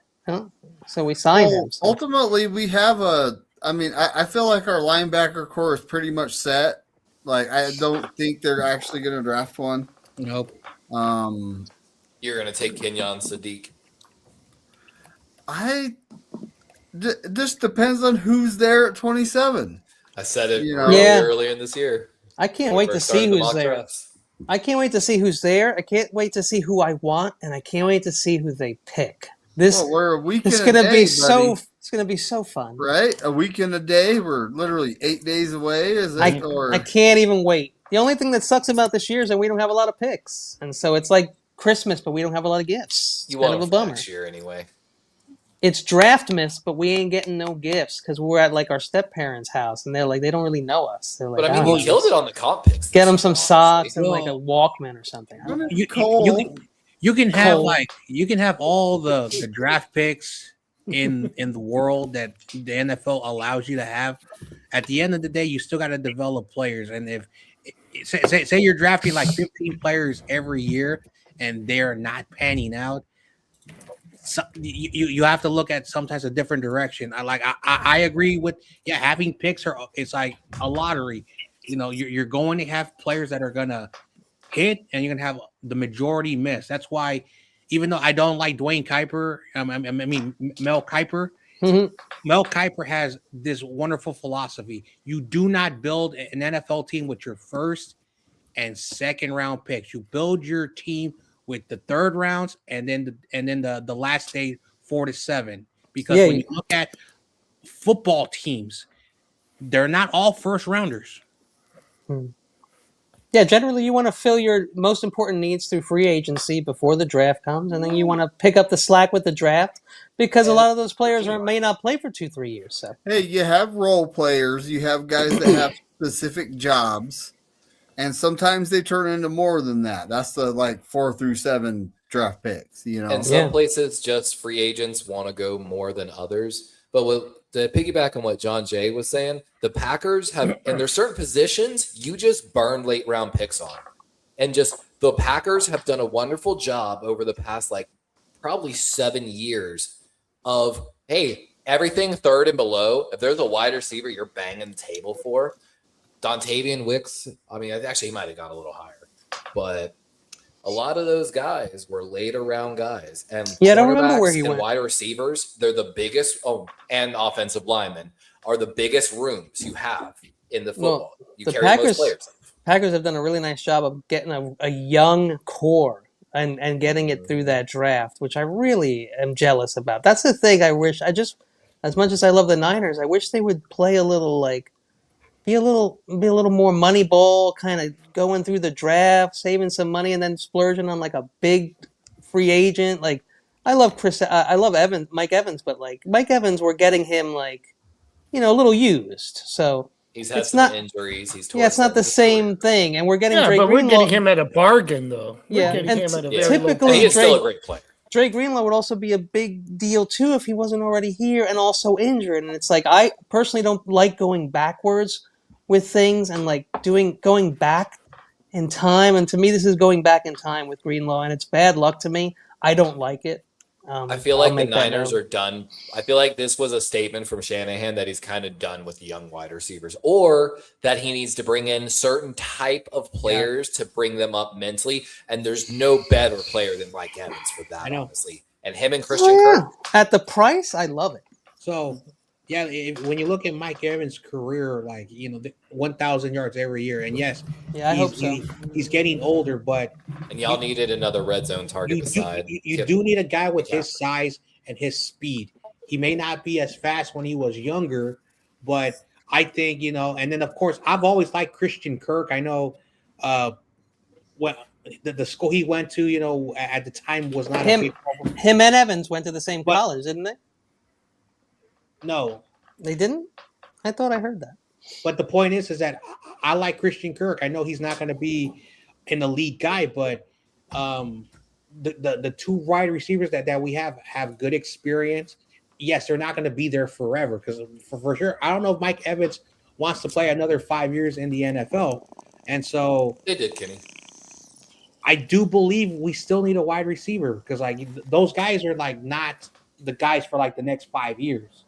So we signed him. So. Ultimately, we have a I mean, I feel like our linebacker core is pretty much set. Like, I don't think they're actually going to draft one. Nope. You're going to take Kenyon Sadiq. Just depends on who's there at 27. I said it You know? really Yeah. earlier in this year. I can't when we wait to first see started the who's mock there. drafts. I can't wait to see who's there. I can't wait to see who I want, and I can't wait to see who they pick. Well, we're a week It's in a gonna day, be buddy, it's gonna be so fun. right? A week in a day. We're literally 8 days away. Is it? I can't even wait. The only thing that sucks about this year is that we don't have a lot of picks, and so it's like Christmas, but we don't have a lot of gifts. It's You kind want of a them for bummer. next year anyway. It's Draftmas, but we ain't getting no gifts because we're at like our step parents' house, and they're like they don't really know us. They're like, But I mean, "Oh, you killed it on the comp picks. get this them year, some honestly. socks and like a Walkman or something." I don't know. You can have Cole. you can have all the draft picks in the world that the NFL allows you to have. At the end of the day, you still got to develop players, and if say you're drafting like 15 players every year and they're not panning out, so you have to look at sometimes a different direction. I agree with having picks it's like a lottery. You know, you're going to have players that are gonna hit and you're gonna have the majority miss. That's why, even though I don't like Dwayne Kuiper, I mean Mel Kiper. Mm-hmm. Mel Kiper has this wonderful philosophy. You do not build an NFL team with your first and second round picks. You build your team with the third rounds and then the last day 4 to 7. Because when you look at football teams, they're not all first rounders. Yeah, generally you want to fill your most important needs through free agency before the draft comes, and then you want to pick up the slack with the draft because a lot of those players may not play for 2-3 years. So hey, you have role players, you have guys that have specific jobs, and sometimes they turn into more than that. That's the like 4 through 7 draft picks, you know. And some places just free agents want to go more than others. But to piggyback on what John Jay was saying, the Packers have, and there's certain positions you just burn late round picks on. And just the Packers have done a wonderful job over the past like probably 7 years of, hey, everything third and below, if there's a wide receiver you're banging the table for, Dontavian Wicks, I mean, actually he might have gone a little higher. But a lot of those guys were later round guys, and I don't remember where he went. Wide receivers, they're the biggest. And offensive linemen are the biggest rooms you have in the football. You carry most players. Packers have done a really nice job of getting a young core and getting it through that draft, which I really am jealous about. That's the thing. I wish as much as I love the Niners, I wish they would play a little like. Be a little more money ball, kind of going through the draft, saving some money, and then splurging on like a big free agent. Like I love Mike Evans, but like Mike Evans, we're getting him like, a little used. So he's had some injuries. It's not the same thing, and we're getting Drake but Greenlaw. we're getting him at a bargain though. Typically, he is still a great player. Drake Greenlaw would also be a big deal too if he wasn't already here and also injured. And it's like I personally don't like going backwards with things and like going back in time. And to me, this is going back in time with Greenlaw, and it's bad luck to me. I don't like it. I feel like the Niners are done. I feel like this was a statement from Shanahan that he's kind of done with young wide receivers, or that he needs to bring in certain type of players to bring them up mentally. And there's no better player than Mike Evans for that, honestly. And him and Christian Kirk. At the price, I love it. So, when you look at Mike Evans' career, 1,000 yards every year, and yes, I hope so. He's getting older, but y'all needed another red zone target beside. You do need a guy with his size and his speed. He may not be as fast when he was younger, but I think And then of course, I've always liked Christian Kirk. I know, the school he went to, at the time was not a big problem. Him and Evans went to the same college, didn't they? No, they didn't. I thought I heard that. But the point is that I like Christian Kirk. I know he's not going to be an elite guy, but the two wide receivers that we have good experience. Yes, they're not going to be there forever because for sure, I don't know if Mike Evans wants to play another 5 years in the NFL, and so they did, Kenny. I do believe we still need a wide receiver because those guys are not the guys for the next 5 years.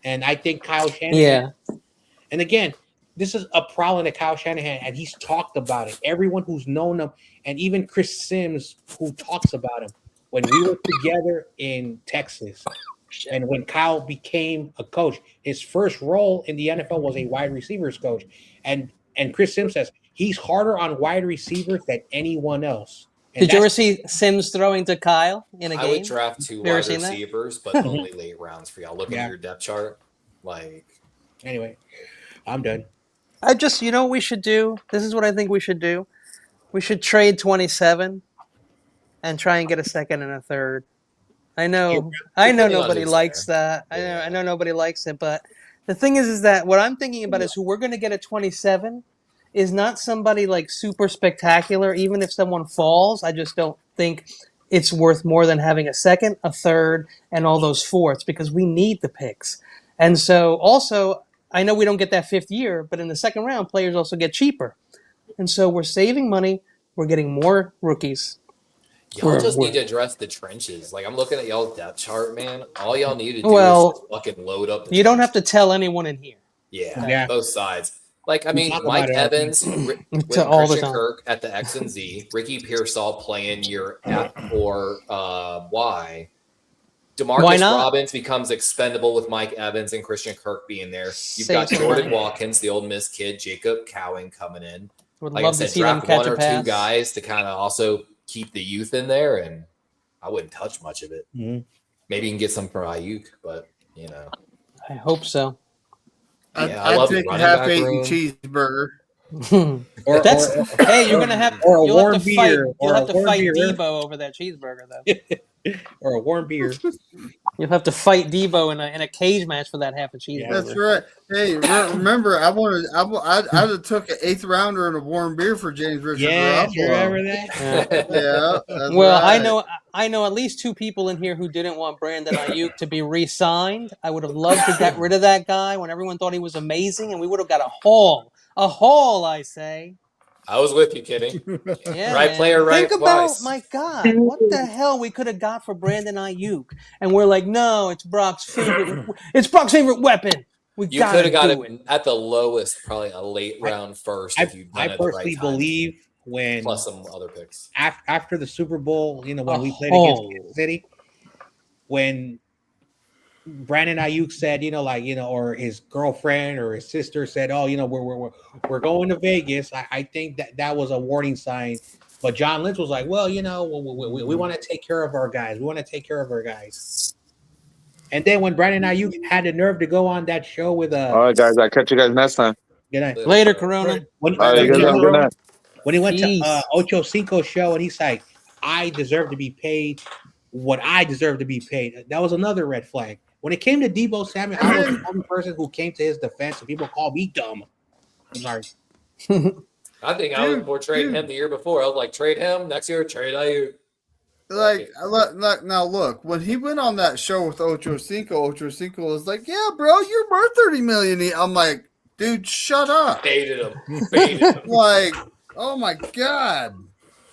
And I think Kyle Shanahan. Yeah. And again, this is a problem that Kyle Shanahan, and he's talked about it. Everyone who's known him, and even Chris Sims, who talks about him. When we were together in Texas, and when Kyle became a coach, his first role in the NFL was a wide receivers coach. And Chris Sims says he's harder on wide receivers than anyone else. And Did you ever see Sims throwing to Kyle in a game? I would draft 2 You ever wide seen that? receivers, but only late rounds for y'all. Look at your depth chart. Like, anyway, I'm done. I just, you know what we should do? This is what I think we should do. We should trade 27 and try and get a second and a third. I know nobody likes that. I know nobody likes it, but the thing is that what I'm thinking about is who we're going to get at 27 is not somebody like super spectacular. Even if someone falls, I just don't think it's worth more than having a second, a third, and all those fourths because we need the picks. And so also, I know we don't get that 5th year, but in the second round, players also get cheaper. And so we're saving money. We're getting more rookies. Y'all just need to address the trenches. Like, I'm looking at y'all's depth chart, man. All y'all need to do is just fucking load up the You don't have to tell anyone in here. Yeah, both sides. Like, I mean, Mike Evans with Christian Kirk at the X and Z, Ricky Pearsall playing your F or Y. DeMarcus Robbins becomes expendable with Mike Evans and Christian Kirk being there. You've got Jordan Watkins, the Ole Miss kid, Jacob Cowan coming in. Like I said, draft 1 or 2 guys to kind of also keep the youth in there, and I wouldn't touch much of it. Mm-hmm. Maybe you can get some from Ayuk, but you know. I hope so. Yeah, I'd take a half-eaten cheeseburger. Hey, you're gonna have or a you'll warm have to beer, fight. You'll have to fight Debo over that cheeseburger, though. Or a warm beer. You'll have to fight Debo in a cage match for that half a cheeseburger. That's right. Hey, remember, I'd have took an 8th rounder and a warm beer for James Richard. Yeah, you remember that? Yeah. Well, right. I know at least 2 people in here who didn't want Brandon Ayuk to be re-signed. I would have loved to get rid of that guy when everyone thought he was amazing, and we would have got a haul, I say. I was with you, kidding. Yeah, right man. player, right Think twice. about, my God, what the hell we could have got for Brandon Ayuk, and we're like, no, it's Brock's favorite. It's Brock's favorite weapon. You could have got it at the lowest, probably a late round first. If you've done I it the personally right time. believe when plus some other picks after the Super Bowl, when we played against Kansas City, when Brandon Ayuk said, or his girlfriend or his sister said, "Oh, we're going to Vegas." I think that was a warning sign. But John Lynch was like, "Well, we want to take care of our guys. We want to take care of our guys." And then when Brandon Ayuk had the nerve to go on that show with all right, guys, I'll catch you guys next time. Good night. Later, Corona. When he went to Ocho Cinco's show and he's like, "I deserve to be paid what I deserve to be paid." That was another red flag. When it came to Deebo Samuel, I was the only person who came to his defense, and people call me dumb. I'm sorry. I think I was portraying him the year before. I was like, trade him next year, trade Ayuk. Like, now look, when he went on that show with Ocho Cinco was like, "Yeah, bro, you're worth $30 million." I'm like, dude, shut up. Baited him. Like, oh my God.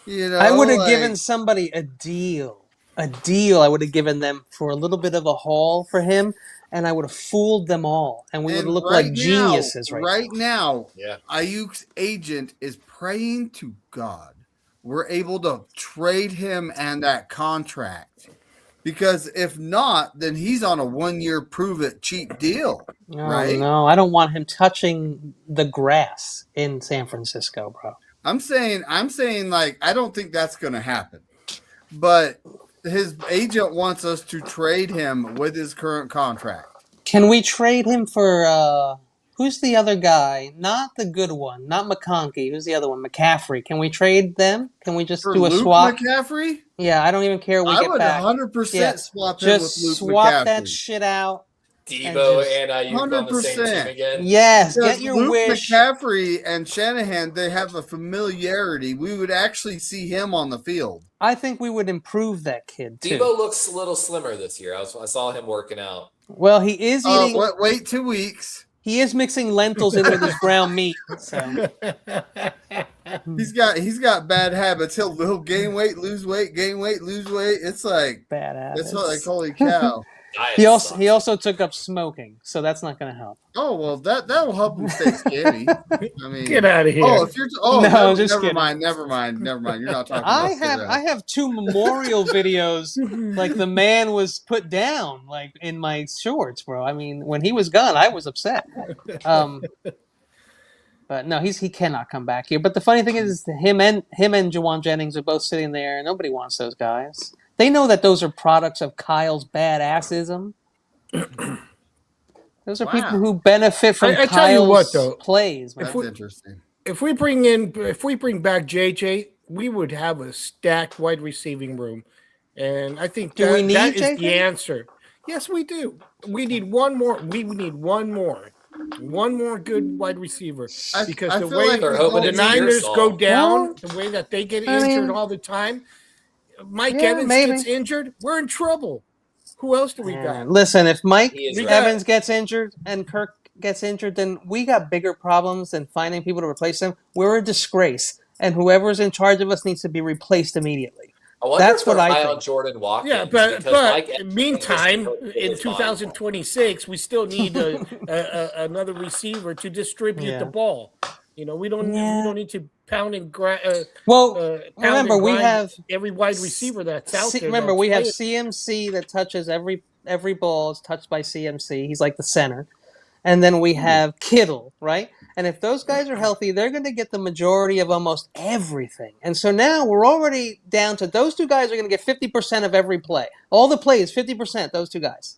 I would have given somebody a deal. I would have given them for a little bit of a haul for him, and I would have fooled them all, and we would have looked like geniuses right now. Yeah. Ayuk's agent is praying to God we're able to trade him and that contract, because if not, then he's on a 1-year prove-it cheap deal, right? No, I don't want him touching the grass in San Francisco, bro. I'm saying, like, I don't think that's going to happen, but his agent wants us to trade him with his current contract. Can we trade him for who's the other guy? Not the good one, not McConkey. Who's the other one? McCaffrey. Can we trade them? Can we just do a swap? McCaffrey? Yeah, I don't even care. I would 100% swap him with Luke McCaffrey. Just swap that shit out. Debo and Ayuk on the same team again. Yes, because get your Luke wish. McCaffrey and Shanahan, they have a familiarity. We would actually see him on the field. I think we would improve that kid too. Debo looks a little slimmer this year. I saw him working out. Well, he is eating. Wait 2 weeks. He is mixing lentils in with his ground meat. So. He's got bad habits. He'll gain weight, lose weight, gain weight, lose weight. It's like bad habits. It's like, holy cow. He also took up smoking, so that's not going to help. Oh well, that'll help him stay skinny. I mean, Get out of here. Oh, if you're never mind. Never mind. You're not talking. I have 2 memorial videos. Like the man was put down, like in my shorts, bro. I mean, when he was gone, I was upset. But no, he cannot come back here. But the funny thing is, him and Jawan Jennings are both sitting there, and nobody wants those guys. They know that those are products of Kyle's badassism. Those are people who benefit from I Kyle's tell you what, though, plays. Man. That's interesting. If we bring back JJ, we would have a stacked wide receiving room, and I think that is JJ? the answer. Yes, we do. We need one more. We need one more good wide receiver because the way the Niners go down, the way that they get injured all the time, Mike Evans gets injured, we're in trouble. Who else do we got? Listen, if Mike Evans gets injured and Kirk gets injured, then we got bigger problems than finding people to replace them. We're a disgrace, and whoever's in charge of us needs to be replaced immediately. That's what I think. Jordan Watkins. Yeah, but meantime, in 2026, we still need another receiver to distribute the ball. You know, we don't need to pound and grind. Remember, we have every wide receiver that's out there. Remember, we have CMC that touches every ball is touched by CMC. He's like the center. And then we have Kittle, right? And if those guys are healthy, they're going to get the majority of almost everything. And so now we're already down to those 2 guys are going to get 50% of every play. All the plays, 50%, those 2 guys.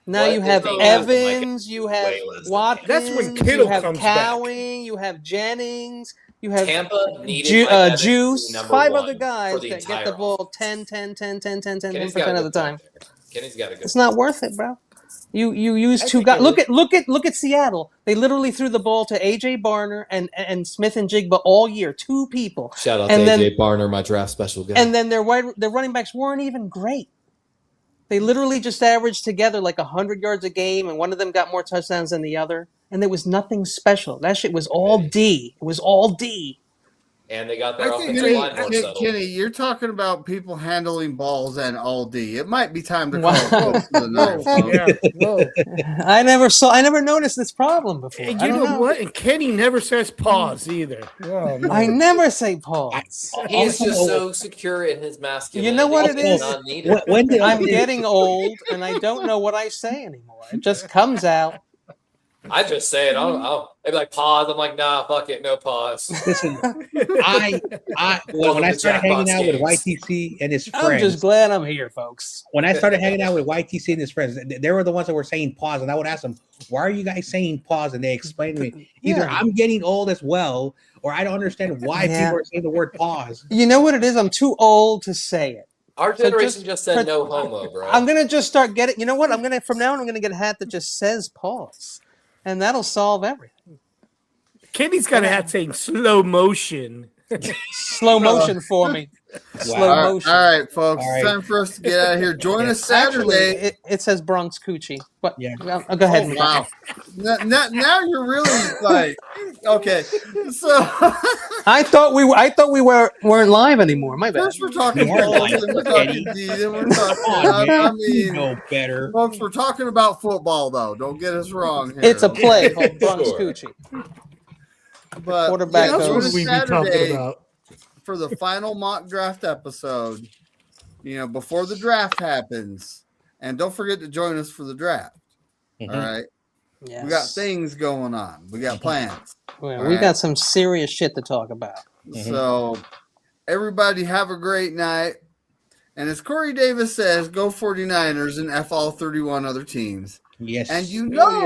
Now you have Evans, you have Watkins, that's when Kittle you have comes Cowing, you have Jennings, you have Tampa Juice, 5 other guys that get the ball 10% of the time. Kenny's got a good. It's not worth it, bro. You use 2 guys. Look at Seattle. They literally threw the ball to AJ Barner and Smith and Jigba all year. 2 people. Shout out to AJ Barner, my draft special guy. And then their running backs weren't even great. They literally just averaged together like 100 yards a game, and one of them got more touchdowns than the other. And there was nothing special. That shit was all D. It was all D. And they got their offensive line more settled. Kenny, you're talking about people handling balls and all D. It might be time to call I never noticed this problem before. And you know what? And Kenny never says pause either. Oh, I never say pause. He's just so secure in his masculinity. You know what it is? I'm getting getting old, and I don't know what I say anymore. It just comes out. I just say it. They'd be like, pause. I'm like, nah, fuck it, no pause. Listen, when I started hanging out with YTC and his friends, I'm just glad I'm here, folks. When I started hanging out with YTC and his friends, they were the ones that were saying pause, and I would ask them, "Why are you guys saying pause?" And they explained to me, either I'm getting old as well, or I don't understand why people are saying the word pause. You know what it is? I'm too old to say it. Our generation just said no homo, bro. I'm gonna just start getting. You know what? From now on, I'm gonna get a hat that just says pause. And that'll solve everything. Kenny's got a hat saying slow motion. Slow motion for me. Slow motion. All right, folks. It's time for us to get out of here. Join us Saturday. Actually, it says Bronx Coochie. But I'll go ahead. Wow. Now you're really like okay. So I thought we weren't live anymore. My bad. First we're talking balls, then we're talking D, then we're talking. I mean, you know better, folks. We're talking about football, though. Don't get us wrong here. It's a play called Bronx Coochie. But quarterback goes Saturday for the final mock draft episode. You know, before the draft happens, and don't forget to join us for the draft. All right. Yes. We got things going on. We got plans. Well, we got some serious shit to talk about. So, everybody have a great night. And as Corey Davis says, go 49ers and F all 31 other teams. Yes. And you know